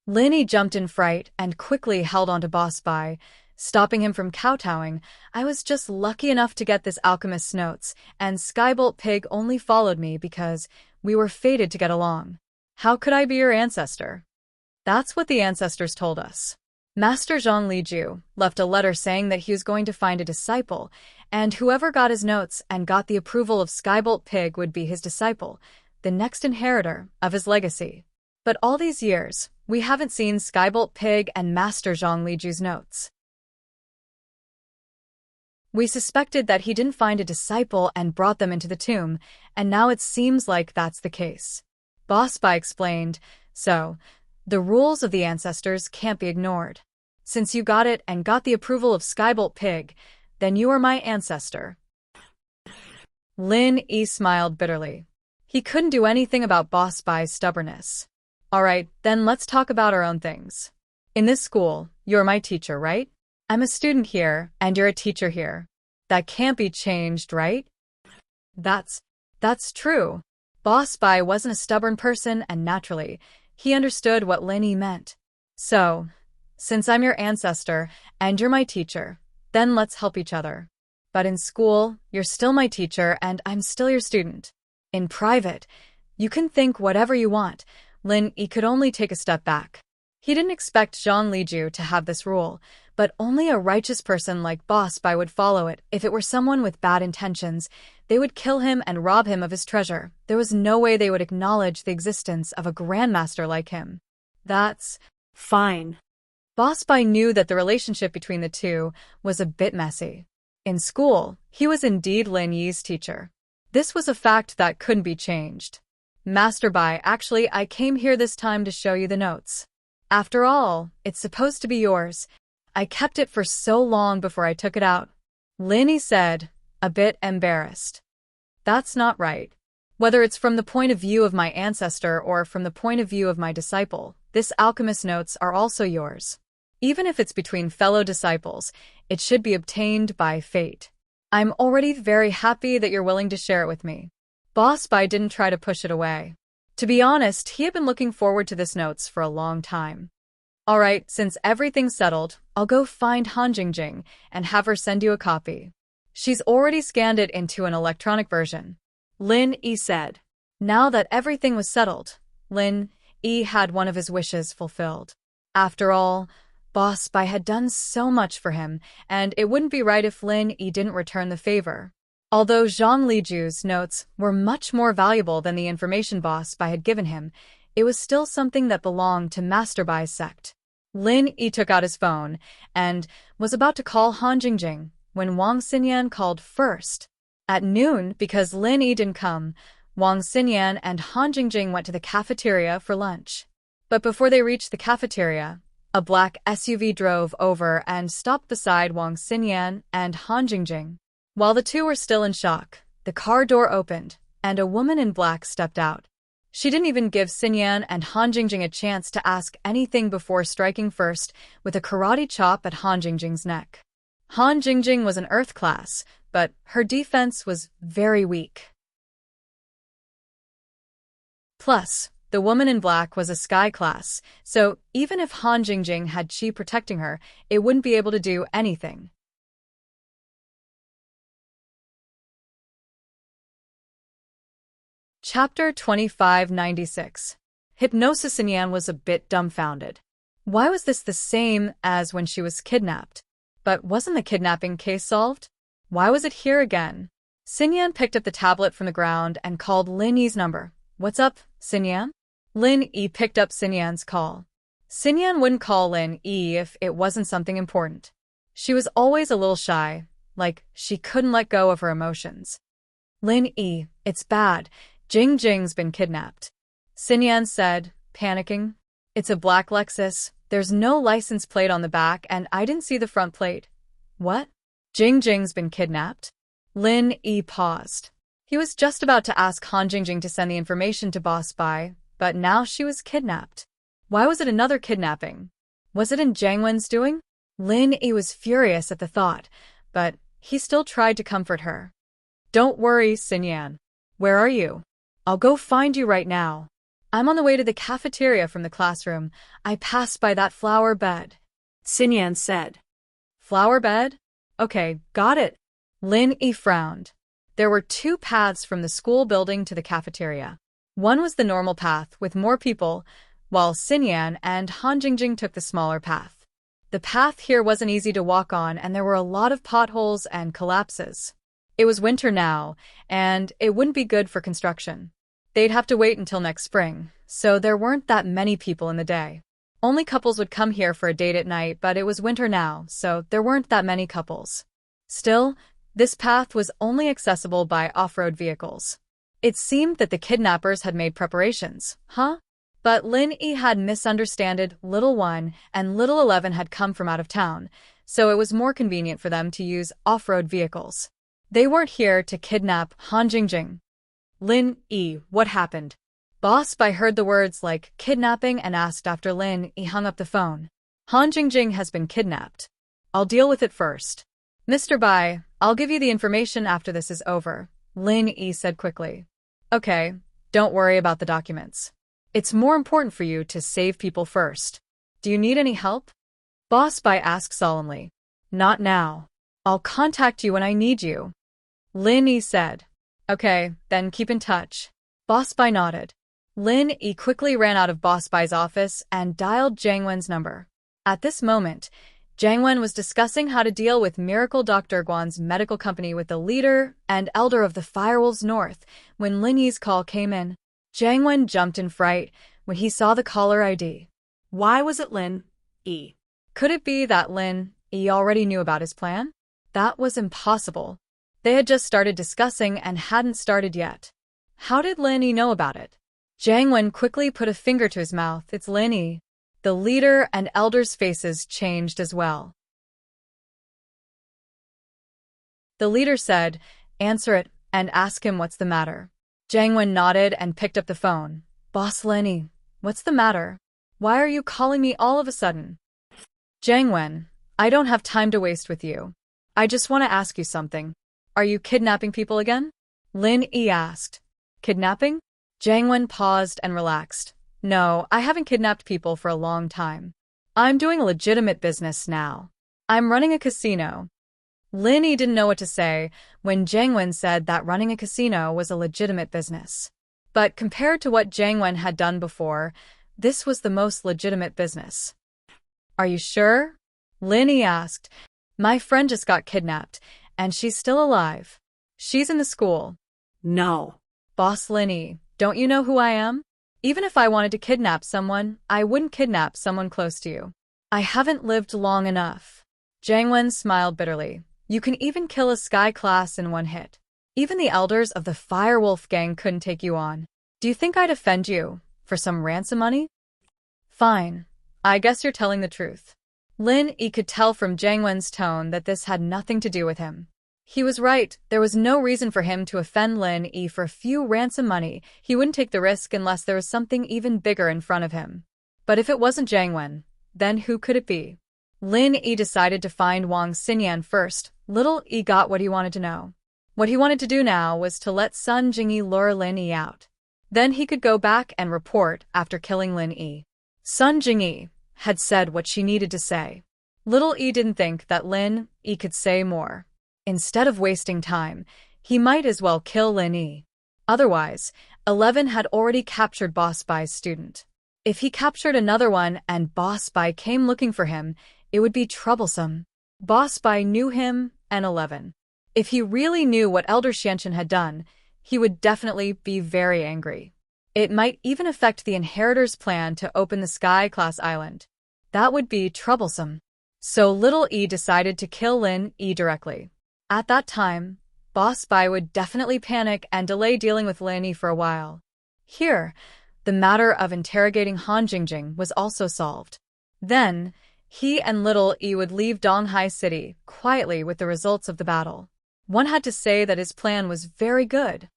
Lin Yi jumped in fright and quickly held onto Boss Bai, stopping him from kowtowing. I was just lucky enough to get this alchemist's notes, and Skybolt Pig only followed me because we were fated to get along. How could I be your ancestor? That's what the ancestors told us. Master Zhang Liju left a letter saying that he was going to find a disciple, and whoever got his notes and got the approval of Skybolt Pig would be his disciple, the next inheritor of his legacy. But all these years, we haven't seen Skybolt Pig and Master Zhang Liju's notes. We suspected that he didn't find a disciple and brought them into the tomb, and now it seems like that's the case. Boss Bai explained, so, the rules of the ancestors can't be ignored. Since you got it and got the approval of Skybolt Pig, then you are my ancestor. Lin Yi smiled bitterly. He couldn't do anything about Boss Bai's stubbornness. Alright, then let's talk about our own things. In this school, you're my teacher, right? I'm a student here, and you're a teacher here. That can't be changed, right? That's true. Boss Bai wasn't a stubborn person, and naturally, he understood what Lin Yi meant. So, since I'm your ancestor, and you're my teacher, then let's help each other. But in school, you're still my teacher, and I'm still your student. In private, you can think whatever you want. Lin Yi could only take a step back. He didn't expect Zhang Liju to have this rule, but only a righteous person like Boss Bai would follow it. If it were someone with bad intentions, they would kill him and rob him of his treasure. There was no way they would acknowledge the existence of a grandmaster like him. That's
fine.
Boss Bai knew that the relationship between the two was a bit messy. In school, he was indeed Lin Yi's teacher. This was a fact that couldn't be changed. Master Bai, actually, I came here this time to show you the notes. After all, it's supposed to be yours. I kept it for so long before I took it out. Lin Yi said, a bit embarrassed. That's not right. Whether it's from the point of view of my ancestor or from the point of view of my disciple, this alchemist notes are also yours. Even if it's between fellow disciples, it should be obtained by fate. I'm already very happy that you're willing to share it with me. Boss Bai didn't try to push it away. To be honest, he had been looking forward to this notes for a long time. Alright, since everything's settled, I'll go find Han Jingjing and have her send you a copy. She's already scanned it into an electronic version. Lin Yi said. Now that everything was settled, Lin Yi had one of his wishes fulfilled. After all, Boss Spy had done so much for him, and it wouldn't be right if Lin Yi didn't return the favor. Although Zhang Liju's notes were much more valuable than the information Boss Spy had given him, it was still something that belonged to Master Bai's sect. Lin Yi took out his phone and was about to call Han Jingjing when Wang Xinyan called first. At noon, because Lin Yi didn't come, Wang Xinyan and Han Jingjing went to the cafeteria for lunch. But before they reached the cafeteria, a black SUV drove over and stopped beside Wang Xinyan and Han Jingjing. While the two were still in shock, the car door opened, and a woman in black stepped out. She didn't even give Xinyan and Han Jingjing a chance to ask anything before striking first with a karate chop at Han Jingjing's neck. Han Jingjing was an Earth class, but her defense was very weak. Plus, the woman in black was a Sky class, so even if Han Jingjing had Chi protecting her, it wouldn't be able to do anything. Chapter 2596. Hypnosis. Xinyan was a bit dumbfounded. Why was this the same as when she was kidnapped? But wasn't the kidnapping case solved? Why was it here again? Xinyan picked up the tablet from the ground and called Lin Yi's number. What's up, Xinyan? Lin Yi picked up Xinyan's call. Xinyan wouldn't call Lin Yi if it wasn't something important. She was always a little shy, like she couldn't let go of her emotions. Lin Yi, it's bad. Jingjing's been kidnapped. Xinyan said, panicking. It's a black Lexus. There's no license plate on the back and I didn't see the front plate. What? Jingjing's been kidnapped? Lin Yi paused. He was just about to ask Han Jingjing to send the information to Boss Spy, but now she was kidnapped. Why was it another kidnapping? Was it in Jiang Wen's doing? Lin Yi was furious at the thought, but he still tried to comfort her. Don't worry, Xinyan. Where are you? I'll go find you right now. I'm on the way to the cafeteria from the classroom. I passed by that flower bed.
Xinyan said.
Flower bed? Okay, got it. Lin Yi frowned. There were two paths from the school building to the cafeteria. One was the normal path with more people, while Xinyan and Han Jingjing took the smaller path. The path here wasn't easy to walk on and there were a lot of potholes and collapses. It was winter now, and it wouldn't be good for construction. They'd have to wait until next spring, so there weren't that many people in the day. Only couples would come here for a date at night, but it was winter now, so there weren't that many couples. Still, this path was only accessible by off-road vehicles. It seemed that the kidnappers had made preparations, huh? But Lin Yi had misunderstood Little 1 and Little 11 had come from out of town, so it was more convenient for them to use off-road vehicles. They weren't here to kidnap Han Jingjing. Lin Yi, what happened? Boss Spy heard the words like kidnapping and asked after Lin Yi hung up the phone. Han Jingjing has been kidnapped. I'll deal with it first. Mr. Bai, I'll give you the information after this is over, Lin Yi said quickly. Okay, don't worry about the documents. It's more important for you to save people first. Do you need any help? Boss Spy asked solemnly. Not now. I'll contact you when I need you. Lin Yi said. Okay, then keep in touch. Boss Spy nodded. Lin Yi quickly ran out of Boss Spy's office and dialed Jiang Wen's number. At this moment, Jiang Wen was discussing how to deal with Miracle Dr. Guan's medical company with the leader and elder of the Firewolves North when Lin Yi's call came in. Jiang Wen jumped in fright when he saw the caller ID.
Why was it Lin Yi?
Could it be that Lin Yi already knew about his plan? That was impossible. They had just started discussing and hadn't started yet. How did Lin Yi know about it? Jiang Wen quickly put a finger to his mouth. It's Lin Yi. The leader and elder's faces changed as well. The leader said, answer it, and ask him what's the matter. Jiang Wen nodded and picked up the phone. Boss Lin Yi, what's the matter? Why are you calling me all of a sudden? Jiang Wen, I don't have time to waste with you. I just want to ask you something. Are you kidnapping people again? Lin Yi asked. Kidnapping? Jiang Wen paused and relaxed. No, I haven't kidnapped people for a long time. I'm doing a legitimate business now. I'm running a casino. Lin Yi didn't know what to say when Jiang Wen said that running a casino was a legitimate business. But compared to what Jiang Wen had done before, This was the most legitimate business. Are you sure? Lin Yi asked. My friend just got kidnapped, and she's still alive. She's in the school.
No.
Boss Lin Yi, don't you know who I am? Even if I wanted to kidnap someone, I wouldn't kidnap someone close to you. I haven't lived long enough. Jiang Wen smiled bitterly. You can even kill a sky class in one hit. Even the elders of the Firewolf gang couldn't take you on. Do you think I'd offend you for some ransom money? Fine. I guess you're telling the truth. Lin Yi could tell from Jiang Wen's tone that this had nothing to do with him. He was right. There was no reason for him to offend Lin Yi for a few ransom money. He wouldn't take the risk unless there was something even bigger in front of him. But if it wasn't Jiang Wen, then who could it be? Lin Yi decided to find Wang Xinyan first. Little Yi got what he wanted to know. What he wanted to do now was to let Sun Jingyi lure Lin Yi out. Then he could go back and report after killing Lin Yi. Sun Jingyi had said what she needed to say. Little Yi didn't think that Lin Yi could say more. Instead of wasting time, he might as well kill Lin Yi. Otherwise, 11 had already captured Boss Spy's student. If he captured another one and Boss Spy came looking for him, it would be troublesome. Boss Spy knew him and 11. If he really knew what Elder Xianchen had done, he would definitely be very angry. It might even affect the Inheritor's plan to open the Sky Class Island. That would be troublesome. So Little Yi decided to kill Lin Yi directly. At that time, Boss Spy would definitely panic and delay dealing with Lin Yi for a while. Here, the matter of interrogating Han Jingjing was also solved. Then, he and Little Yi would leave Donghai City quietly with the results of the battle. One had to say that his plan was very good.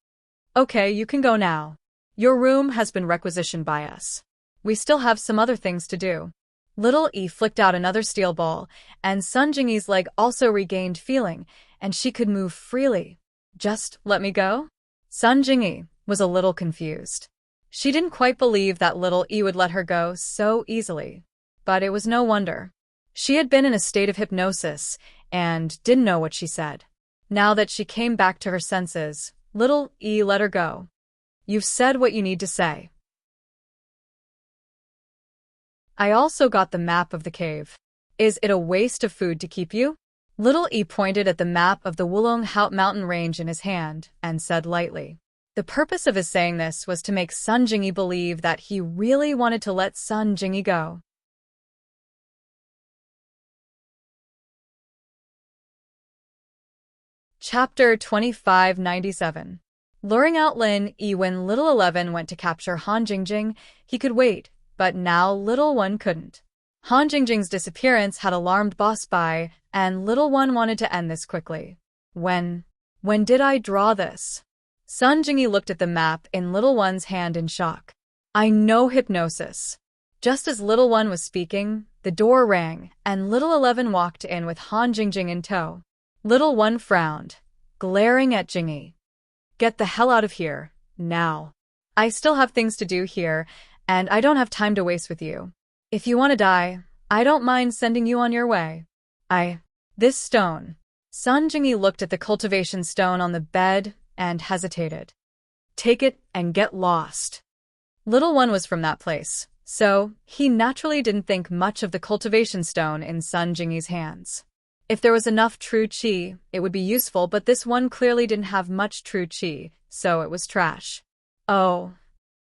Okay, you can go now. Your room has been requisitioned by us. We still have some other things to do. Little Yi flicked out another steel ball, and Sun Jingyi's leg also regained feeling, and she could move freely. Just let me go? Sun Jingyi was a little confused. She didn't quite believe that Little Yi would let her go so easily. But it was no wonder. She had been in a state of hypnosis and didn't know what she said. Now that she came back to her senses, Little Yi let her go. You've said what you need to say. I also got the map of the cave. Is it a waste of food to keep you? Little Yi pointed at the map of the Wulong Haut mountain range in his hand and said lightly. The purpose of his saying this was to make Sun Jingyi believe that he really wanted to let Sun Jingyi go. Chapter 2597. Luring out Lin Yi. When Little 11 went to capture Han Jingjing, he could wait, but now Little 1 couldn't. Han Jingjing's disappearance had alarmed Boss Spy, and Little 1 wanted to end this quickly. When did I draw this? Sun Jingyi looked at the map in Little 1's hand in shock. I know hypnosis. Just as Little 1 was speaking, the door rang, and Little 11 walked in with Han Jingjing in tow. Little 1 frowned, glaring at Jingyi. Get the hell out of here, now. I still have things to do here, and I don't have time to waste with you. If you want to die, I don't mind sending you on your way. This stone. Sun Jingyi looked at the cultivation stone on the bed and hesitated. Take it and get lost. Little 1 was from that place, so he naturally didn't think much of the cultivation stone in Sun Jingyi's hands. If there was enough true qi, it would be useful, but this one clearly didn't have much true qi, so it was trash. Oh.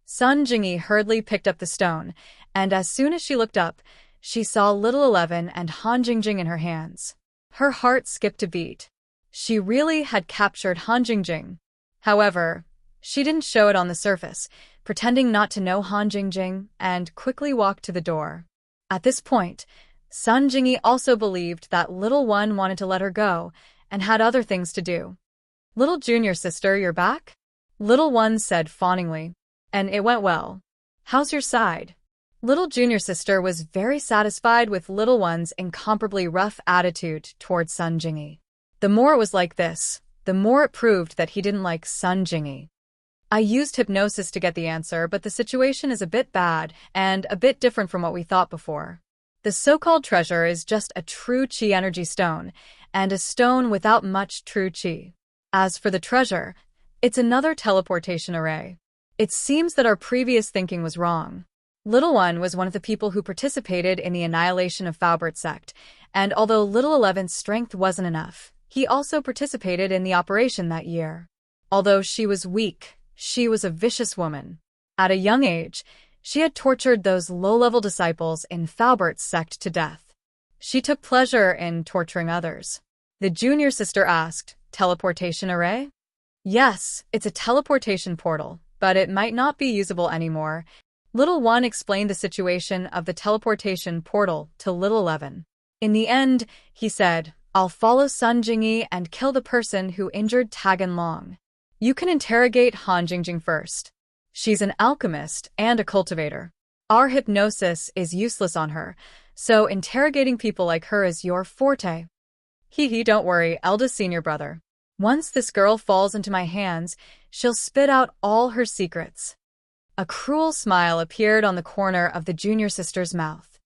Sun Jingyi hurriedly picked up the stone, and as soon as she looked up, she saw Little 11 and Han Jingjing in her hands. Her heart skipped a beat. She really had captured Han Jingjing. However, she didn't show it on the surface, pretending not to know Han Jingjing, and quickly walked to the door. At this point, Sun Jingyi also believed that Little 1 wanted to let her go and had other things to do. Little junior sister, you're back? Little 1 said fawningly. And it went well. How's your side? Little junior sister was very satisfied with Little 1's incomparably rough attitude towards Sun Jingyi. The more it was like this, the more it proved that he didn't like Sun Jingyi. I used hypnosis to get the answer, but the situation is a bit bad and a bit different from what we thought before. The so-called treasure is just a true qi energy stone, and a stone without much true qi. As for the treasure, it's another teleportation array. It seems that our previous thinking was wrong. Little One was one of the people who participated in the annihilation of Faubert sect, and although Little Eleven's strength wasn't enough, he also participated in the operation that year. Although she was weak, she was a vicious woman. At a young age, she had tortured those low-level disciples in Faubert's sect to death. She took pleasure in torturing others. The junior sister asked, "Teleportation array?" "Yes, it's a teleportation portal, but it might not be usable anymore." Little One explained the situation of the teleportation portal to Little 11. In the end, he said, "I'll follow Sun Jingyi and kill the person who injured Tagan Long. You can interrogate Han Jingjing first. She's an alchemist and a cultivator. Our hypnosis is useless on her, so interrogating people like her is your forte." Hee, don't worry, eldest senior brother. Once this girl falls into my hands, she'll spit out all her secrets. A cruel smile appeared on the corner of the junior sister's mouth.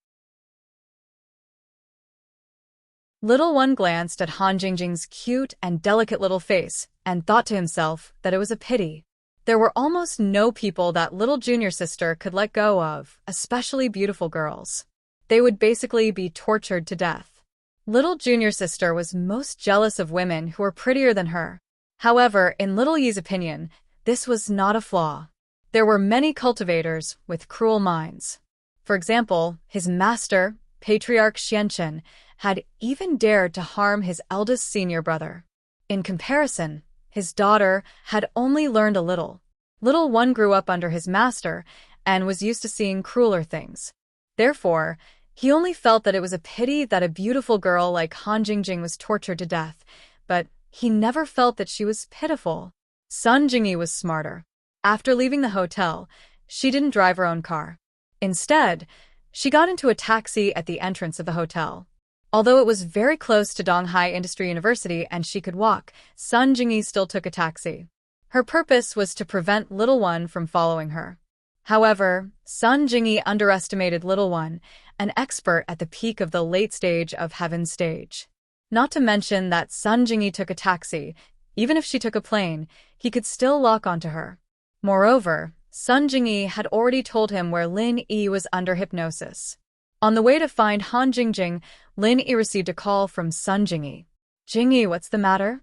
Little One glanced at Han Jingjing's cute and delicate little face and thought to himself that it was a pity. There were almost no people that little junior sister could let go of, especially beautiful girls. They would basically be tortured to death. Little junior sister was most jealous of women who were prettier than her. However, in Little Yi's opinion, this was not a flaw. There were many cultivators with cruel minds. For example, his master, Patriarch Xianchen, had even dared to harm his eldest senior brother. In comparison, his daughter had only learned a little. Little One grew up under his master and was used to seeing crueler things. Therefore, he only felt that it was a pity that a beautiful girl like Han Jingjing was tortured to death, but he never felt that she was pitiful. Sun Jingyi was smarter. After leaving the hotel, she didn't drive her own car. Instead, she got into a taxi at the entrance of the hotel. Although it was very close to Donghai Industry University and she could walk, Sun Jingyi still took a taxi. Her purpose was to prevent Little One from following her. However, Sun Jingyi underestimated Little One, an expert at the peak of the late stage of Heaven's stage. Not to mention that Sun Jingyi took a taxi. Even if she took a plane, he could still lock onto her. Moreover, Sun Jingyi had already told him where Lin Yi was under hypnosis. On the way to find Han Jingjing, Lin Yi received a call from Sun Jingyi. "Jingyi, what's the matter?"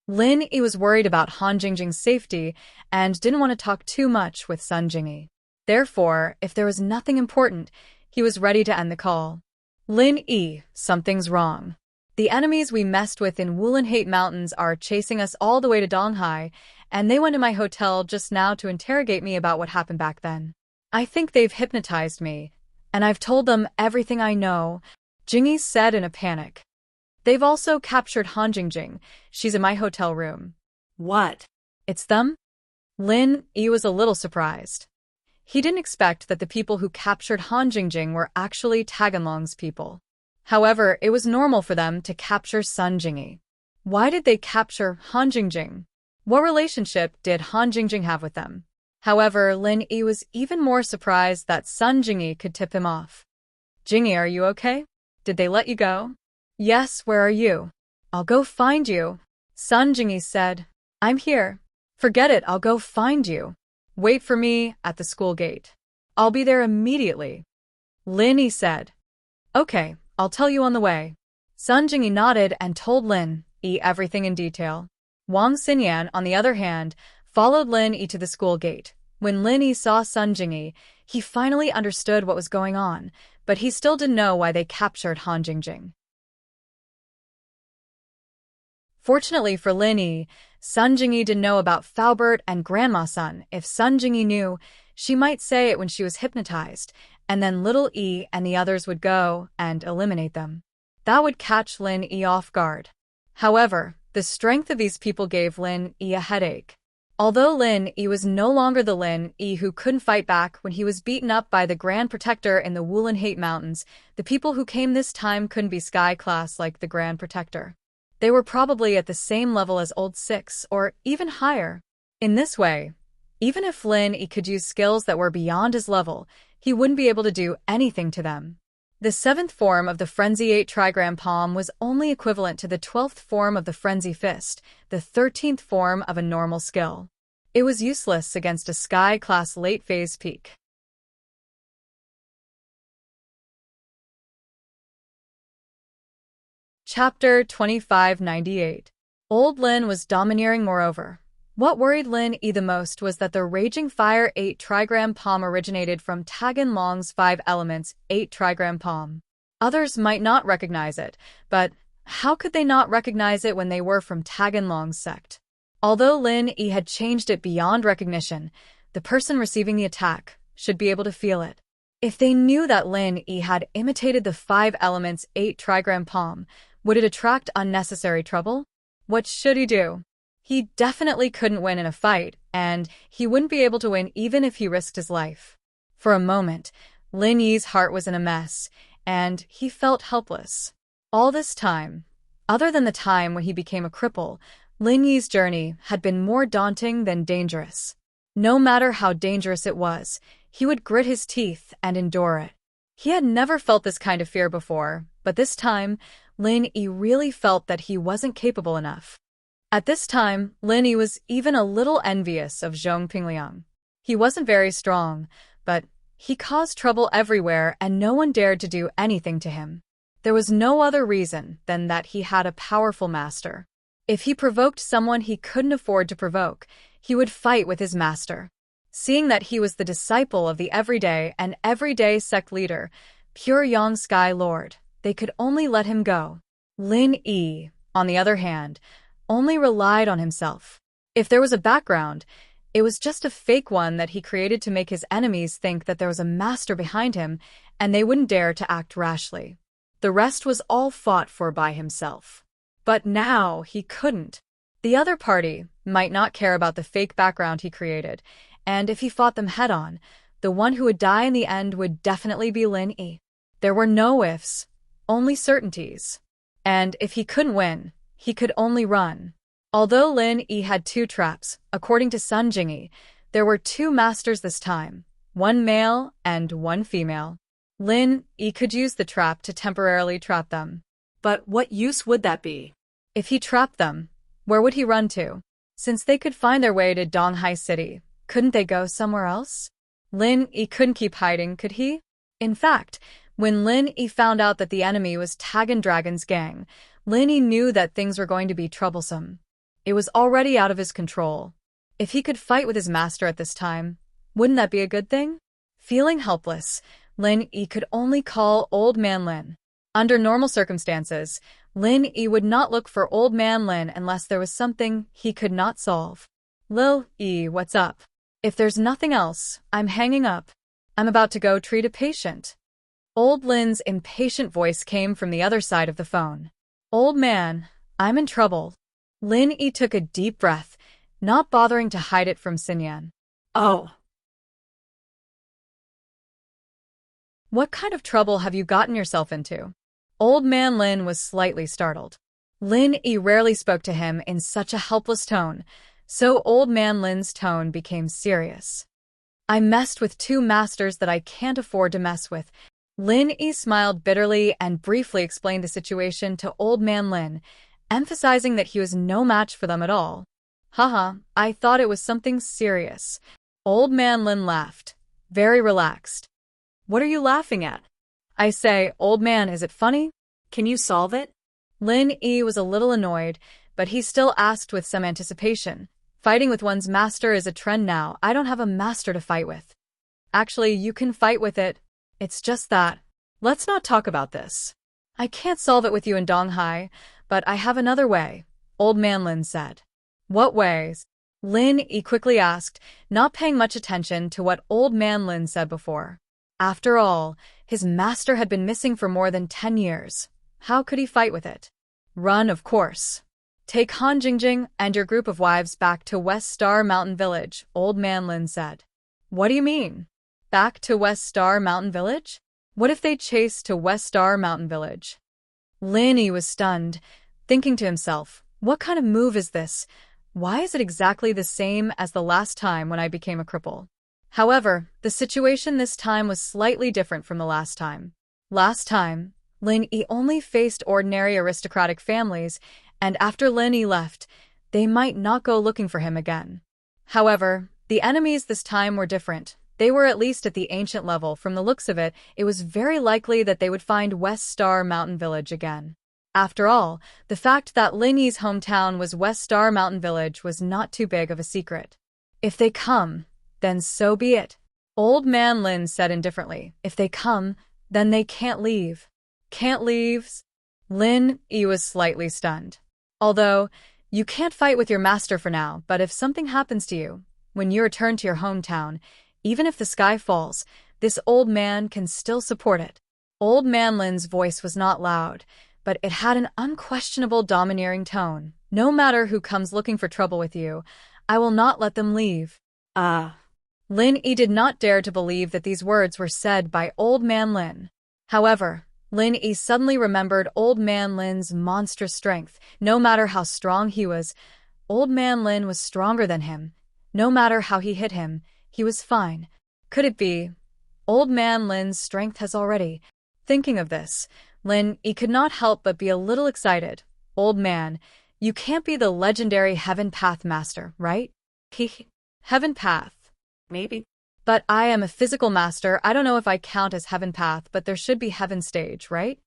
Lin Yi was worried about Han Jingjing's safety and didn't want to talk too much with Sun Jingyi. Therefore, if there was nothing important, he was ready to end the call. "Lin Yi, something's wrong. The enemies we messed with in Wulanhate Mountains are chasing us all the way to Donghai, and they went to my hotel just now to interrogate me about what happened back then. I think they've hypnotized me, and I've told them everything I know," Jingyi said in a panic. "They've also captured Han Jingjing. She's in my hotel room."
What?
"It's them?" Lin Yi was a little surprised. He didn't expect that the people who captured Han Jingjing were actually Taganlong's people. However, it was normal for them to capture Sun Jingyi. Why did they capture Han Jingjing? What relationship did Han Jingjing have with them? However, Lin Yi was even more surprised that Sun Jingyi could tip him off. "Jingyi, are you okay? Did they let you go?" "Yes, where are you?" "I'll go find you," Sun Jingyi said. "I'm here." "Forget it, I'll go find you. Wait for me at the school gate. I'll be there immediately," Lin Yi said. "Okay, I'll tell you on the way." Sun Jingyi nodded and told Lin Yi everything in detail. Wang Xinyan, on the other hand, followed Lin Yi to the school gate. When Lin Yi saw Sun Jingyi, he finally understood what was going on, but he still didn't know why they captured Han Jingjing. Fortunately for Lin Yi, Sun Jingyi didn't know about Faubert and Grandma Sun. If Sun Jingyi knew, she might say it when she was hypnotized, and then Little Yi and the others would go and eliminate them. That would catch Lin Yi off guard. However, the strength of these people gave Lin Yi a headache. Although Lin Yi was no longer the Lin Yi who couldn't fight back when he was beaten up by the Grand Protector in the Wulanhate Mountains, the people who came this time couldn't be Sky Class like the Grand Protector. They were probably at the same level as Old Six, or even higher. In this way, even if Lin Yi could use skills that were beyond his level, he wouldn't be able to do anything to them. The 7th form of the Frenzy 8 Trigram Palm was only equivalent to the 12th form of the Frenzy Fist, the 13th form of a normal skill. It was useless against a Sky Class late phase peak. Chapter 2598. Old Lin was domineering moreover. What worried Lin E the most was that the Raging Fire 8 trigram palm originated from Tagan Long's 5 elements 8 trigram palm. Others might not recognize it, but how could they not recognize it when they were from Tagan Long's sect? Although Lin E had changed it beyond recognition, the person receiving the attack should be able to feel it. If they knew that Lin E had imitated the 5 elements 8 trigram palm, would it attract unnecessary trouble? What should he do? He definitely couldn't win in a fight, and he wouldn't be able to win even if he risked his life. For a moment, Lin Yi's heart was in a mess, and he felt helpless. All this time, other than the time when he became a cripple, Lin Yi's journey had been more daunting than dangerous. No matter how dangerous it was, he would grit his teeth and endure it. He had never felt this kind of fear before, but this time, Lin Yi really felt that he wasn't capable enough. At this time, Lin Yi was even a little envious of Zhong Pingliang. He wasn't very strong, but he caused trouble everywhere and no one dared to do anything to him. There was no other reason than that he had a powerful master. If he provoked someone he couldn't afford to provoke, he would fight with his master. Seeing that he was the disciple of the everyday sect leader, Pure Yang Sky Lord, they could only let him go. Lin Yi, on the other hand, only relied on himself. If there was a background, it was just a fake one that he created to make his enemies think that there was a master behind him and they wouldn't dare to act rashly. The rest was all fought for by himself. But now he couldn't. The other party might not care about the fake background he created, and if he fought them head-on, the one who would die in the end would definitely be Lin Yi. There were no ifs, only certainties. And if he couldn't win, he could only run. Although Lin Yi had 2 traps, according to Sun Jingyi, there were 2 masters this time, 1 male and 1 female. Lin Yi could use the trap to temporarily trap them.
But what use would that be?
If he trapped them, where would he run to? Since they could find their way to Donghai City, couldn't they go somewhere else? Lin Yi couldn't keep hiding, could he? In fact, when Lin Yi found out that the enemy was Tagan Dragon's gang, Lin Yi knew that things were going to be troublesome. It was already out of his control. If he could fight with his master at this time, wouldn't that be a good thing? Feeling helpless, Lin Yi could only call Old Man Lin. Under normal circumstances, Lin Yi would not look for Old Man Lin unless there was something he could not solve. Lil Yi, what's up? If there's nothing else, I'm hanging up. I'm about to go treat a patient. Old Lin's impatient voice came from the other side of the phone. Old man, I'm in trouble. Lin Yi took a deep breath, not bothering to hide it from Xinyan.
Oh.
What kind of trouble have you gotten yourself into? Old Man Lin was slightly startled. Lin Yi rarely spoke to him in such a helpless tone, so Old Man Lin's tone became serious. I messed with 2 masters that I can't afford to mess with. Lin Yi smiled bitterly and briefly explained the situation to Old Man Lin, emphasizing that he was no match for them at all. Haha, I thought it was something serious. Old Man Lin laughed, very relaxed. What are you laughing at? I say, old man, is it funny?
Can you solve it?
Lin Yi was a little annoyed, but he still asked with some anticipation. Fighting with one's master is a trend now. I don't have a master to fight with. Actually, you can fight with it. It's just that. Let's not talk about this. I can't solve it with you in Donghai, but I have another way, Old Man Lin said. What ways? Lin Yi quickly asked, not paying much attention to what Old Man Lin said before. After all, his master had been missing for more than 10 years. How could he fight with it? Run, of course. Take Han Jingjing and your group of wives back to West Star Mountain Village, Old Man Lin said. What do you mean? Back to West Star Mountain Village? What if they chase to West Star Mountain Village? Lin Yi was stunned, thinking to himself, what kind of move is this? Why is it exactly the same as the last time when I became a cripple? However, the situation this time was slightly different from the last time. Last time, Lin Yi only faced ordinary aristocratic families, and after Lin Yi left, they might not go looking for him again. However, the enemies this time were different. They were at least at the ancient level. From the looks of it, it was very likely that they would find West Star Mountain Village again. After all, the fact that Lin Yi's hometown was West Star Mountain Village was not too big of a secret. If they come, then so be it. Old Man Lin said indifferently. If they come, then they can't leave. Can't leave? Lin Yi was slightly stunned. Although, you can't fight with your master for now, but if something happens to you, when you return to your hometown, even if the sky falls, this old man can still support it. Old Man Lin's voice was not loud, but it had an unquestionable domineering tone. No matter who comes looking for trouble with you, I will not let them leave. Lin Yi did not dare to believe that these words were said by Old Man Lin. However, Lin Yi suddenly remembered Old Man Lin's monstrous strength. No matter how strong he was, Old Man Lin was stronger than him. No matter how he hit him, he was fine. Could it be? Old Man Lin's strength has already. Thinking of this, Lin Yi could not help but be a little excited. Old man, you can't be the legendary Heaven Path Master, right? Heaven Path.
Maybe.
But I am a physical master. I don't know if I count as Heaven Path, but there should be Heaven Stage, right?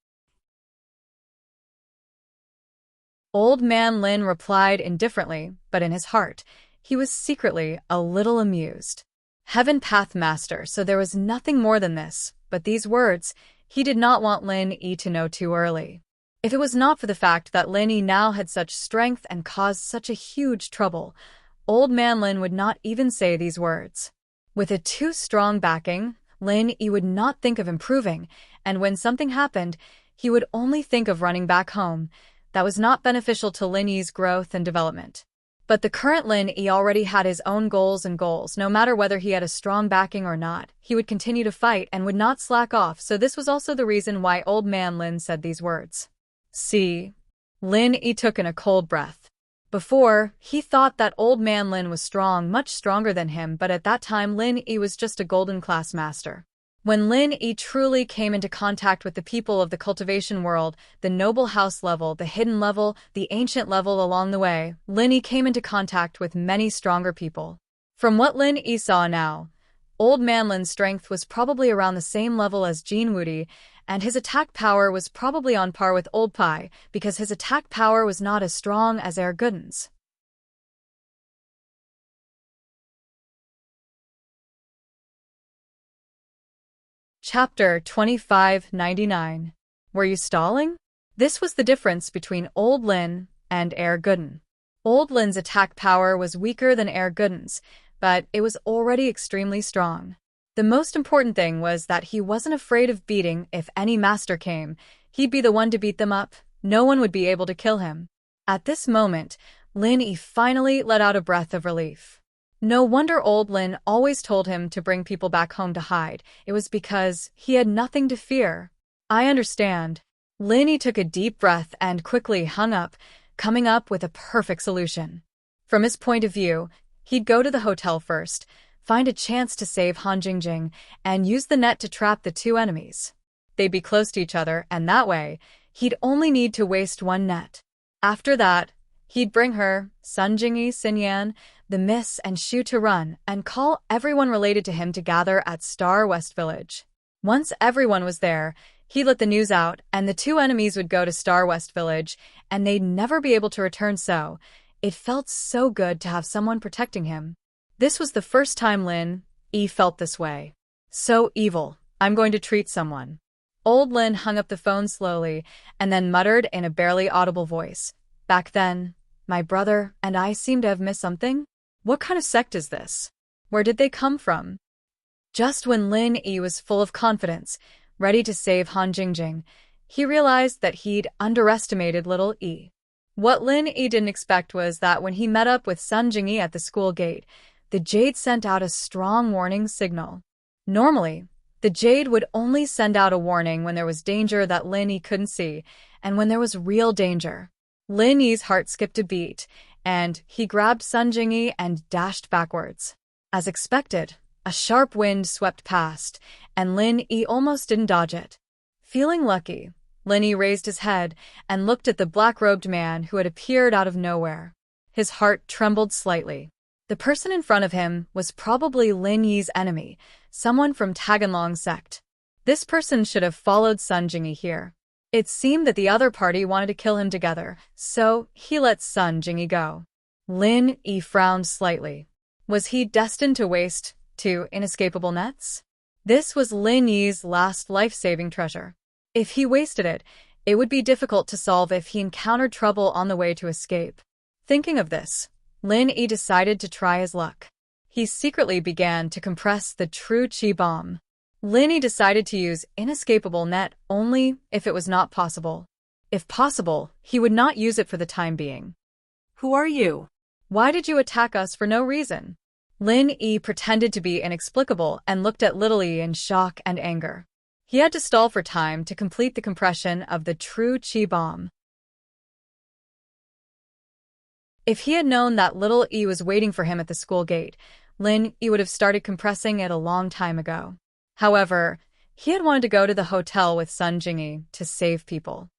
Old Man Lin replied indifferently, but in his heart, he was secretly a little amused. Heaven Path Master, so there was nothing more than this, but these words, he did not want Lin Yi to know too early. If it was not for the fact that Lin Yi now had such strength and caused such a huge trouble, Old Man Lin would not even say these words. With a too strong backing, Lin Yi would not think of improving, and when something happened, he would only think of running back home. That was not beneficial to Lin Yi's growth and development. But the current Lin Yi already had his own goals. No matter whether he had a strong backing or not, he would continue to fight and would not slack off, so this was also the reason why Old Man Lin said these words. See? Lin Yi took in a cold breath. Before, he thought that Old Man Lin was strong, much stronger than him, but at that time Lin Yi was just a golden class master. When Lin Yi truly came into contact with the people of the cultivation world, the noble house level, the hidden level, the ancient level along the way, Lin Yi came into contact with many stronger people. From what Lin Yi saw now, Old Man Lin's strength was probably around the same level as Jin Wudi, and his attack power was probably on par with Old Pai, because his attack power was not as strong as Er Gooden's. Chapter 2599. Were you stalling? This was the difference between Old Lin and Er Gooden. Old Lin's attack power was weaker than Er Gooden's, but it was already extremely strong. The most important thing was that he wasn't afraid of beating. If any master came, he'd be the one to beat them up. No one would be able to kill him. At this moment, Lin Yi finally let out a breath of relief. No wonder Old Lin always told him to bring people back home to hide. It was because he had nothing to fear. I understand. Lin Yi took a deep breath and quickly hung up, coming up with a perfect solution. From his point of view, he'd go to the hotel first, find a chance to save Han Jingjing, and use the net to trap the two enemies. They'd be close to each other, and that way, he'd only need to waste one net. After that, he'd bring her, Sun Jingyi, Xin Yan, the Miss, and Shu to run, and call everyone related to him to gather at Star West Village. Once everyone was there, he'd let the news out, and the two enemies would go to Star West Village, and they'd never be able to return. So, it felt so good to have someone protecting him. This was the first time Lin Yi felt this way. So evil, I'm going to treat someone. Old Lin hung up the phone slowly, and then muttered in a barely audible voice. Back then, my brother and I seem to have missed something. What kind of sect is this? Where did they come from? Just when Lin Yi was full of confidence, ready to save Han Jingjing, he realized that he'd underestimated little Yi. What Lin Yi didn't expect was that when he met up with Sun Jingyi at the school gate, the Jade sent out a strong warning signal. Normally, the Jade would only send out a warning when there was danger that Lin Yi couldn't see, and when there was real danger. Lin Yi's heart skipped a beat, and he grabbed Sun Jingyi and dashed backwards. As expected, a sharp wind swept past, and Lin Yi almost didn't dodge it. Feeling lucky, Lin Yi raised his head and looked at the black-robed man who had appeared out of nowhere. His heart trembled slightly. The person in front of him was probably Lin Yi's enemy, someone from Taganlong sect. This person should have followed Sun Jingyi here. It seemed that the other party wanted to kill him together, so he let Sun Jingyi go. Lin Yi frowned slightly. Was he destined to waste two inescapable nets? This was Lin Yi's last life-saving treasure. If he wasted it, it would be difficult to solve if he encountered trouble on the way to escape. Thinking of this, Lin Yi decided to try his luck. He secretly began to compress the true chi bomb. Lin Yi decided to use inescapable net only if it was not possible. If possible, he would not use it for the time being.
Who are you?
Why did you attack us for no reason? Lin Yi pretended to be inexplicable and looked at Little Yi in shock and anger. He had to stall for time to complete the compression of the true chi bomb. If he had known that Little Yi was waiting for him at the school gate, Lin Yi would have started compressing it a long time ago. However, he had wanted to go to the hotel with Sun Jingyi to save people.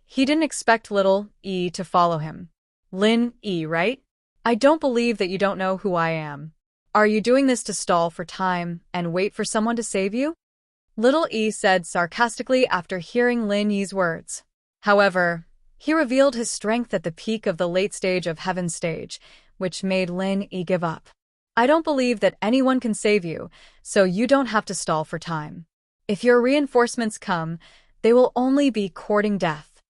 He didn't expect Little Yi to follow him. Lin Yi, right? I don't believe that you don't know who I am. Are you doing this to stall for time and wait for someone to save you? Little Yi said sarcastically after hearing Lin Yi's words. However, he revealed his strength at the peak of the late stage of Heaven stage, which made Lin Yi give up. I don't believe that anyone can save you, so you don't have to stall for time. If your reinforcements come, they will only be courting death.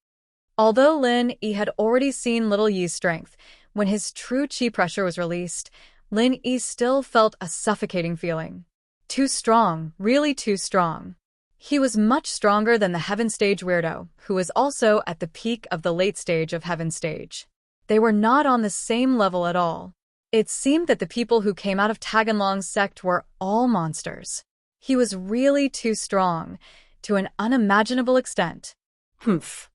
Although Lin Yi had already seen Little Yi's strength, when his true chi pressure was released, Lin Yi still felt a suffocating feeling. Too strong, really too strong. He was much stronger than the Heaven stage weirdo, who was also at the peak of the late stage of Heaven stage. They were not on the same level at all. It seemed that the people who came out of Taganlong's sect were all monsters. He was really too strong, to an unimaginable extent.
Humph.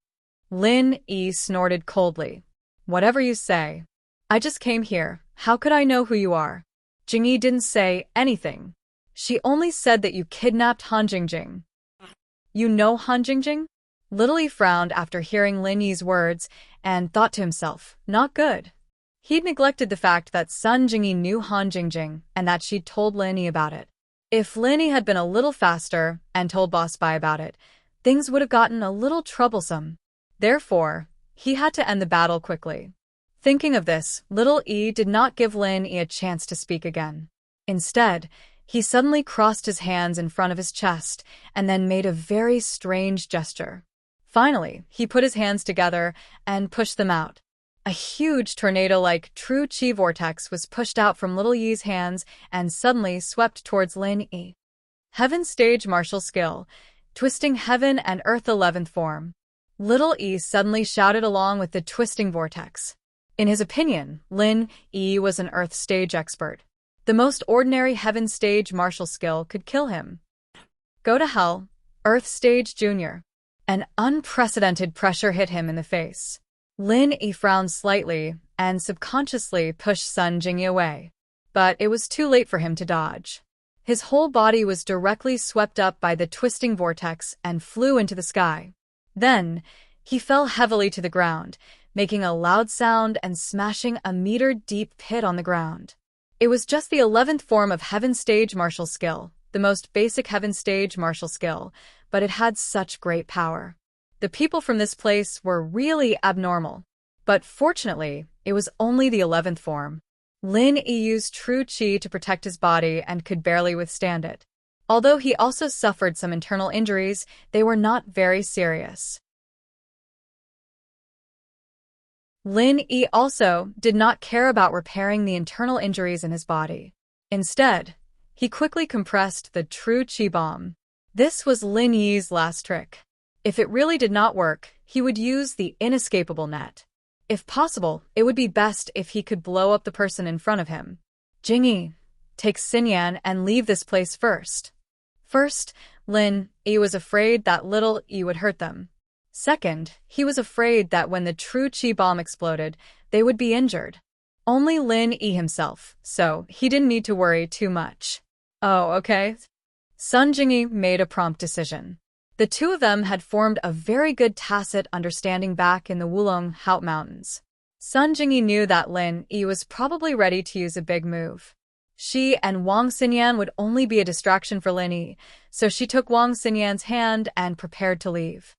Lin Yi snorted coldly. Whatever you say. I just came here. How could I know who you are? Jingyi didn't say anything. She only said that you kidnapped Han Jingjing. You know Han Jingjing? Little Yi frowned after hearing Lin Yi's words and thought to himself, not good. He'd neglected the fact that Sun Jingyi knew Han Jingjing and that she'd told Lin Yi about it. If Lin Yi had been a little faster and told Boss Spy about it, things would have gotten a little troublesome. Therefore, he had to end the battle quickly. Thinking of this, Little Yi did not give Lin Yi a chance to speak again. Instead, he suddenly crossed his hands in front of his chest and then made a very strange gesture. Finally, he put his hands together and pushed them out. A huge tornado-like true chi vortex was pushed out from Little Yi's hands and suddenly swept towards Lin Yi. Heaven stage martial skill, twisting heaven and earth 11th form. Little Yi suddenly shouted along with the twisting vortex. In his opinion, Lin Yi was an earth stage expert. The most ordinary heaven stage martial skill could kill him. Go to hell, Earth Stage Junior. An unprecedented pressure hit him in the face. Lin Yi frowned slightly and subconsciously pushed Sun Jingyi away. But it was too late for him to dodge. His whole body was directly swept up by the twisting vortex and flew into the sky. Then, he fell heavily to the ground, making a loud sound and smashing a meter-deep pit on the ground. It was just the 11th form of Heaven Stage martial skill, the most basic Heaven Stage martial skill, but it had such great power. The people from this place were really abnormal. But fortunately, it was only the 11th form. Lin Yi used true chi to protect his body and could barely withstand it. Although he also suffered some internal injuries, they were not very serious. Lin Yi also did not care about repairing the internal injuries in his body. Instead, he quickly compressed the true chi bomb. This was Lin Yi's last trick. If it really did not work, he would use the inescapable net. If possible, it would be best if he could blow up the person in front of him. Jingyi, take Xinyan and leave this place first. First, Lin Yi was afraid that Little Yi would hurt them. Second, he was afraid that when the true chi bomb exploded, they would be injured. Only Lin Yi himself, so he didn't need to worry too much. Oh, okay. Sun Jingyi made a prompt decision. The two of them had formed a very good tacit understanding back in the Wulong Haut Mountains. Sun Jingyi knew that Lin Yi was probably ready to use a big move. She and Wang Xinyan would only be a distraction for Lin Yi, so she took Wang Xinyan's hand and prepared to leave.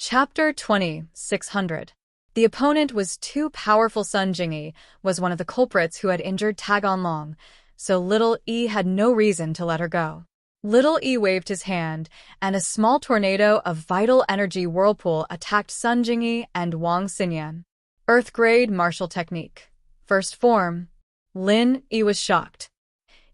Chapter 20, 600. The opponent was too powerful. Sun Jingyi was one of the culprits who had injured Taganlong, so Little E had no reason to let her go. Little E waved his hand, and a small tornado of vital energy whirlpool attacked Sun Jingyi and Wang Xinyan. Earth-grade martial technique. First form. Lin E was shocked.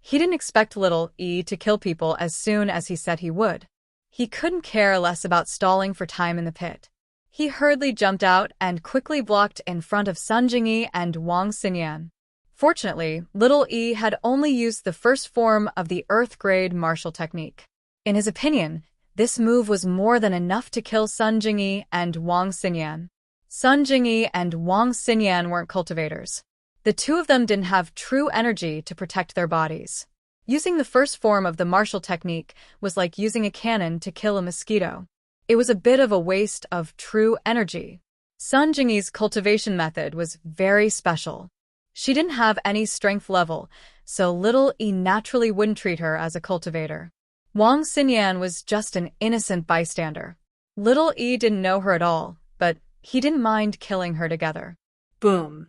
He didn't expect Little E to kill people as soon as he said he would. He couldn't care less about stalling for time in the pit. He hurriedly jumped out and quickly blocked in front of Sun Jingyi and Wang Xinyan. Fortunately, Little E had only used the first form of the Earth-grade martial technique. In his opinion, this move was more than enough to kill Sun Jingyi and Wang Xinyan. Sun Jingyi and Wang Xinyan weren't cultivators. The two of them didn't have true energy to protect their bodies. Using the first form of the martial technique was like using a cannon to kill a mosquito. It was a bit of a waste of true energy. Sun Jingyi's cultivation method was very special. She didn't have any strength level, so Little E naturally wouldn't treat her as a cultivator. Wang Xinyan was just an innocent bystander. Little E didn't know her at all, but he didn't mind killing her together.
Boom.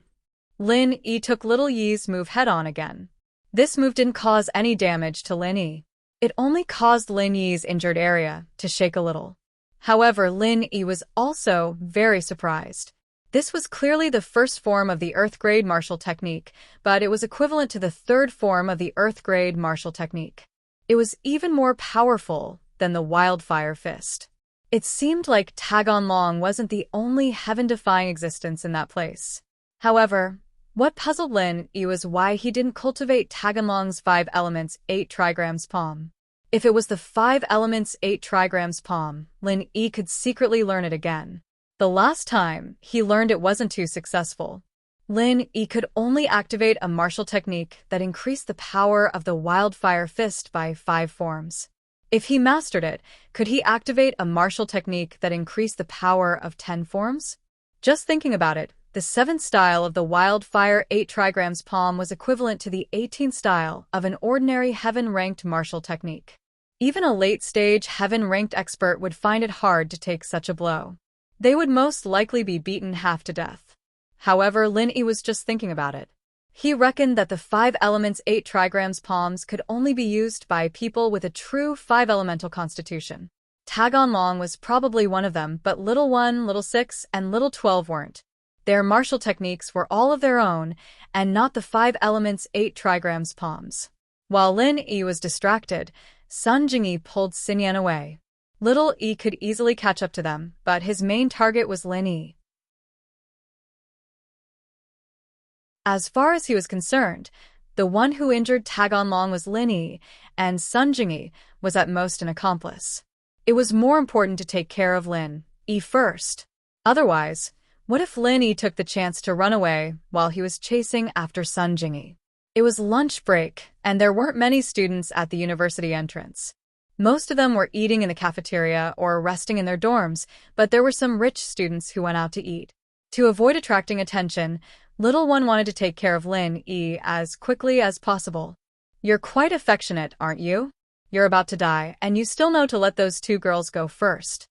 Lin E took Little Yi's move head-on again. This move didn't cause any damage to Lin E. It only caused Lin Yi's injured area to shake a little. However, Lin E was also very surprised. This was clearly the first form of the Earth-grade martial technique, but it was equivalent to the third form of the Earth-grade martial technique. It was even more powerful than the Wildfire Fist. It seemed like Taganlong wasn't the only heaven-defying existence in that place. However, what puzzled Lin E was why he didn't cultivate Taganlong's 5 elements 8 trigrams palm. If it was the 5 elements 8 trigrams palm, Lin E could secretly learn it again. The last time, he learned it wasn't too successful. Lin E could only activate a martial technique that increased the power of the Wildfire Fist by 5 forms. If he mastered it, could he activate a martial technique that increased the power of 10 forms? Just thinking about it, the 7th style of the Wildfire 8 trigrams palm was equivalent to the 18th style of an ordinary heaven-ranked martial technique. Even a late-stage heaven-ranked expert would find it hard to take such a blow. They would most likely be beaten half to death. However, Lin E was just thinking about it. He reckoned that the 5 elements 8 trigrams palms could only be used by people with a true 5-elemental constitution. Taganlong was probably one of them, but Little 1, Little 6, and Little 12 weren't. Their martial techniques were all of their own, and not the 5 elements 8 trigrams palms. While Lin E was distracted, Sun Jingyi pulled Xinyan away. Little E could easily catch up to them, but his main target was Lin E. As far as he was concerned, the one who injured Taganlong was Lin E, and Sun Jingyi was at most an accomplice. It was more important to take care of Lin E first. Otherwise, what if Lin E took the chance to run away while he was chasing after Sun Jingyi? It was lunch break, and there weren't many students at the university entrance. Most of them were eating in the cafeteria or resting in their dorms, but there were some rich students who went out to eat. To avoid attracting attention, Little One wanted to take care of Lin E as quickly as possible. "You're quite affectionate, aren't you? You're about to die, and you still know to let those 2 girls go first."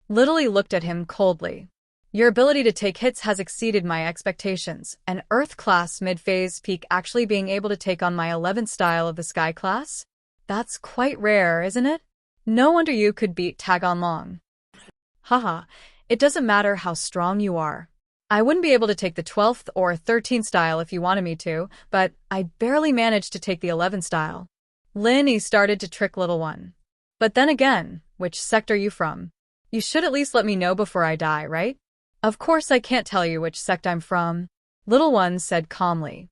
Little E looked at him coldly. "Your ability to take hits has exceeded my expectations, an Earth class mid-phase peak actually being able to take on my 11th style of the Sky class? That's quite rare, isn't it? No wonder you could beat Taganlong." "Haha, it doesn't matter how strong you are. I wouldn't be able to take the 12th or 13th style if you wanted me to, but I barely managed to take the 11th style." Lin E started to trick Little One. "But then again, which sect are you from? You should at least let me know before I die, right?" "Of course I can't tell you which sect I'm from," Little One said calmly.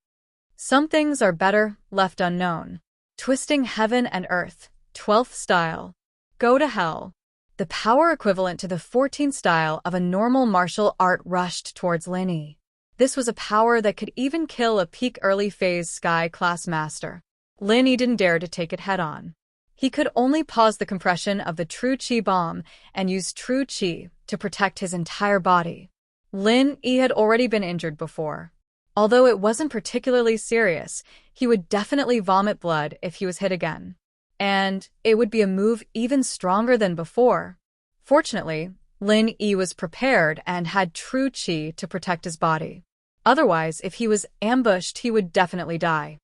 "Some things are better left unknown. Twisting heaven and earth, 12th style. Go to hell." The power equivalent to the 14th style of a normal martial art rushed towards Lin E. This was a power that could even kill a peak early phase Sky class master. Lin E didn't dare to take it head-on. He could only pause the compression of the True Chi bomb and use True Chi to protect his entire body. Lin E had already been injured before. Although it wasn't particularly serious, he would definitely vomit blood if he was hit again. And it would be a move even stronger than before. Fortunately, Lin Yi was prepared and had true qi to protect his body. Otherwise, if he was ambushed, he would definitely die.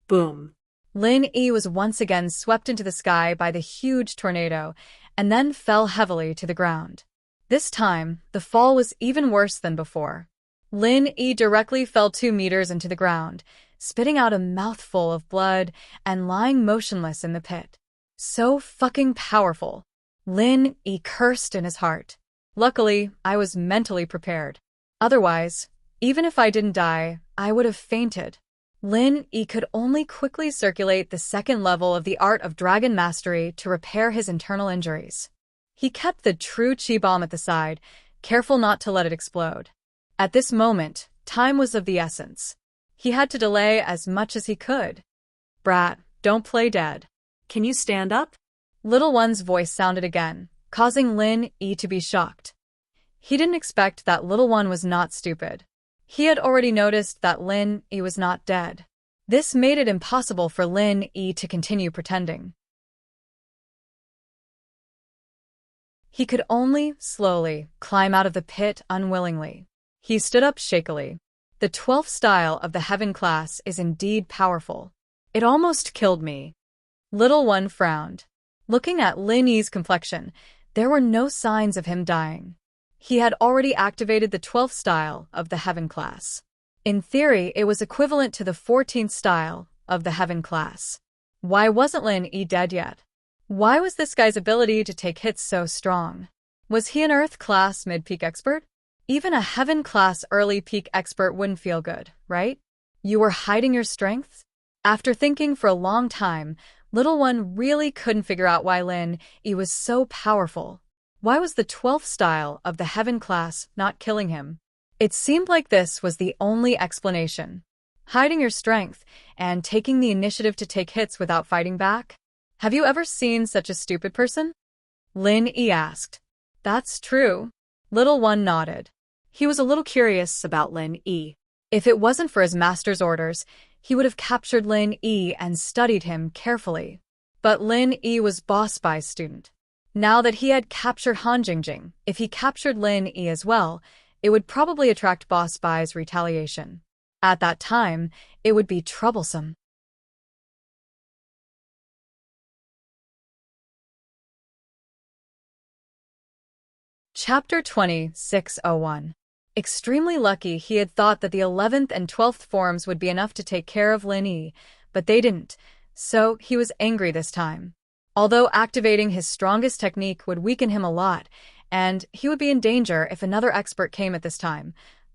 Boom.
Lin Yi was once again swept into the sky by the huge tornado and then fell heavily to the ground. This time, the fall was even worse than before. Lin Yi directly fell 2 meters into the ground, spitting out a mouthful of blood and lying motionless in the pit. So fucking powerful. Lin Yi cursed in his heart. Luckily, I was mentally prepared. Otherwise, even if I didn't die, I would have fainted. Lin Yi could only quickly circulate the 2nd level of the art of dragon mastery to repair his internal injuries. He kept the true qi bomb at the side, careful not to let it explode. At this moment, time was of the essence. He had to delay as much as he could. Brat, don't play dead.
Can you stand up?
Little One's voice sounded again, causing Lin Yi to be shocked. He didn't expect that Little One was not stupid. He had already noticed that Lin Yi was not dead. This made it impossible for Lin Yi to continue pretending. He could only slowly climb out of the pit unwillingly. He stood up shakily. The 12th style of the Heaven class is indeed powerful. It almost killed me. Little One frowned. Looking at Lin Yi's complexion, there were no signs of him dying. He had already activated the 12th style of the Heaven class. In theory, it was equivalent to the 14th style of the Heaven class. Why wasn't Lin Yi dead yet? Why was this guy's ability to take hits so strong? Was he an Earth class mid-peak expert? Even a Heaven class early peak expert wouldn't feel good, right? You were hiding your strengths? After thinking for a long time, Little One really couldn't figure out why Lin Yi was so powerful. Why was the 12th style of the Heaven class not killing him? It seemed like this was the only explanation. Hiding your strength and taking the initiative to take hits without fighting back? Have you ever seen such a stupid person? Lin Yi asked. That's true. Little One nodded. He was a little curious about Lin Yi. If it wasn't for his master's orders, he would have captured Lin Yi and studied him carefully. But Lin Yi was Boss Spy's student. Now that he had captured Han Jingjing, if he captured Lin Yi as well, it would probably attract Boss Spy's retaliation. At that time, it would be troublesome. Chapter 2601. Extremely lucky he had thought that the 11th and 12th forms would be enough to take care of Lin Yi, but they didn't, so he was angry this time. Although activating his strongest technique would weaken him a lot, and he would be in danger if another expert came at this time,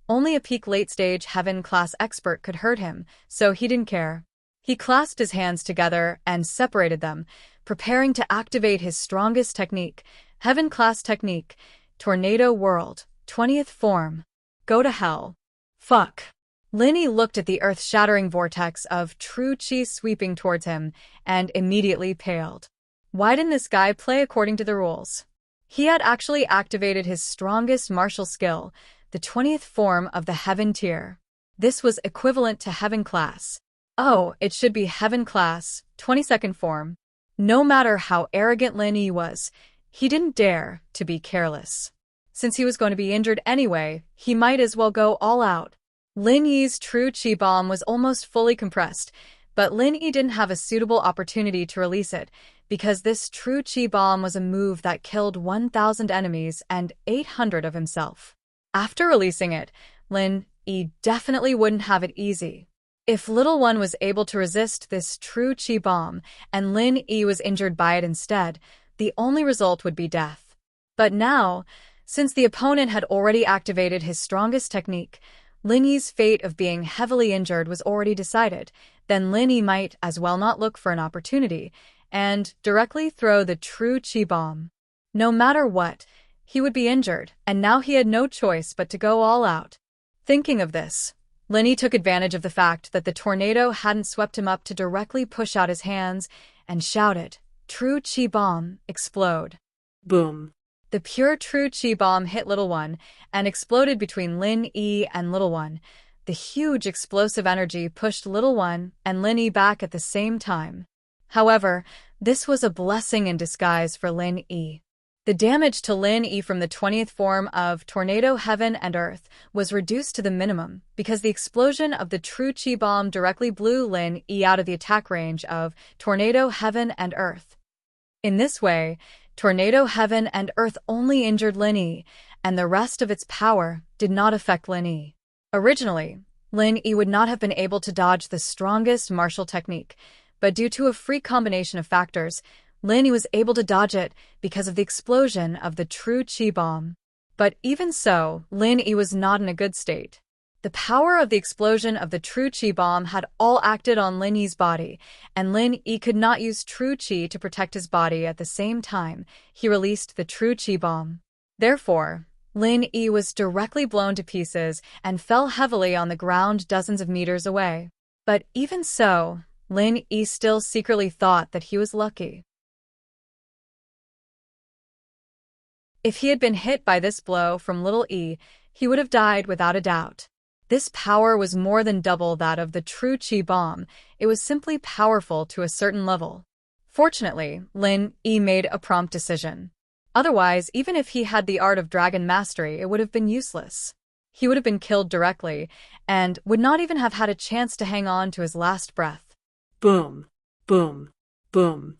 only a peak late-stage Heaven-class expert could hurt him, so he didn't care. He clasped his hands together and separated them, preparing to activate his strongest technique, Heaven-class technique, Tornado World, 20th form. Go to hell. Fuck. Lin Yi looked at the earth-shattering vortex of true qi sweeping towards him and immediately paled. Why didn't this guy play according to the rules? He had actually activated his strongest martial skill, the 20th form of the Heaven tier. This was equivalent to Heaven class. Oh, it should be Heaven class, 22nd form. No matter how arrogant Lin Yi was, he didn't dare to be careless. Since he was going to be injured anyway, he might as well go all out. Lin Yi's true qi bomb was almost fully compressed, but Lin Yi didn't have a suitable opportunity to release it, because this true qi bomb was a move that killed 1,000 enemies and 800 of himself. After releasing it, Lin Yi definitely wouldn't have it easy. If Little One was able to resist this true qi bomb, and Lin Yi was injured by it instead, the only result would be death. But now, since the opponent had already activated his strongest technique, Lin Yi's fate of being heavily injured was already decided, then Lin Yi might as well not look for an opportunity and directly throw the true qi bomb. No matter what, he would be injured, and now he had no choice but to go all out. Thinking of this, Lin Yi took advantage of the fact that the tornado hadn't swept him up to directly push out his hands and shouted, "True qi bomb, explode."
Boom.
The pure true qi bomb hit Little One and exploded between Lin Yi and Little One. The huge explosive energy pushed Little One and Lin Yi back at the same time. However, this was a blessing in disguise for Lin Yi. The damage to Lin Yi from the 20th form of Tornado Heaven and Earth was reduced to the minimum because the explosion of the true Chi bomb directly blew Lin Yi out of the attack range of Tornado Heaven and Earth. In this way, Tornado Heaven and Earth only injured Lin Yi, and the rest of its power did not affect Lin Yi. Originally, Lin Yi would not have been able to dodge the strongest martial technique, but due to a freak combination of factors, Lin Yi was able to dodge it because of the explosion of the true Chi bomb. But even so, Lin Yi was not in a good state. The power of the explosion of the true Chi bomb had all acted on Lin Yi's body, and Lin Yi could not use true Chi to protect his body at the same time he released the true Chi bomb. Therefore, Lin Yi was directly blown to pieces and fell heavily on the ground dozens of meters away. But even so, Lin Yi still secretly thought that he was lucky. If he had been hit by this blow from Little E, he would have died without a doubt. This power was more than double that of the true Chi bomb. It was simply powerful to a certain level. Fortunately, Lin Yi made a prompt decision. Otherwise, even if he had the art of dragon mastery, it would have been useless. He would have been killed directly, and would not even have had a chance to hang on to his last breath.
Boom, boom, boom.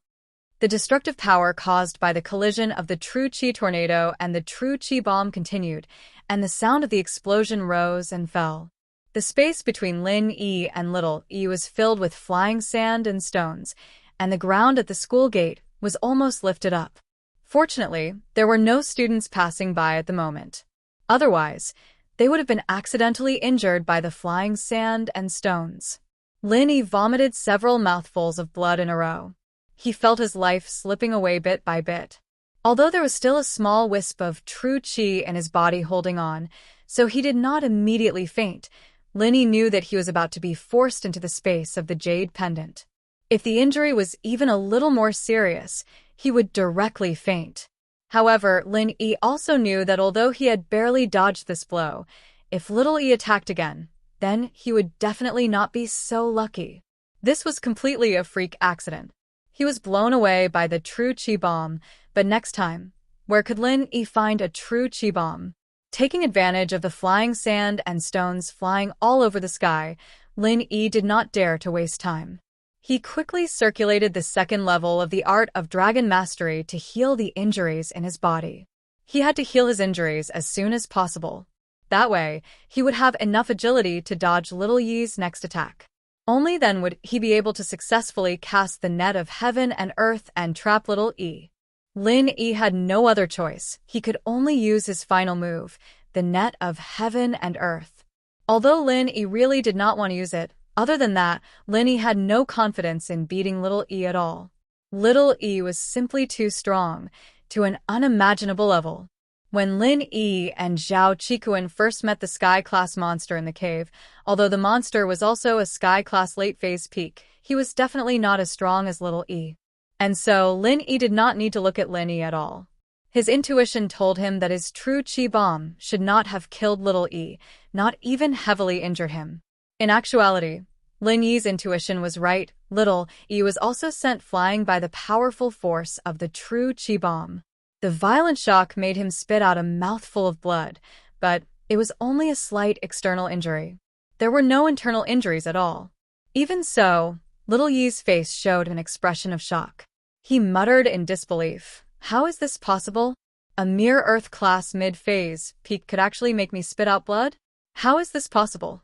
The destructive power caused by the collision of the true Chi tornado and the true Chi bomb continued, and the sound of the explosion rose and fell. The space between Lin Yi and Little E was filled with flying sand and stones, and the ground at the school gate was almost lifted up. Fortunately, there were no students passing by at the moment. Otherwise, they would have been accidentally injured by the flying sand and stones. Lin Yi vomited several mouthfuls of blood in a row. He felt his life slipping away bit by bit. Although there was still a small wisp of true Chi in his body holding on, so he did not immediately faint, Lin Yi knew that he was about to be forced into the space of the jade pendant. If the injury was even a little more serious, he would directly faint. However, Lin Yi also knew that although he had barely dodged this blow, if Little E attacked again, then he would definitely not be so lucky. This was completely a freak accident. He was blown away by the true Chi bomb, but next time, where could Lin Yi find a true Chi bomb? Taking advantage of the flying sand and stones flying all over the sky, Lin Yi did not dare to waste time. He quickly circulated the second level of the art of dragon mastery to heal the injuries in his body. He had to heal his injuries as soon as possible. That way, he would have enough agility to dodge Little Yi's next attack. Only then would he be able to successfully cast the net of heaven and earth and trap Little E. Lin Yi had no other choice. He could only use his final move, the net of heaven and earth. Although Lin Yi really did not want to use it, other than that, Lin Yi had no confidence in beating Little E at all. Little E was simply too strong, to an unimaginable level. When Lin Yi and Zhao Qikuan first met the Sky-class monster in the cave, although the monster was also a Sky-class late-phase peak, he was definitely not as strong as Little E. And so, Lin Yi did not need to look at Lin Yi at all. His intuition told him that his true Chi bomb should not have killed Little E, not even heavily injured him. In actuality, Lin Yi's intuition was right. Little E was also sent flying by the powerful force of the true Chi bomb. The violent shock made him spit out a mouthful of blood, but it was only a slight external injury. There were no internal injuries at all. Even so, Little Yi's face showed an expression of shock. He muttered in disbelief. How is this possible? A mere Earth-class mid-phase peak could actually make me spit out blood? How is this possible?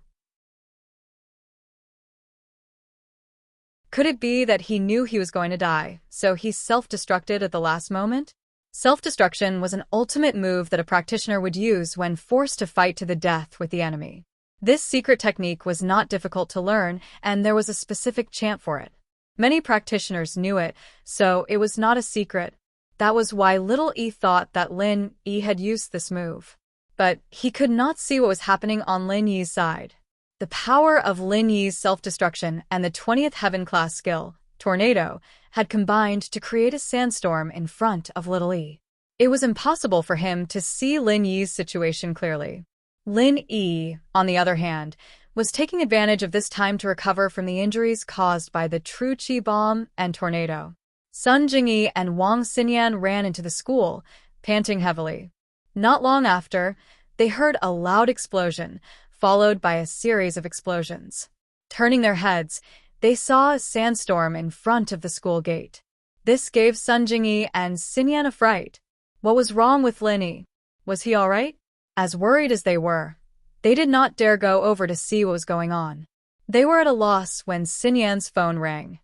Could it be that he knew he was going to die, so he self-destructed at the last moment? Self-destruction was an ultimate move that a practitioner would use when forced to fight to the death with the enemy. This secret technique was not difficult to learn, and there was a specific chant for it. Many practitioners knew it, so it was not a secret. That was why Little E thought that Lin Yi had used this move. But he could not see what was happening on Lin Yi's side. The power of Lin Yi's self-destruction and the 20th Heaven-class skill, Tornado, had combined to create a sandstorm in front of Little E. It was impossible for him to see Lin Yi's situation clearly. Lin Yi, on the other hand, was taking advantage of this time to recover from the injuries caused by the true Chi bomb and tornado. Sun Jingyi and Wang Xinyan ran into the school. panting heavily. Not long after, they heard a loud explosion, followed by a series of explosions. Turning their heads, they saw a sandstorm in front of the school gate. This gave Sun Jingyi and Xinyan a fright. What was wrong with Lin Yi? Was he all right? As worried as they were, they did not dare go over to see what was going on. They were at a loss when Xinyan's phone rang.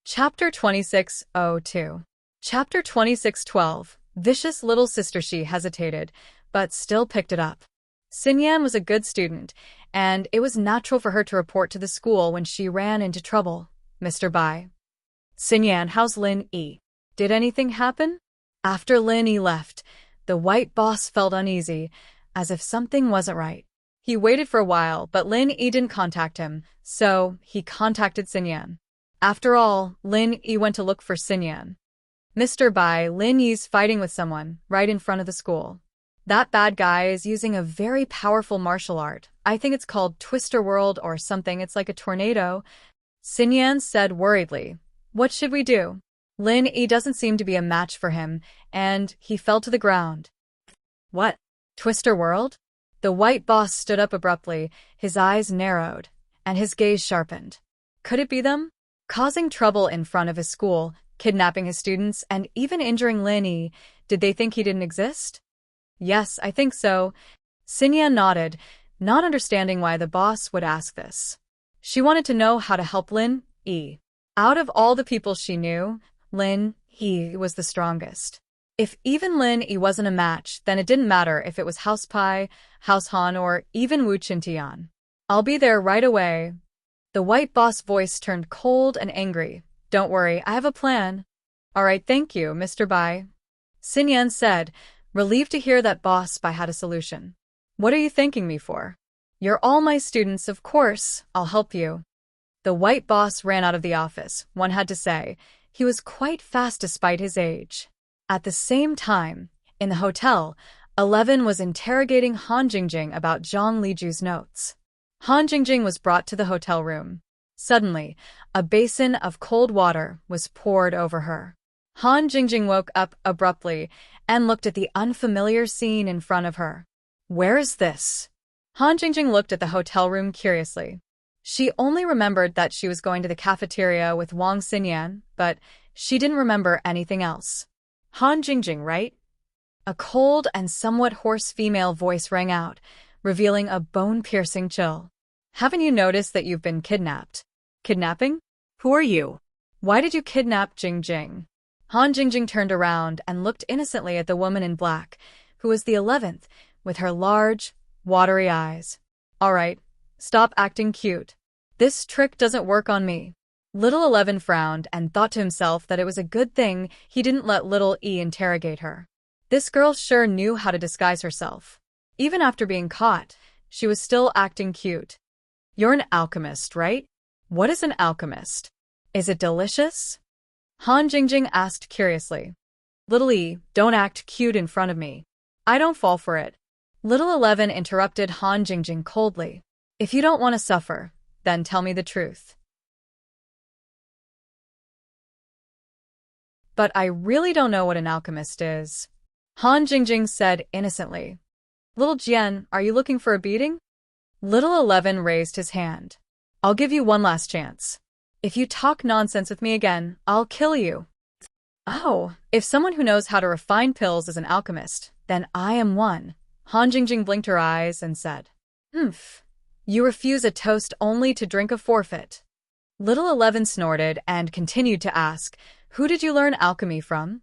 Chapter 26:02. Chapter 26:12. Vicious little sister. She hesitated, but still picked it up. Xinyan was a good student, and it was natural for her to report to the school when she ran into trouble. Mr. Bai. Xinyan, how's Lin Yi? Did anything happen? After Lin Yi left, the white boss felt uneasy, as if something wasn't right. He waited for a while, but Lin Yi didn't contact him, so he contacted Xinyan. After all, Lin Yi went to look for Xinyan. Mr. Bai, Lin Yi's fighting with someone right in front of the school. That bad guy is using a very powerful martial art. I think it's called Twister World or something. It's like a tornado. Xinyan said worriedly. What should we do? Lin Yi doesn't seem to be a match for him, and he fell to the ground. What? Twister World? The white boss stood up abruptly, his eyes narrowed, and his gaze sharpened. Could it be them? Causing trouble in front of his school, kidnapping his students, and even injuring Lin Yi. Did they think he didn't exist? Yes, I think so. Xinyan nodded, not understanding why the boss would ask this. She wanted to know how to help Lin Yi. Out of all the people she knew, Lin Yi was the strongest. If even Lin Yi wasn't a match, then it didn't matter if it was House Pai, House Han, or even Wu Qintian. I'll be there right away. The white boss voice turned cold and angry. Don't worry, I have a plan. All right, thank you, Mr. Bai. Xinyan said, relieved to hear that boss Bai had a solution. What are you thanking me for? You're all my students, of course. I'll help you. The white boss ran out of the office, one had to say. He was quite fast despite his age. At the same time, in the hotel, 11 was interrogating Han Jingjing about Zhang Liju's notes. Han Jingjing was brought to the hotel room. Suddenly, a basin of cold water was poured over her. Han Jingjing woke up abruptly and looked at the unfamiliar scene in front of her. Where is this? Han Jingjing looked at the hotel room curiously. She only remembered that she was going to the cafeteria with Wang Xinyan, but she didn't remember anything else. Han Jingjing, right? A cold and somewhat hoarse female voice rang out, revealing a bone-piercing chill. Haven't you noticed that you've been kidnapped? Kidnapping? Who are you? Why did you kidnap Jingjing? Han Jingjing turned around and looked innocently at the woman in black, who was the 11th, with her large, watery eyes. All right, stop acting cute. This trick doesn't work on me. Little 11 frowned and thought to himself that it was a good thing he didn't let Little E interrogate her. This girl sure knew how to disguise herself. Even after being caught, she was still acting cute. You're an alchemist, right? What is an alchemist? Is it delicious? Han Jingjing asked curiously. Little E, don't act cute in front of me. I don't fall for it. Little 11 interrupted Han Jingjing coldly. If you don't want to suffer, then tell me the truth. But I really don't know what an alchemist is. Han Jingjing said innocently. Little Jian, are you looking for a beating? Little 11 raised his hand. I'll give you one last chance. If you talk nonsense with me again, I'll kill you. Oh, if someone who knows how to refine pills is an alchemist, then I am one. Han Jingjing blinked her eyes and said, You refuse a toast only to drink a forfeit. Little 11 snorted and continued to ask, Who did you learn alchemy from?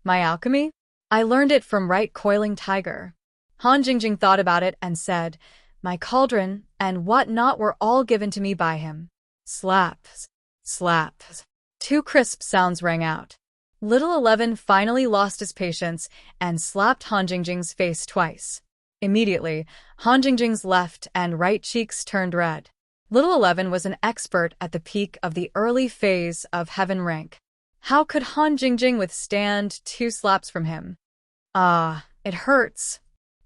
My alchemy? I learned it from Right Coiling Tiger. Han Jingjing thought about it and said, My cauldron and what not were all given to me by him. Slaps, slaps. Two crisp sounds rang out. Little 11 finally lost his patience and slapped Han Jingjing's face twice. Immediately, Han Jingjing's left and right cheeks turned red. Little 11 was an expert at the peak of the early phase of heaven rank. How could Han Jingjing withstand 2 slaps from him? Ah, it hurts.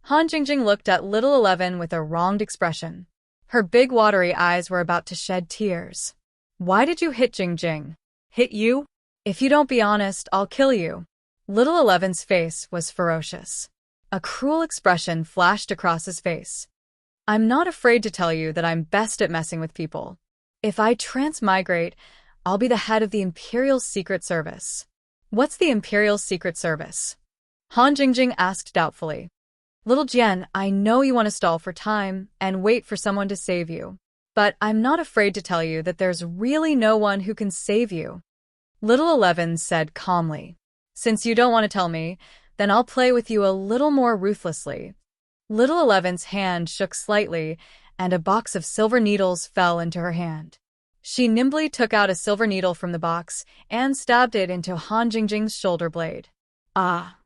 Han Jingjing looked at Little 11 with a wronged expression. Her big watery eyes were about to shed tears. Why did you hit Jing Jing?
Hit you?
If you don't be honest, I'll kill you. Little Eleven's face was ferocious. A cruel expression flashed across his face. I'm not afraid to tell you that I'm best at messing with people. If I transmigrate, I'll be the head of the Imperial Secret Service. What's the Imperial Secret Service? Han Jingjing asked doubtfully. Little Jian, I know you want to stall for time and wait for someone to save you. But I'm not afraid to tell you that there's really no one who can save you. Little Eleven said calmly. Since you don't want to tell me, then I'll play with you a little more ruthlessly. Little Eleven's hand shook slightly, and a box of silver needles fell into her hand. She nimbly took out a silver needle from the box and stabbed it into Han Jingjing's shoulder blade. Ah!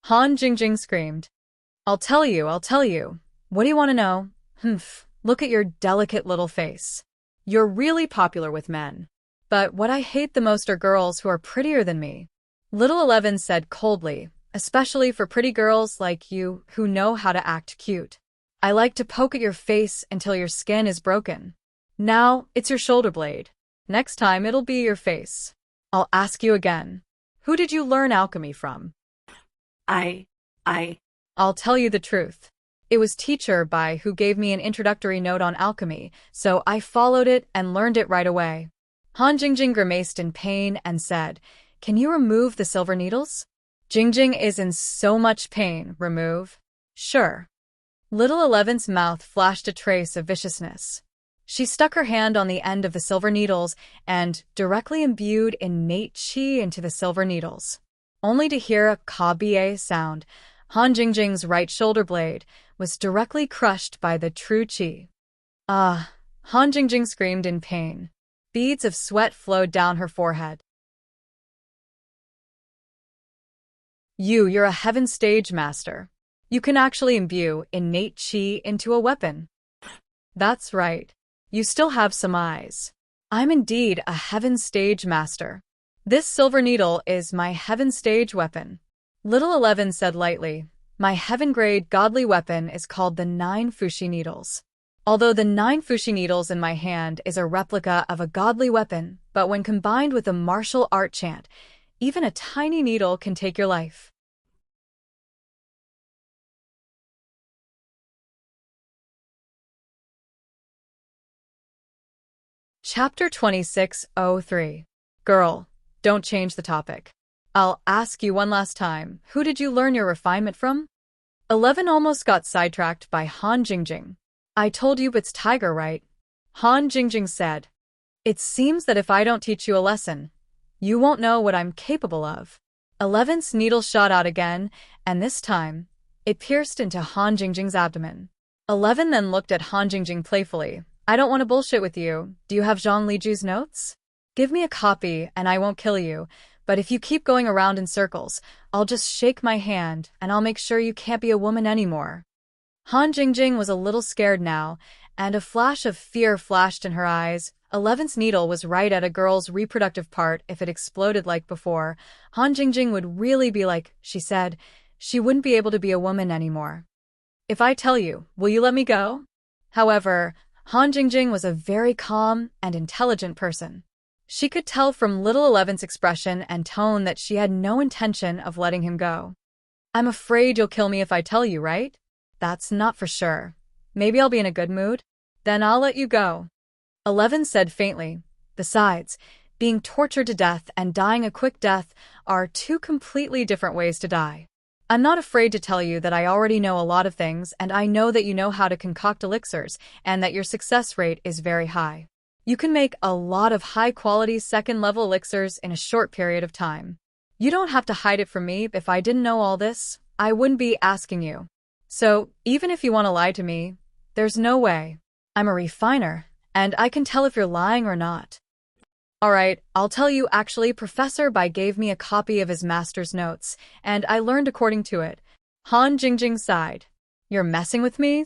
Han Jingjing screamed. I'll tell you. What do you want to know? Humph, look at your delicate little face. You're really popular with men. But what I hate the most are girls who are prettier than me. Little Eleven said coldly, especially for pretty girls like you who know how to act cute. I like to poke at your face until your skin is broken. Now, it's your shoulder blade. Next time, it'll be your face. I'll ask you again. Who did you learn alchemy from? I'll tell you the truth. It was Teacher Bai who gave me an introductory note on alchemy, so I followed it and learned it right away. Han Jingjing grimaced in pain and said, Can you remove the silver needles? Jingjing is in so much pain. Remove? Sure. Little Eleven's mouth flashed a trace of viciousness. She stuck her hand on the end of the silver needles and directly imbued innate qi into the silver needles. Only to hear a ka-ba sound, Han Jingjing's right shoulder blade was directly crushed by the true qi. Ah! Han Jingjing screamed in pain. Beads of sweat flowed down her forehead. You're a heaven stage master. You can actually imbue innate qi into a weapon. That's right. You still have some eyes. I'm indeed a heaven stage master. This silver needle is my heaven stage weapon. Little Eleven said lightly, My heaven-grade godly weapon is called the 9 Fushi needles. Although the 9 Fushi needles in my hand is a replica of a godly weapon, but when combined with a martial art chant, even a tiny needle can take your life. Chapter 26:03. Girl, don't change the topic. I'll ask you one last time, who did you learn your refinement from? 11 almost got sidetracked by Han Jingjing. I told you it's Tiger, right? Han Jingjing said. It seems that if I don't teach you a lesson, you won't know what I'm capable of. 11's needle shot out again, and this time, it pierced into Han Jingjing's abdomen. 11 then looked at Han Jingjing playfully. I don't want to bullshit with you. Do you have Zhang Liju's notes? Give me a copy and I won't kill you, but if you keep going around in circles, I'll just shake my hand and I'll make sure you can't be a woman anymore. Han Jingjing was a little scared now, and a flash of fear flashed in her eyes. 11's needle was right at a girl's reproductive part. If it exploded like before, Han Jingjing would really be like, she said, she wouldn't be able to be a woman anymore. If I tell you, will you let me go? However, Han Jingjing was a very calm and intelligent person. She could tell from Little Eleven's expression and tone that she had no intention of letting him go. I'm afraid you'll kill me if I tell you, right? That's not for sure. Maybe I'll be in a good mood? Then I'll let you go. 11 said faintly. Besides, being tortured to death and dying a quick death are two completely different ways to die. I'm not afraid to tell you that I already know a lot of things, and I know that you know how to concoct elixirs, and that your success rate is very high. You can make a lot of high-quality second-level elixirs in a short period of time. You don't have to hide it from me. If I didn't know all this, I wouldn't be asking you. So, even if you want to lie to me, there's no way. I'm a refiner, and I can tell if you're lying or not. Alright, I'll tell you actually. Professor Bai gave me a copy of his master's notes, and I learned according to it. Han Jingjing sighed. You're messing with me?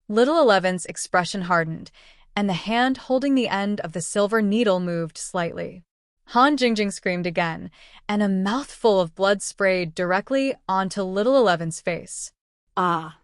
Little Eleven's expression hardened, and the hand holding the end of the silver needle moved slightly. Han Jingjing screamed again, and a mouthful of blood sprayed directly onto Little Eleven's face. Ah!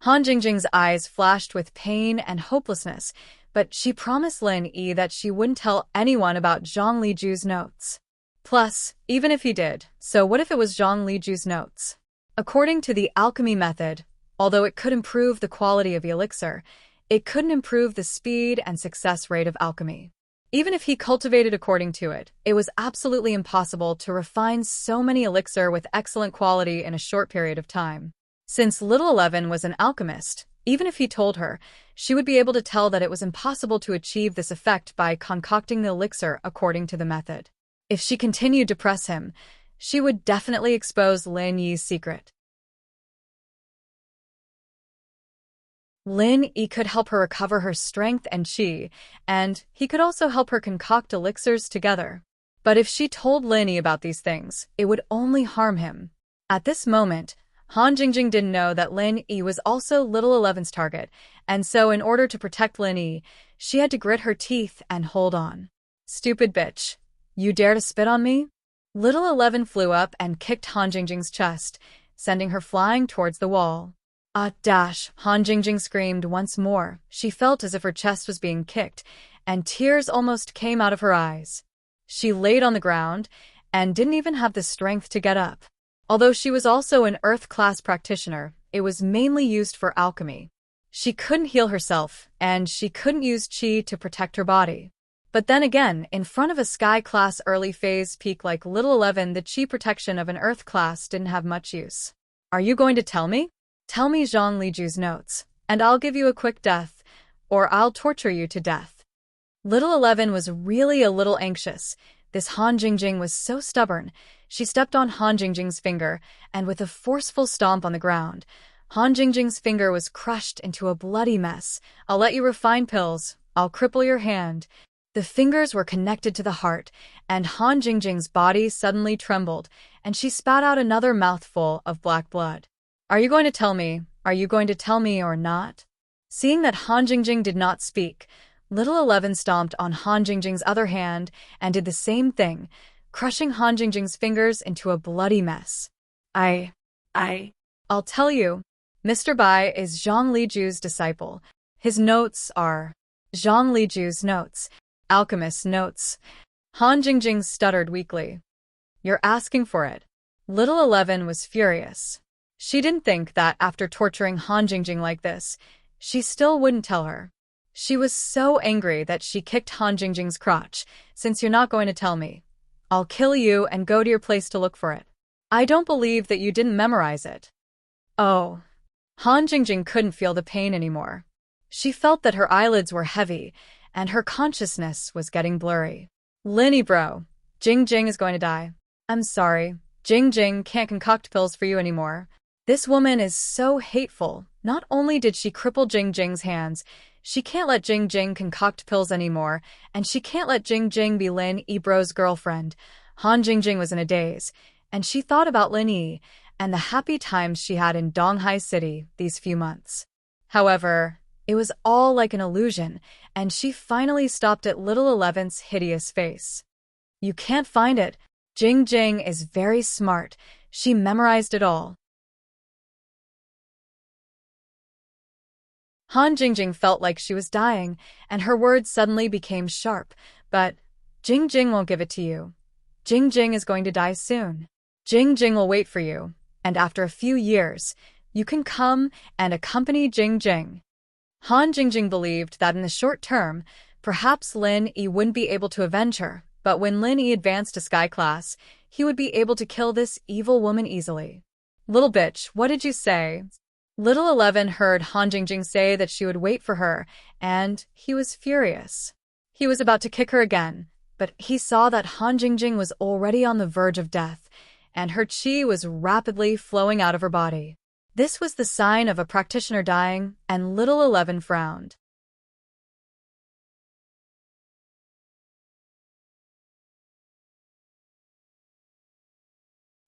Han Jingjing's eyes flashed with pain and hopelessness, but she promised Lin Yi that she wouldn't tell anyone about Zhang Liju's notes. Plus, even if he did, so what if it was Zhang Liju's notes? According to the alchemy method, although it could improve the quality of the elixir, it couldn't improve the speed and success rate of alchemy. Even if he cultivated according to it, it was absolutely impossible to refine so many elixir with excellent quality in a short period of time. Since Little 11 was an alchemist, even if he told her, she would be able to tell that it was impossible to achieve this effect by concocting the elixir according to the method. If she continued to press him, she would definitely expose Lin Yi's secret. Lin Yi could help her recover her strength and qi, and he could also help her concoct elixirs together. But if she told Lin Yi about these things, it would only harm him. At this moment, Han Jingjing didn't know that Lin Yi was also Little 11's target, and so in order to protect Lin Yi, she had to grit her teeth and hold on. Stupid bitch. You dare to spit on me? Little 11 flew up and kicked Han Jingjing's chest, sending her flying towards the wall. Dash! Han Jingjing screamed once more. She felt as if her chest was being kicked, and tears almost came out of her eyes. She laid on the ground and didn't even have the strength to get up. Although she was also an Earth-class practitioner, it was mainly used for alchemy. She couldn't heal herself, and she couldn't use qi to protect her body. But then again, in front of a Sky-class early-phase peak like Little 11, the qi protection of an Earth-class didn't have much use. Are you going to tell me? Tell me Zhang Liju's notes, and I'll give you a quick death, or I'll torture you to death. Little 11 was really a little anxious. This Han Jingjing was so stubborn. She stepped on Han Jingjing's finger, and with a forceful stomp on the ground, Han Jingjing's finger was crushed into a bloody mess. I'll let you refine pills. I'll cripple your hand. The fingers were connected to the heart, and Han Jingjing's body suddenly trembled, and she spat out another mouthful of black blood. Are you going to tell me? Are you going to tell me or not? Seeing that Han Jingjing did not speak, Little 11 stomped on Han Jingjing's other hand and did the same thing, crushing Han Jingjing's fingers into a bloody mess. I'll tell you. Mr. Bai is Zhang Liju's disciple. His notes are Zhang Liju's notes, alchemist's notes. Han Jingjing stuttered weakly. You're asking for it. Little 11 was furious. She didn't think that after torturing Han Jingjing like this, she still wouldn't tell her. She was so angry that she kicked Han Jingjing's crotch. Since you're not going to tell me, I'll kill you and go to your place to look for it. I don't believe that you didn't memorize it. Oh. Han Jingjing couldn't feel the pain anymore. She felt that her eyelids were heavy, and her consciousness was getting blurry. Linny bro, Jingjing is going to die. I'm sorry, Jingjing can't concoct pills for you anymore. This woman is so hateful. Not only did she cripple Jingjing's hands, she can't let Jingjing concoct pills anymore, and she can't let Jingjing be Lin Yi-bro's girlfriend. Han Jingjing was in a daze, and she thought about Lin Yi and the happy times she had in Donghai City these few months. However, it was all like an illusion, and she finally stopped at Little 11's hideous face. You can't find it. Jingjing is very smart. She memorized it all. Han Jingjing felt like she was dying, and her words suddenly became sharp. But Jingjing won't give it to you. Jingjing is going to die soon. Jingjing will wait for you, and after a few years, you can come and accompany Jingjing. Han Jingjing believed that in the short term, perhaps Lin Yi wouldn't be able to avenge her, but when Lin Yi advanced to Sky Class, he would be able to kill this evil woman easily. Little bitch, what did you say? Little 11 heard Han Jingjing say that she would wait for her, and he was furious. He was about to kick her again, but he saw that Han Jingjing was already on the verge of death, and her qi was rapidly flowing out of her body. This was the sign of a practitioner dying, and Little 11 frowned.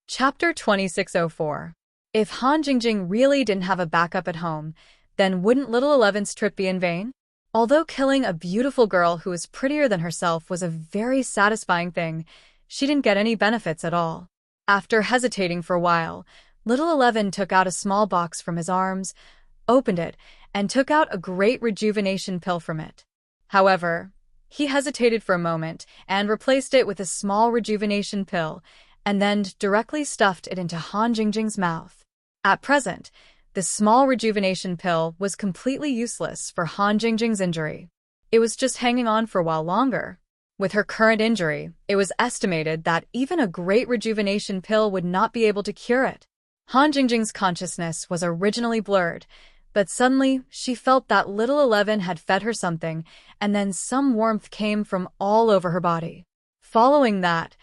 Chapter 2604. If Han Jingjing really didn't have a backup at home, then wouldn't Little 11's trip be in vain? Although killing a beautiful girl who was prettier than herself was a very satisfying thing, she didn't get any benefits at all. After hesitating for a while, Little 11 took out a small box from his arms, opened it, and took out a great rejuvenation pill from it. However, he hesitated for a moment and replaced it with a small rejuvenation pill, and then directly stuffed it into Han Jingjing's mouth. At present, the small rejuvenation pill was completely useless for Han Jingjing's injury. It was just hanging on for a while longer. With her current injury, it was estimated that even a great rejuvenation pill would not be able to cure it. Han Jingjing's consciousness was originally blurred, but suddenly she felt that little 11 had fed her something, and then some warmth came from all over her body. Following that,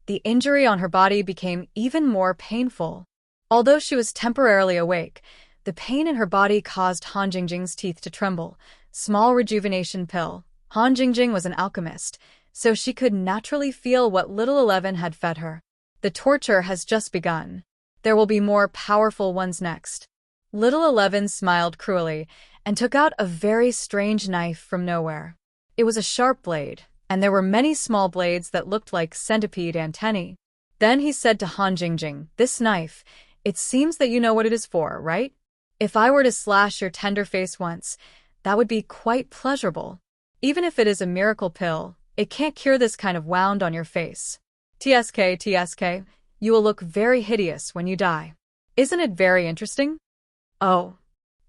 the injury on her body became even more painful. Although she was temporarily awake, the pain in her body caused Han Jingjing's teeth to tremble. Small rejuvenation pill. Han Jingjing was an alchemist, so she could naturally feel what little 11 had fed her. The torture has just begun. There will be more powerful ones next. Little 11 smiled cruelly and took out a very strange knife from nowhere. It was a sharp blade, and there were many small blades that looked like centipede antennae. Then he said to Han Jingjing, "This knife, it seems that you know what it is for, right? If I were to slash your tender face once, that would be quite pleasurable. Even if it is a miracle pill, it can't cure this kind of wound on your face. TSK, you will look very hideous when you die. Isn't it very interesting?" Oh.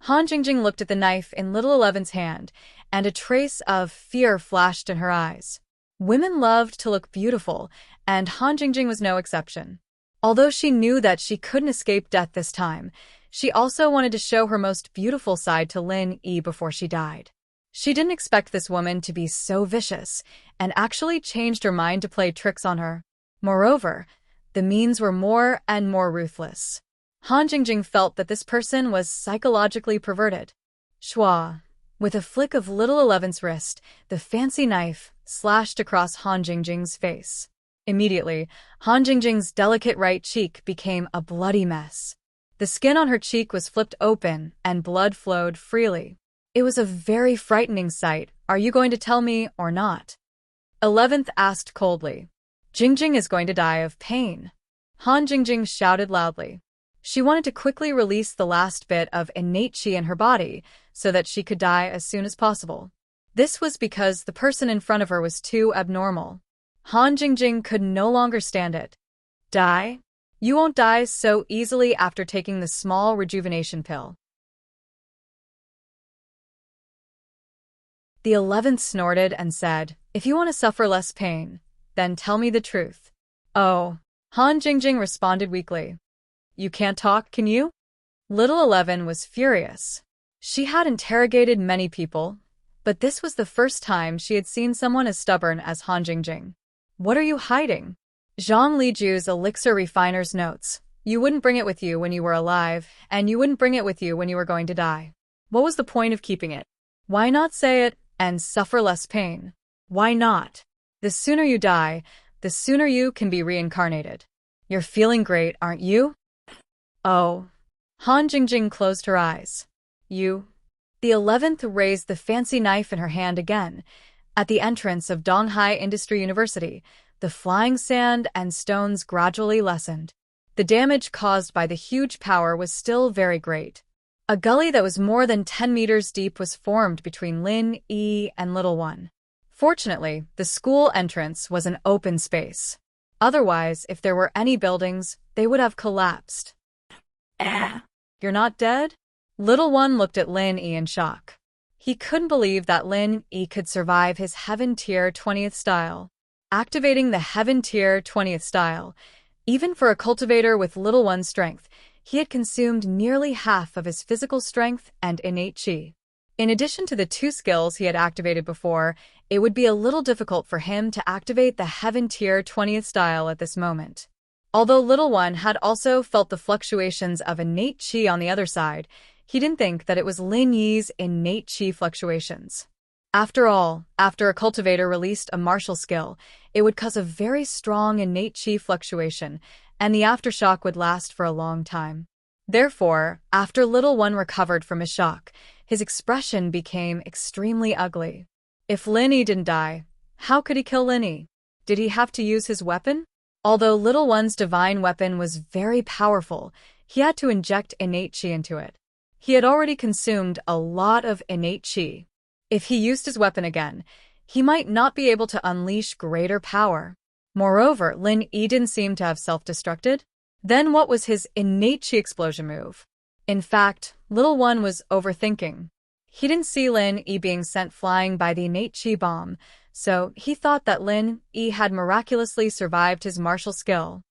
Han Jingjing looked at the knife in little 11's hand, and a trace of fear flashed in her eyes. Women loved to look beautiful, and Han Jingjing was no exception. Although she knew that she couldn't escape death this time, she also wanted to show her most beautiful side to Lin Yi before she died. She didn't expect this woman to be so vicious, and actually changed her mind to play tricks on her. Moreover, the means were more and more ruthless. Han Jingjing felt that this person was psychologically perverted. Shua. With a flick of little 11's wrist, the fancy knife slashed across Han Jingjing's face. Immediately, Han Jingjing's delicate right cheek became a bloody mess. The skin on her cheek was flipped open, and blood flowed freely. It was a very frightening sight. "Are you going to tell me or not?" 11th asked coldly. "Jingjing is going to die of pain." Han Jingjing shouted loudly. She wanted to quickly release the last bit of innate chi in her body so that she could die as soon as possible. This was because the person in front of her was too abnormal. Han Jingjing could no longer stand it. "Die? You won't die so easily after taking the small rejuvenation pill." The 11th snorted and said, "If you want to suffer less pain, then tell me the truth." "Oh." Han Jingjing responded weakly. "You can't talk, can you?" Little 11 was furious. She had interrogated many people, but this was the first time she had seen someone as stubborn as Han Jingjing. "What are you hiding?" Zhang Liju's elixir refiner's notes. "You wouldn't bring it with you when you were alive, and you wouldn't bring it with you when you were going to die. What was the point of keeping it? Why not say it and suffer less pain? Why not? The sooner you die, the sooner you can be reincarnated. You're feeling great, aren't you?" "Oh." Han Jingjing closed her eyes. "You." The 11th raised the fancy knife in her hand again. At the entrance of Donghai Industry University, the flying sand and stones gradually lessened. The damage caused by the huge power was still very great. A gully that was more than 10 meters deep was formed between Lin Yi and Little One. Fortunately, the school entrance was an open space. Otherwise, if there were any buildings, they would have collapsed. "You're not dead?" Little One looked at Lin Yi in shock. He couldn't believe that Lin Yi could survive his Heaven Tier 20th style. Activating the Heaven Tier 20th style, even for a cultivator with Little One's strength, he had consumed nearly half of his physical strength and innate chi. In addition to the 2 skills he had activated before, it would be a little difficult for him to activate the Heaven Tier 20th style at this moment. Although Little One had also felt the fluctuations of innate chi on the other side, he didn't think that it was Lin Yi's innate chi fluctuations. After all, after a cultivator released a martial skill, it would cause a very strong innate chi fluctuation, and the aftershock would last for a long time. Therefore, after Little One recovered from his shock, his expression became extremely ugly. If Lin Yi didn't die, how could he kill Lin Yi? Did he have to use his weapon? Although Little One's divine weapon was very powerful, he had to inject innate chi into it. He had already consumed a lot of innate chi. If he used his weapon again, he might not be able to unleash greater power. Moreover, Lin Yi didn't seem to have self-destructed. Then what was his innate chi explosion move? In fact, Little One was overthinking. He didn't see Lin Yi being sent flying by the innate chi bomb, so he thought that Lin Yi had miraculously survived his martial skill.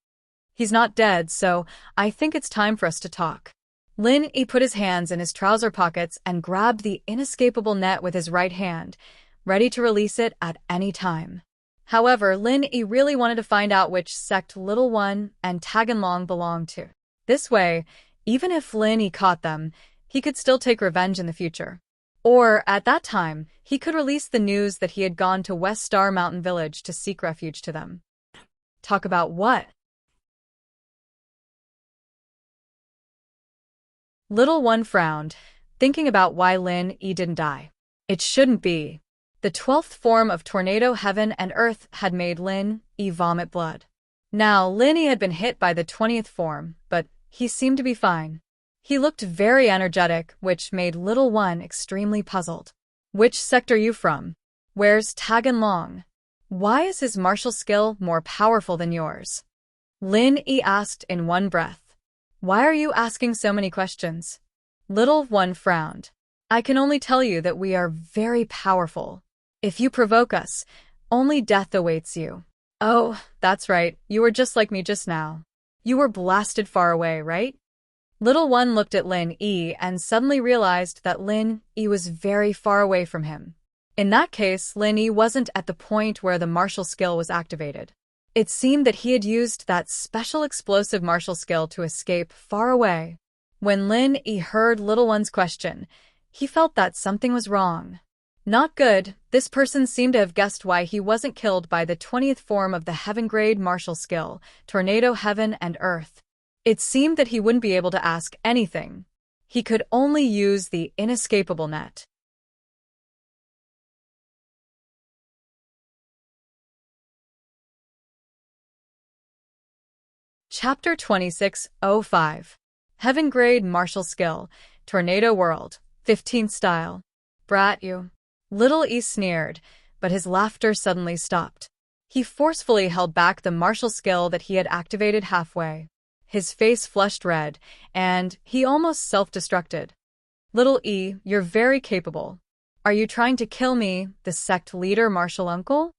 He's not dead, so I think it's time for us to talk. Lin Yi put his hands in his trouser pockets and grabbed the inescapable net with his right hand, ready to release it at any time. However, Lin Yi really wanted to find out which sect Little One and Taganlong belonged to. This way, even if Lin Yi caught them, he could still take revenge in the future. Or, at that time, he could release the news that he had gone to West Star Mountain Village to seek refuge to them. Talk about what? Little One frowned, thinking about why Lin Yi didn't die. It shouldn't be. The 12th form of tornado heaven and earth had made Lin Yi vomit blood. Now, Lin Yi had been hit by the 20th form, but he seemed to be fine. He looked very energetic, which made Little One extremely puzzled. Which sect are you from? Where's Taganlong? Why is his martial skill more powerful than yours? Lin Yi asked in one breath. Why are you asking so many questions? Little One frowned. I can only tell you that we are very powerful. If you provoke us, only death awaits you. Oh, that's right, you were just like me just now. You were blasted far away, right? Little One looked at Lin Yi and suddenly realized that Lin Yi was very far away from him. In that case, Lin Yi wasn't at the point where the martial skill was activated. It seemed that he had used that special explosive martial skill to escape far away. When Lin Yi heard Little One's question, he felt that something was wrong. Not good. This person seemed to have guessed why he wasn't killed by the 20th form of the heaven grade martial skill, Tornado Heaven and Earth. It seemed that he wouldn't be able to ask anything. He could only use the inescapable net. Chapter 26:05 Heaven Grade Martial Skill, Tornado World, 15th Style. Brat you. Little E sneered, but his laughter suddenly stopped. He forcefully held back the martial skill that he had activated halfway. His face flushed red, and he almost self-destructed. Little E, you're very capable. Are you trying to kill me, the sect leader martial uncle?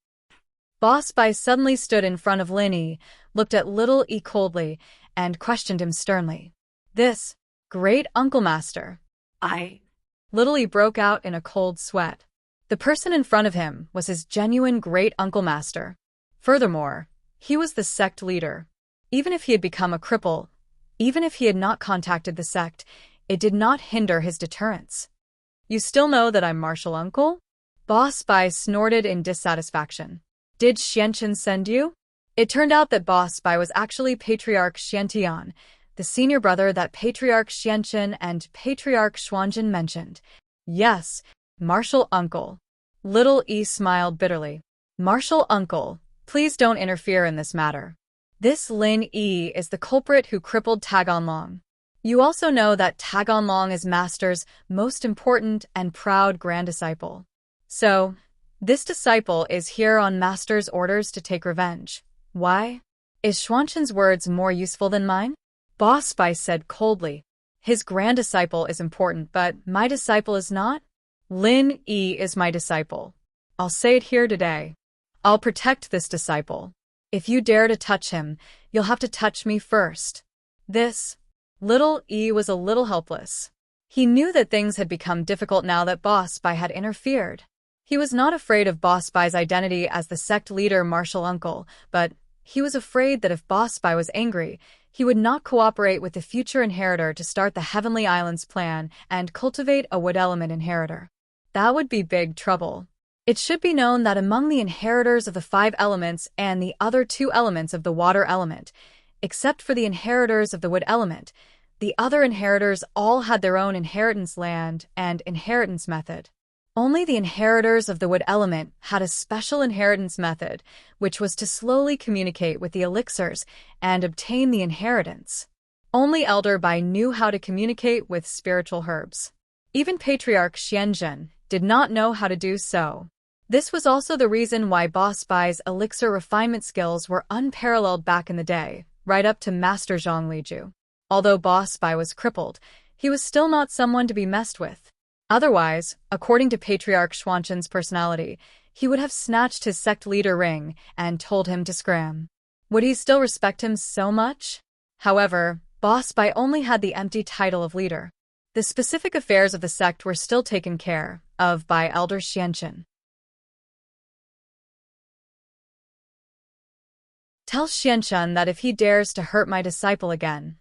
Boss Bai suddenly stood in front of Lin Yi, looked at Little E coldly, and questioned him sternly. This, great uncle master. Little E broke out in a cold sweat. The person in front of him was his genuine great uncle master. Furthermore, he was the sect leader. Even if he had become a cripple, even if he had not contacted the sect, it did not hinder his deterrence. You still know that I'm martial uncle? Boss Bai snorted in dissatisfaction. Did Xianchen send you? It turned out that Boss Bai was actually Patriarch Xiantian, the senior brother that Patriarch Xianchen and Patriarch Xuanjin mentioned. Yes, martial uncle. Little E smiled bitterly. Martial uncle, please don't interfere in this matter. This Lin Yi is the culprit who crippled Taganlong. You also know that Taganlong is Master's most important and proud grand disciple. So, this disciple is here on Master's orders to take revenge. Why? Is Xuanzhen's words more useful than mine? Boss Bai said coldly. His grand disciple is important, but my disciple is not? Lin Yi is my disciple. I'll say it here today. I'll protect this disciple. If you dare to touch him, you'll have to touch me first. Little E was a little helpless. He knew that things had become difficult now that Boss Bai had interfered. He was not afraid of Boss Bai's identity as the sect leader martial uncle, but he was afraid that if Boss Bai was angry, he would not cooperate with the future inheritor to start the Heavenly Islands plan and cultivate a wood element inheritor. That would be big trouble. It should be known that among the inheritors of the 5 elements and the other 2 elements of the water element, except for the inheritors of the wood element, the other inheritors all had their own inheritance land and inheritance method. Only the inheritors of the wood element had a special inheritance method, which was to slowly communicate with the elixirs and obtain the inheritance. Only Elder Bai knew how to communicate with spiritual herbs. Even Patriarch Xianzhen, did not know how to do so. This was also the reason why Boss Bai's elixir refinement skills were unparalleled back in the day, right up to Master Zhang Liju. Although Boss Bai was crippled, he was still not someone to be messed with. Otherwise, according to Patriarch Xuanzhen's personality, he would have snatched his sect leader ring and told him to scram. Would he still respect him so much? However, Boss Bai only had the empty title of leader. The specific affairs of the sect were still taken care of by Elder Xianchen. Tell Xianchen that if he dares to hurt my disciple again,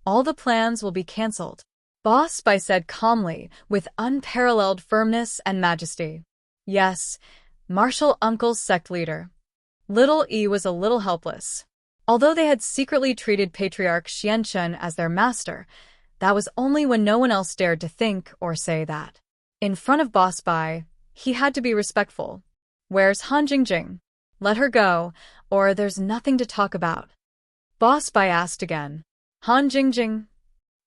all the plans will be cancelled. Boss Bai said calmly, with unparalleled firmness and majesty. Yes, martial uncle's sect leader. Little E was a little helpless. Although they had secretly treated Patriarch Xianchen as their master, that was only when no one else dared to think or say that. In front of Boss Bai, he had to be respectful. Where's Han Jingjing? Let her go, or there's nothing to talk about. Boss Bai asked again. Han Jingjing?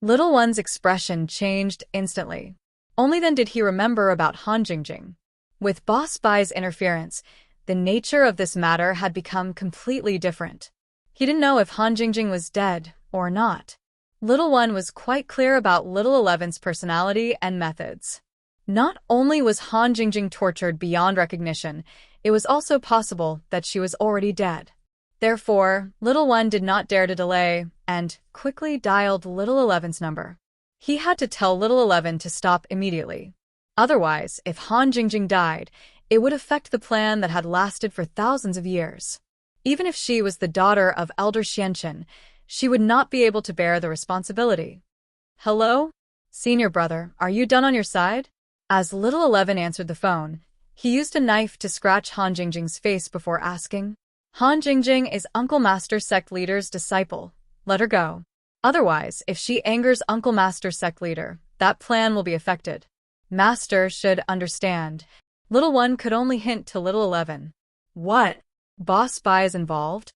Little One's expression changed instantly. Only then did he remember about Han Jingjing. With Boss Bai's interference, the nature of this matter had become completely different. He didn't know if Han Jingjing was dead or not. Little One was quite clear about Little 11's personality and methods. Not only was Han Jingjing tortured beyond recognition, it was also possible that she was already dead. Therefore, Little One did not dare to delay and quickly dialed Little 11's number. He had to tell Little 11 to stop immediately. Otherwise, if Han Jingjing died, it would affect the plan that had lasted for thousands of years. Even if she was the daughter of Elder Xianchen, she would not be able to bear the responsibility. Hello? Senior brother, are you done on your side? As Little 11 answered the phone, he used a knife to scratch Han Jingjing's face before asking. Han Jingjing is Uncle Master Sect Leader's disciple. Let her go. Otherwise, if she angers Uncle Master Sect Leader, that plan will be affected. Master should understand. Little One could only hint to Little 11. What? Boss Bai is involved?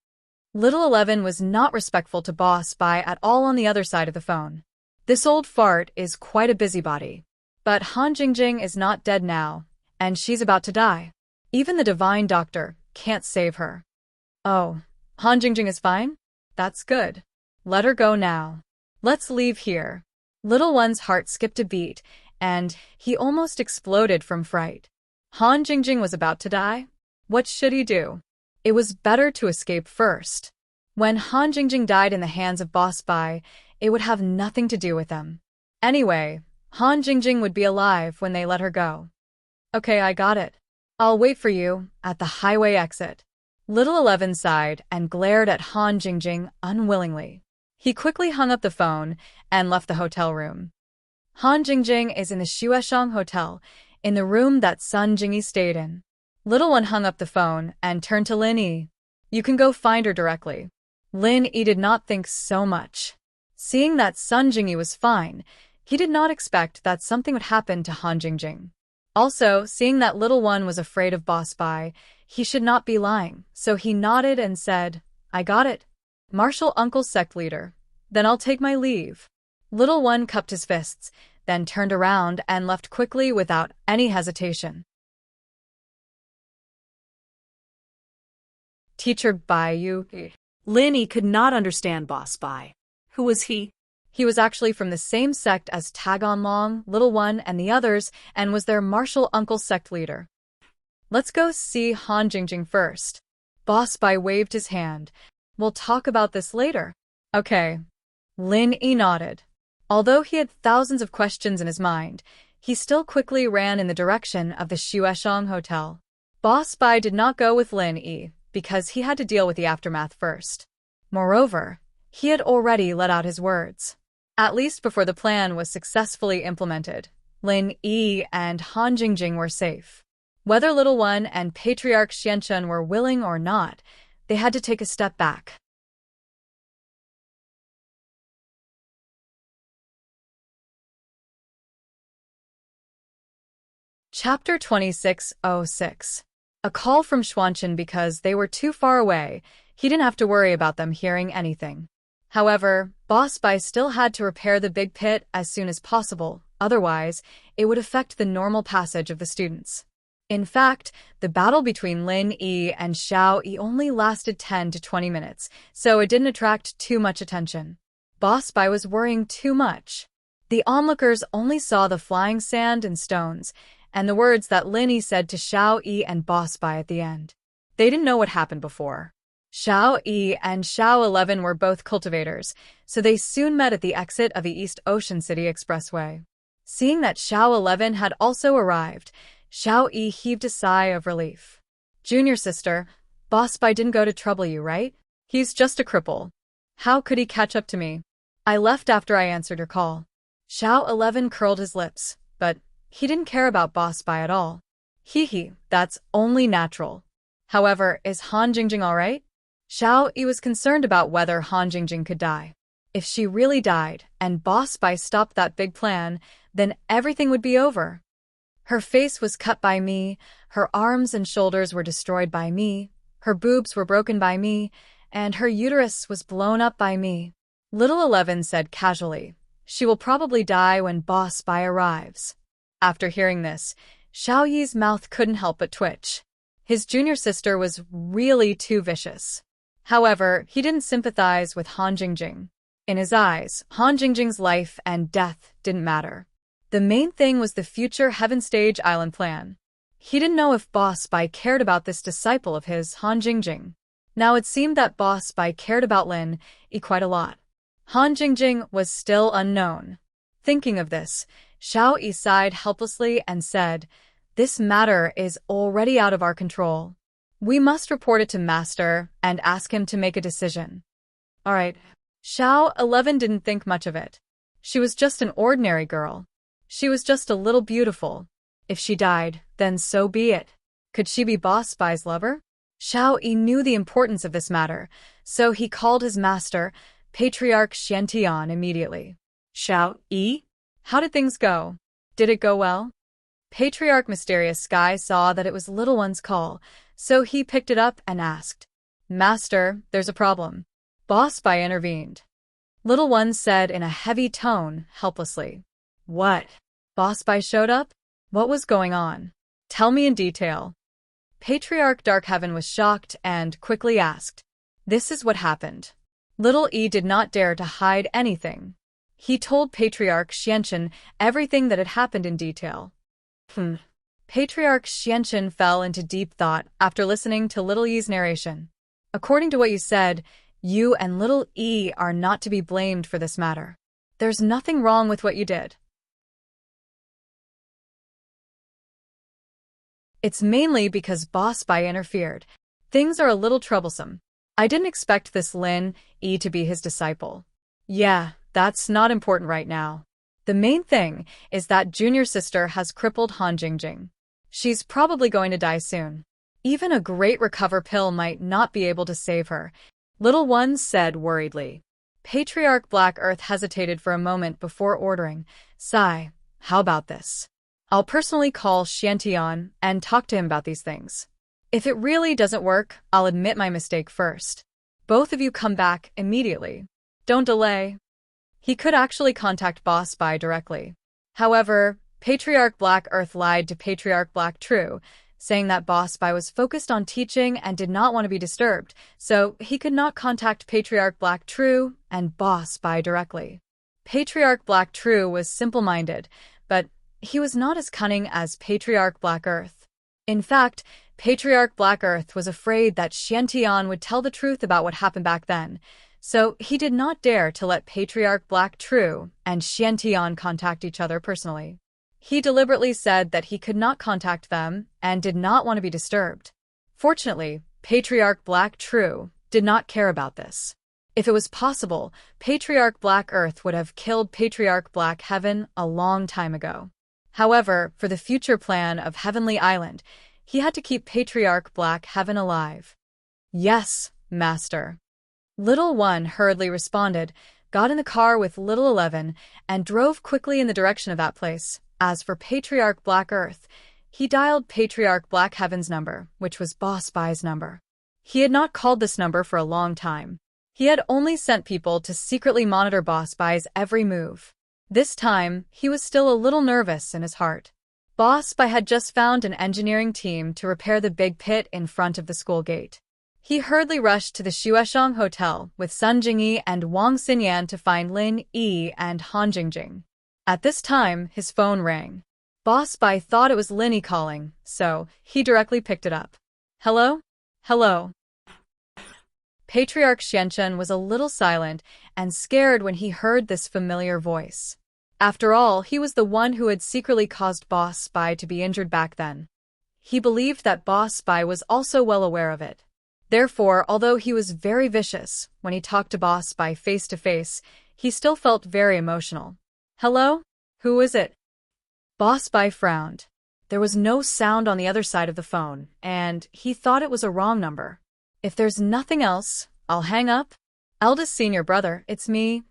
Little 11 was not respectful to Boss Bai at all on the other side of the phone. This old fart is quite a busybody. But Han Jingjing is not dead now, and she's about to die. Even the divine doctor can't save her. Oh, Han Jingjing is fine? That's good. Let her go now. Let's leave here. Little One's heart skipped a beat, and he almost exploded from fright. Han Jingjing was about to die? What should he do? It was better to escape first. When Han Jingjing died in the hands of Boss Bai, it would have nothing to do with them. Anyway, Han Jingjing would be alive when they let her go. Okay, I got it. I'll wait for you at the highway exit. Little 11 sighed and glared at Han Jingjing unwillingly. He quickly hung up the phone and left the hotel room. Han Jingjing is in the Xueshang Hotel, in the room that Sun Jingyi stayed in. Little One hung up the phone and turned to Lin Yi. You can go find her directly. Lin Yi did not think so much. Seeing that Sun Jingyi was fine, he did not expect that something would happen to Han Jingjing. Also, seeing that Little One was afraid of Boss Bai, he should not be lying, so he nodded and said, I got it. Martial Uncle's sect leader. Then I'll take my leave. Little One cupped his fists, then turned around and left quickly without any hesitation. Teacher Bai Yu.
Lin Yi could not understand Boss Bai. Who was he?
He was actually from the same sect as Tagon Long, Little One, and the others, and was their martial uncle sect leader. Let's go see Han Jingjing first. Boss Bai waved his hand. We'll talk about this later. Okay. Lin Yi nodded. Although he had thousands of questions in his mind, he still quickly ran in the direction of the Xueshang Hotel. Boss Bai did not go with Lin Yi, because he had to deal with the aftermath first. Moreover, he had already let out his words. At least before the plan was successfully implemented, Lin Yi and Han Jingjing were safe. Whether Little One and Patriarch Xianchen were willing or not, they had to take a step back. Chapter 2606. A call from Xuanzhen because they were too far away. He didn't have to worry about them hearing anything. However, Boss Bai still had to repair the big pit as soon as possible, Otherwise, it would affect the normal passage of the students. In fact, the battle between Lin Yi and Xiao Yi only lasted 10 to 20 minutes, so it didn't attract too much attention. Boss Bai was worrying too much. The onlookers only saw the flying sand and stones, and the words that Lin Yi said to Xiao Yi and Boss Bai at the end. They didn't know what happened before. Xiao Yi and Xiao 11 were both cultivators, so they soon met at the exit of the East Ocean City Expressway. Seeing that Xiao 11 had also arrived, Xiao Yi heaved a sigh of relief. Junior sister, Boss Bai didn't go to trouble you, right? He's just a cripple. How could he catch up to me? I left after I answered your call. Xiao 11 curled his lips, but he didn't care about Boss Bai at all. Hee, that's only natural. However, is Han Jingjing alright? Xiao Yi was concerned about whether Han Jingjing could die. If she really died, and Boss Bai stopped that big plan, then everything would be over. Her face was cut by me, her arms and shoulders were destroyed by me, her boobs were broken by me, and her uterus was blown up by me. Little 11 said casually, she will probably die when Boss Bai arrives. After hearing this, Xiao Yi's mouth couldn't help but twitch. His junior sister was really too vicious. However, he didn't sympathize with Han Jingjing. In his eyes, Han Jingjing's life and death didn't matter. The main thing was the future Heaven Stage Island plan. He didn't know if Boss Bai cared about this disciple of his, Han Jingjing. Now it seemed that Boss Bai cared about Lin Yi quite a lot. Han Jingjing was still unknown. Thinking of this, Xiao Yi sighed helplessly and said, "This matter is already out of our control. We must report it to Master and ask him to make a decision." Alright. Xiao 11 didn't think much of it. She was just an ordinary girl. She was just a little beautiful. If she died, then so be it. Could she be Boss Bai's lover? Xiao Yi knew the importance of this matter, so he called his master, Patriarch Xiantian, immediately. Xiao Yi? How did things go? Did it go well? Patriarch Mysterious Sky saw that it was Little One's call, so he picked it up and asked, "Master, there's a problem." Boss Bai intervened. Little One said in a heavy tone, helplessly. "What? Boss Bai showed up? What was going on? Tell me in detail." Patriarch Darkheaven was shocked and quickly asked, "This is what happened." Little E did not dare to hide anything. He told Patriarch Xiantian everything that had happened in detail. Patriarch Xiantian fell into deep thought after listening to Little E's narration. "According to what you said, you and Little E are not to be blamed for this matter. There's nothing wrong with what you did. It's mainly because Boss Bai interfered. Things are a little troublesome. I didn't expect this Lin Yi to be his disciple. Yeah, that's not important right now. The main thing is that junior sister has crippled Han Jingjing. She's probably going to die soon. Even a great recover pill might not be able to save her," Little One said worriedly. Patriarch Black Earth hesitated for a moment before ordering, "Sai, how about this? I'll personally call Xiantian and talk to him about these things. If it really doesn't work, I'll admit my mistake first. Both of you come back immediately. Don't delay." He could actually contact Boss Bai directly. However, Patriarch Black Earth lied to Patriarch Black True, saying that Boss Bai was focused on teaching and did not want to be disturbed, so he could not contact Patriarch Black True and Boss Bai directly. Patriarch Black True was simple-minded, but he was not as cunning as Patriarch Black Earth. In fact, Patriarch Black Earth was afraid that Xiantian would tell the truth about what happened back then, so he did not dare to let Patriarch Black True and Xiantian contact each other personally. He deliberately said that he could not contact them and did not want to be disturbed. Fortunately, Patriarch Black True did not care about this. If it was possible, Patriarch Black Earth would have killed Patriarch Black Heaven a long time ago. However, for the future plan of Heavenly Island, he had to keep Patriarch Black Heaven alive. "Yes, Master." Little One hurriedly responded, got in the car with Little 11, and drove quickly in the direction of that place. As for Patriarch Black Earth, he dialed Patriarch Black Heaven's number, which was Boss Bai's number. He had not called this number for a long time. He had only sent people to secretly monitor Boss Bai's every move. This time, he was still a little nervous in his heart. Boss Bai had just found an engineering team to repair the big pit in front of the school gate. He hurriedly rushed to the Xueshang Hotel with Sun Jingyi and Wang Xinyan to find Lin Yi and Han Jingjing. At this time, his phone rang. Boss Bai thought it was Lin Yi calling, so he directly picked it up. Hello? Hello. Patriarch Xianchen was a little silent and scared when he heard this familiar voice. After all, he was the one who had secretly caused Boss Bai to be injured back then. He believed that Boss Bai was also well aware of it. Therefore, although he was very vicious when he talked to Boss Bai face to face, he still felt very emotional. Hello? Who is it? Boss Bai frowned. There was no sound on the other side of the phone, and he thought it was a wrong number. If there's nothing else, I'll hang up. Eldest senior brother, it's me.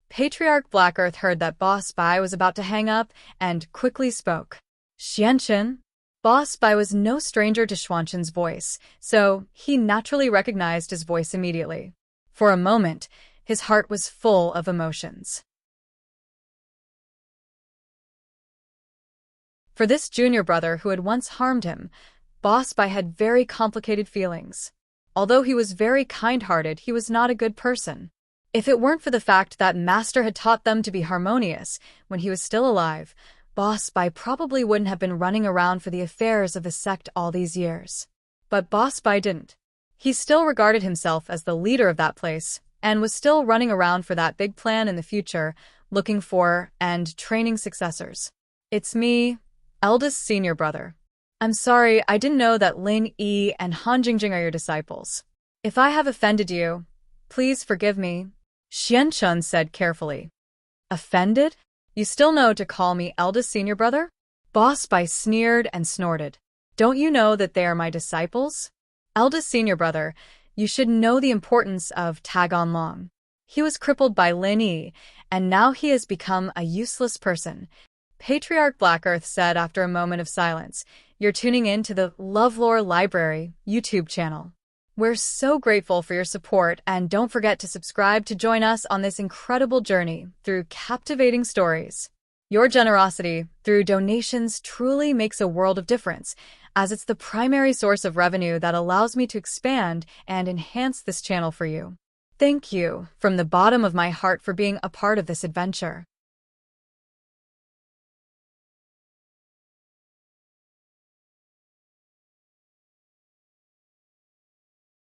Patriarch Blackearth heard that Boss Bai was about to hang up and quickly spoke. Xianchen? Boss Bai was no stranger to Xuanchen's voice, so he naturally recognized his voice immediately. For a moment, his heart was full of emotions. For this junior brother who had once harmed him, Boss Bai had very complicated feelings. Although he was very kind-hearted, he was not a good person. If it weren't for the fact that Master had taught them to be harmonious when he was still alive, Boss Bai probably wouldn't have been running around for the affairs of the sect all these years. But Boss Bai didn't. He still regarded himself as the leader of that place, and was still running around for that big plan in the future, looking for and training successors. It's me, eldest senior brother. I'm sorry, I didn't know that Lin Yi and Han Jingjing are your disciples. If I have offended you, please forgive me, Xianchen said carefully. Offended? You still know to call me eldest senior brother? Boss Bai sneered and snorted. Don't you know that they are my disciples? Eldest senior brother, you should know the importance of Tag On Long. He was crippled by Lin Yi, and now he has become a useless person. Patriarch Blackearth said after a moment of silence. You're tuning in to the LoveLore Library YouTube channel. We're so grateful for your support, and don't forget to subscribe to join us on this incredible journey through captivating stories. Your generosity through donations truly makes a world of difference, as it's the primary source of revenue that allows me to expand and enhance this channel for you. Thank you from the bottom of my heart for being a part of this adventure.